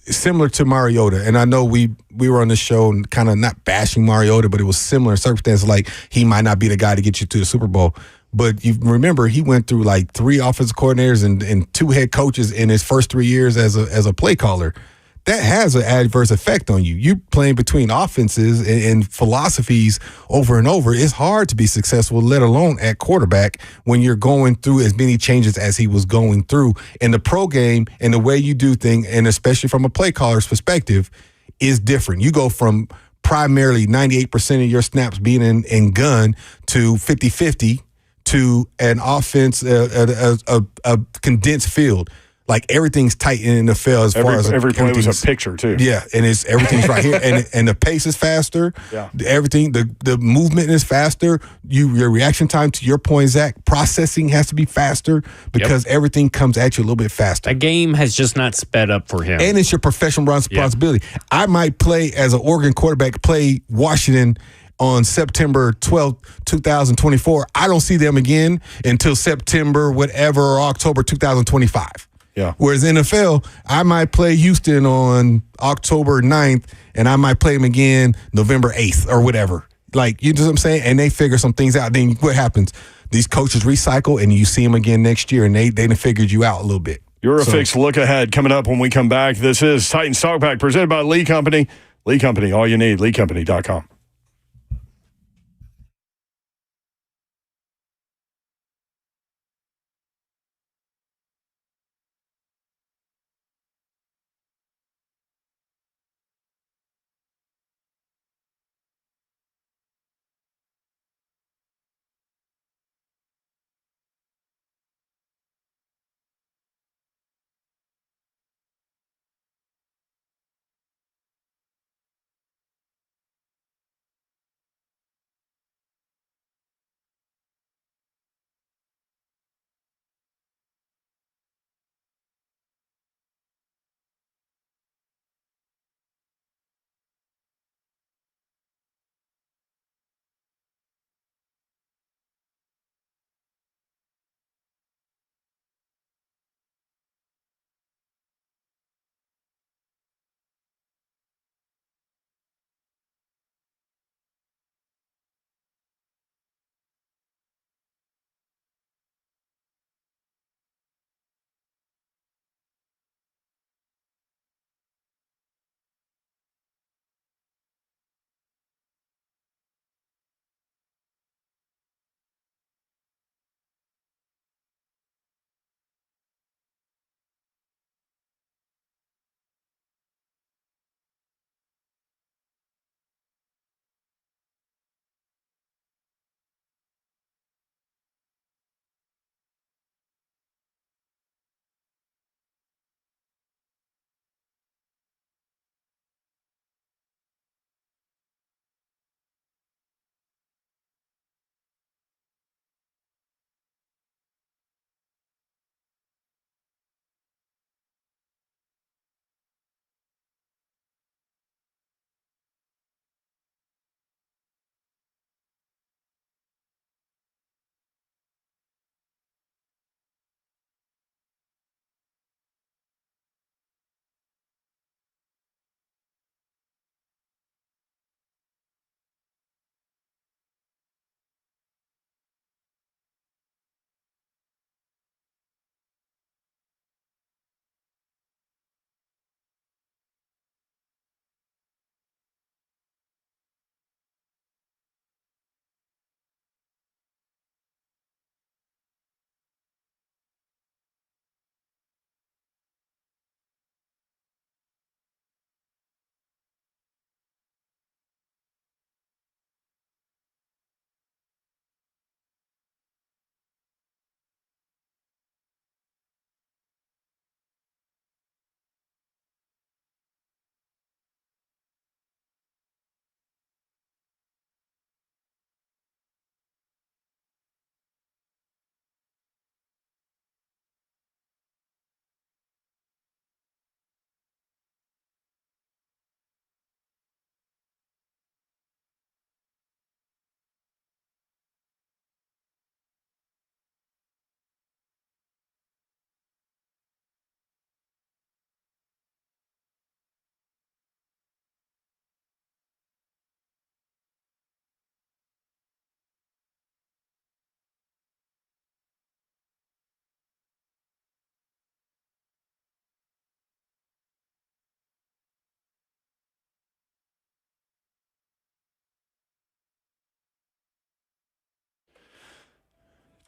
similar to Mariota, and I know we were on the show and kind of not bashing Mariota, but it was similar circumstances, like he might not be the guy to get you to the Super Bowl. But you remember, he went through like 3 offensive coordinators and 2 head coaches in his first 3 years as a play caller. That has an adverse effect on you. You're playing between offenses and philosophies over and over. It's hard to be successful, let alone at quarterback, when you're going through as many changes as he was going through. And the pro game and the way you do things, and especially from a play caller's perspective, is different. You go from primarily 98% of your snaps being in gun to 50-50. To an offense, a condensed field. Like, everything's tight in the NFL as far as every play was a picture too. Yeah, and everything's right here, and the pace is faster. Yeah, everything, the movement is faster. Your reaction time, to your point, Zach, processing has to be faster because everything comes at you a little bit faster. The game has just not sped up for him, and it's your professional responsibility. Yep. I might play as an Oregon quarterback, play Washington on September 12th, 2024. I don't see them again until September, whatever, or October 2025. Yeah. Whereas NFL, I might play Houston on October 9th, and I might play them again November 8th or whatever. Like, you know what I'm saying? And they figure some things out. Then what happens? These coaches recycle, and you see them again next year, and they done figured you out a little bit. You're a fixed look ahead coming up when we come back. This is Titans Talkback presented by Lee Company. Lee Company, all you need, leecompany.com.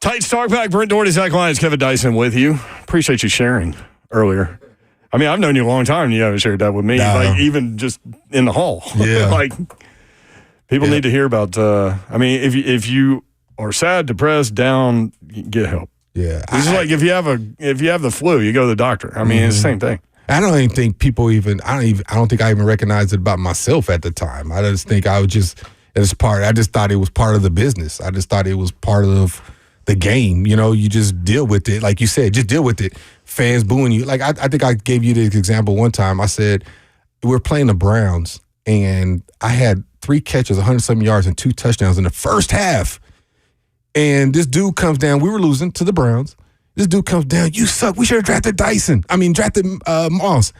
Titans Talkback, Brent Dougherty, Zach Lyons, Kevin Dyson with you. Appreciate you sharing earlier. I mean, I've known you a long time, and you haven't shared that with me, like even just in the hall. Yeah. Like, people need to hear about, I mean, if you are sad, depressed, down, get help. Yeah. It's just like if you have the flu, you go to the doctor. I mean, it's the same thing. I don't even think people I don't think I even recognized it about myself at the time. I just think I just thought it was part of the business. I just thought it was part of the game. You know, you just deal with it. Like you said, just deal with it. Fans booing you. Like, I think I gave you this example one time. I said, we're playing the Browns, and I had 3 catches, 100-something yards, and 2 touchdowns in the first half. And this dude comes down. We were losing to the Browns. This dude comes down. You suck. We should have drafted Dyson. Moss.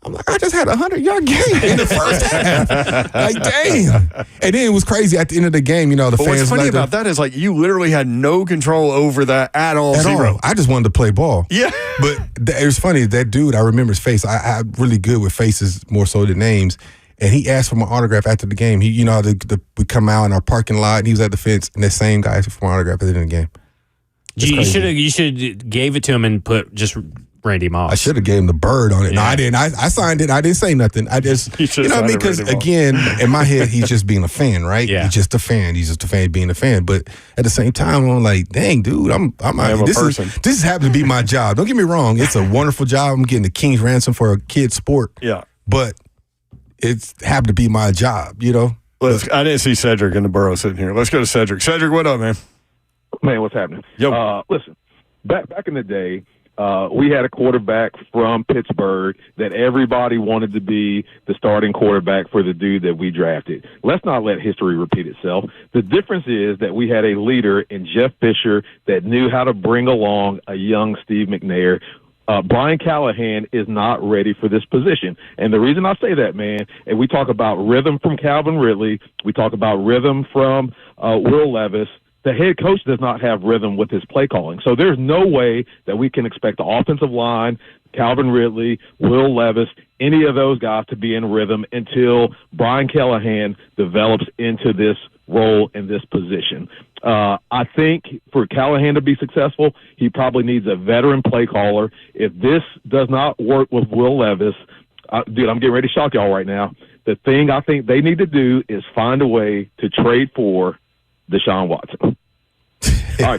I'm like, I just had a 100-yard game in the first half. Like, damn. And then it was crazy at the end of the game, the fans. What's funny about that is, like, you literally had no control over that at all. Zero. I just wanted to play ball. Yeah. But it was funny. That dude, I remember his face. I'm really good with faces more so than names. And he asked for my autograph after the game. We come out in our parking lot, and he was at the fence, and that same guy asked for my autograph at the end of the game. You should gave it to him and put just Randy Moss. I should have gave him the bird on it. No, I didn't. I signed it. I didn't say nothing. I just, what I mean? Because, again, in my head, he's just being a fan, right? Yeah. He's just a fan. He's just a fan being a fan. But at the same time, I'm like, dang, dude, this happened to be my job. Don't get me wrong. It's a wonderful job. I'm getting the king's ransom for a kid's sport. Yeah. But it's happened to be my job, I didn't see Cedric in the burrow sitting here. Let's go to Cedric. Cedric, what up, man? Man, what's happening? Yo. Listen, back in the day, we had a quarterback from Pittsburgh that everybody wanted to be the starting quarterback for the dude that we drafted. Let's not let history repeat itself. The difference is that we had a leader in Jeff Fisher that knew how to bring along a young Steve McNair. Brian Callahan is not ready for this position. And the reason I say that, man, and we talk about rhythm from Calvin Ridley, we talk about rhythm from Will Levis. The head coach does not have rhythm with his play calling. So there's no way that we can expect the offensive line, Calvin Ridley, Will Levis, any of those guys to be in rhythm until Brian Callahan develops into this role in this position. I think for Callahan to be successful, he probably needs a veteran play caller. If this does not work with Will Levis, dude, I'm getting ready to shock y'all right now. The thing I think they need to do is find a way to trade for Deshaun Watson. All right.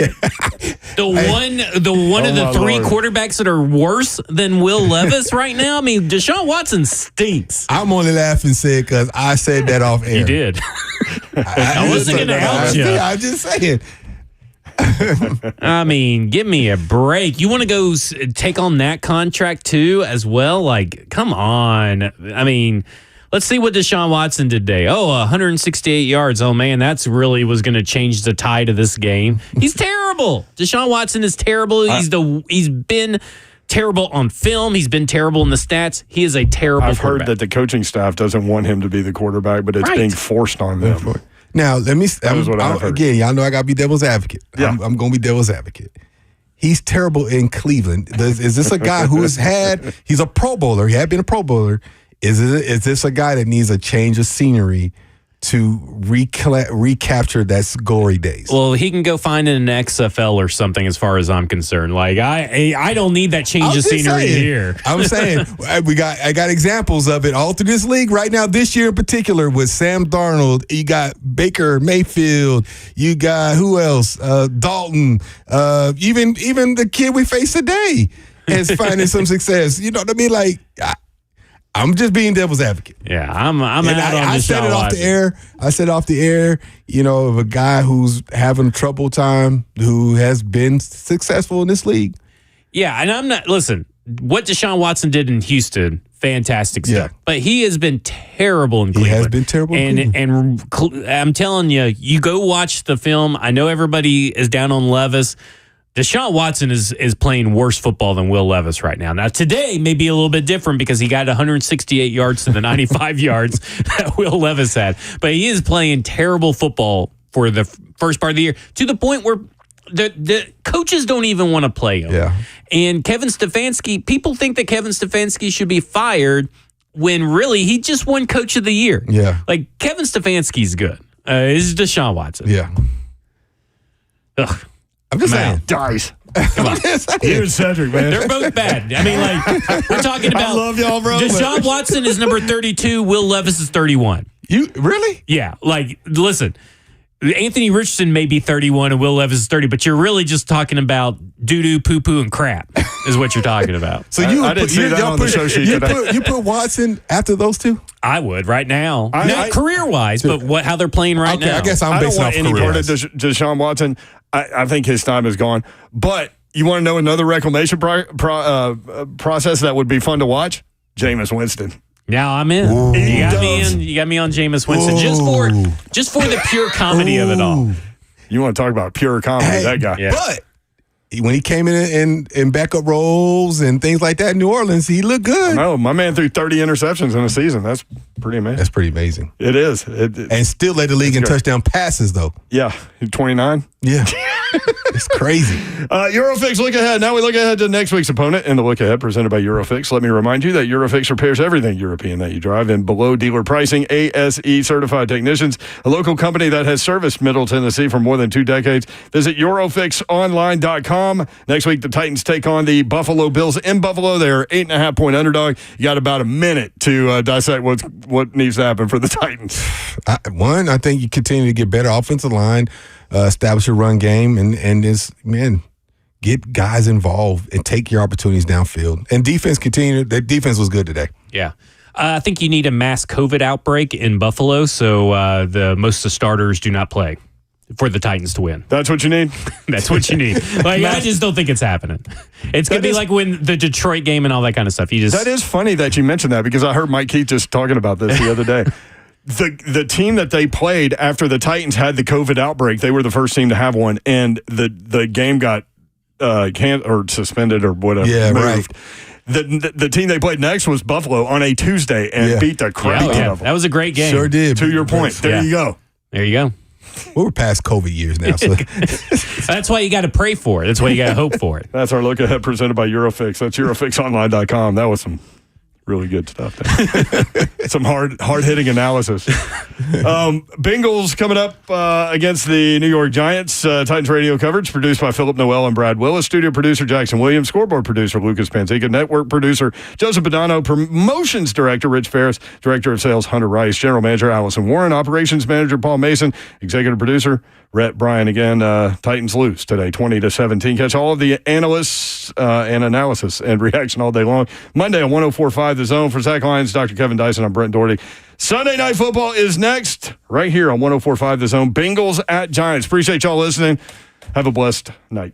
The one of the three quarterbacks that are worse than Will Levis right now. I mean, Deshaun Watson stinks. I'm only laughing, Sid, because I said that off air. You did. I wasn't going to out you. I'm just saying. I mean, give me a break. You want to go take on that contract too, as well? Like, come on. I mean, let's see what Deshaun Watson did today. 168 yards. Oh, man, that's really was going to change the tide of this game. He's terrible. Deshaun Watson is terrible. He's been terrible on film. He's been terrible in the stats. He is a terrible I've heard that the coaching staff doesn't want him to be the quarterback, but it's being forced on them. Now, let me again, y'all know I got to be devil's advocate. Yeah. I'm going to be devil's advocate. He's terrible in Cleveland. Is this a guy who he's a Pro Bowler. He had been a Pro Bowler. Is this a guy that needs a change of scenery to recapture that glory days? Well, he can go find an XFL or something as far as I'm concerned. Like, I don't need that change of scenery here. I'm saying I got examples of it all through this league right now, this year in particular, with Sam Darnold. You got Baker Mayfield. You got who else? Dalton. Even the kid we face today is finding some success. You know what I mean? Like, I'm just being devil's advocate. Yeah, I'm out on I said it off the air. I said off the air, of a guy who's having a trouble time, who has been successful in this league. Yeah, and I'm not, listen, what Deshaun Watson did in Houston, fantastic stuff. Yeah. But he has been terrible in Cleveland. He has been terrible in Cleveland. And I'm telling you, you go watch the film. I know everybody is down on Levis. Deshaun Watson is playing worse football than Will Levis right now. Now, today may be a little bit different because he got 168 yards to the 95 yards that Will Levis had. But he is playing terrible football for the first part of the year to the point where the coaches don't even want to play him. Yeah. And Kevin Stefanski, people think that Kevin Stefanski should be fired when really he just won Coach of the Year. Yeah. Like, Kevin Stefanski's good. It's Deshaun Watson. Yeah. Ugh. I'm just saying. Dice. Come on. You and Cedric, man. They're both bad. I mean, like, we're talking about. I love y'all, bro. Deshaun Watson is number 32. Will Levis is 31. You really? Yeah. Like, listen, Anthony Richardson may be 31 and Will Levis is 30, but you're really just talking about doo-doo, poo-poo, and crap is what you're talking about. So I didn't see that on the show sheet today. You put Watson after those two? I would right now. Not career-wise, but how they're playing right now. I guess I'm basing off career. I don't want any part of Deshaun Watson. I think his time is gone. But you want to know another reclamation process that would be fun to watch? Jameis Winston. Now I'm in. Ooh. You got me on Jameis Winston. Just for the pure comedy of it all. You want to talk about pure comedy, that guy. Yeah. But when he came in backup roles and things like that in New Orleans, he looked good. No, my man threw 30 interceptions in a season. That's pretty amazing. That's pretty amazing. It is. And still led the league in touchdown passes, though. Yeah, 29. Yeah. It's crazy. Eurofix Look Ahead. Now we look ahead to next week's opponent in the Look Ahead presented by Eurofix. Let me remind you that Eurofix repairs everything European that you drive in below dealer pricing. ASE certified technicians, a local company that has serviced Middle Tennessee for more than 2 decades. Visit EurofixOnline.com. Next week, the Titans take on the Buffalo Bills in Buffalo. They're 8.5-point underdog. You got about a minute to dissect what needs to happen for the Titans. I think you continue to get better offensive line, establish a run game, and just, get guys involved and take your opportunities downfield. And defense their defense was good today. Yeah. I think you need a mass COVID outbreak in Buffalo, so most of the starters do not play for the Titans to win. That's what you need? That's what you need. I just don't think it's happening. It's going to be like when the Detroit game and all that kind of stuff. That is funny that you mentioned that, because I heard Mike Keith just talking about this the other day. The team that they played after the Titans had the COVID outbreak, they were the first team to have one, and the game got or suspended or whatever. Yeah, moved. Right. The team they played next was Buffalo on a Tuesday and beat the crap out of them. That was a great game. Sure did. To your point. There you go. There you go. Well, we're past COVID years now. So. That's why you got to pray for it. That's why you got to hope for it. That's our look ahead presented by Eurofix. That's EurofixOnline.com. That was some really good stuff there. Some hard-hitting analysis. Bengals coming up against the New York Giants. Titans radio coverage produced by Philip Noel and Brad Willis. Studio producer Jackson Williams. Scoreboard producer Lucas Panzica. Network producer Joseph Badano. Promotions director Rich Ferris. Director of sales Hunter Rice. General manager Allison Warren. Operations manager Paul Mason. Executive producer Rhett Bryan. Again, Titans lose today 20-17. Catch all of the analysts and analysis and reaction all day long. Monday on 104.5 The Zone. For Zach Lyons, Dr. Kevin Dyson, I'm Brent Dougherty. Sunday Night Football is next right here on 104.5 The Zone. Bengals at Giants. Appreciate y'all listening. Have a blessed night.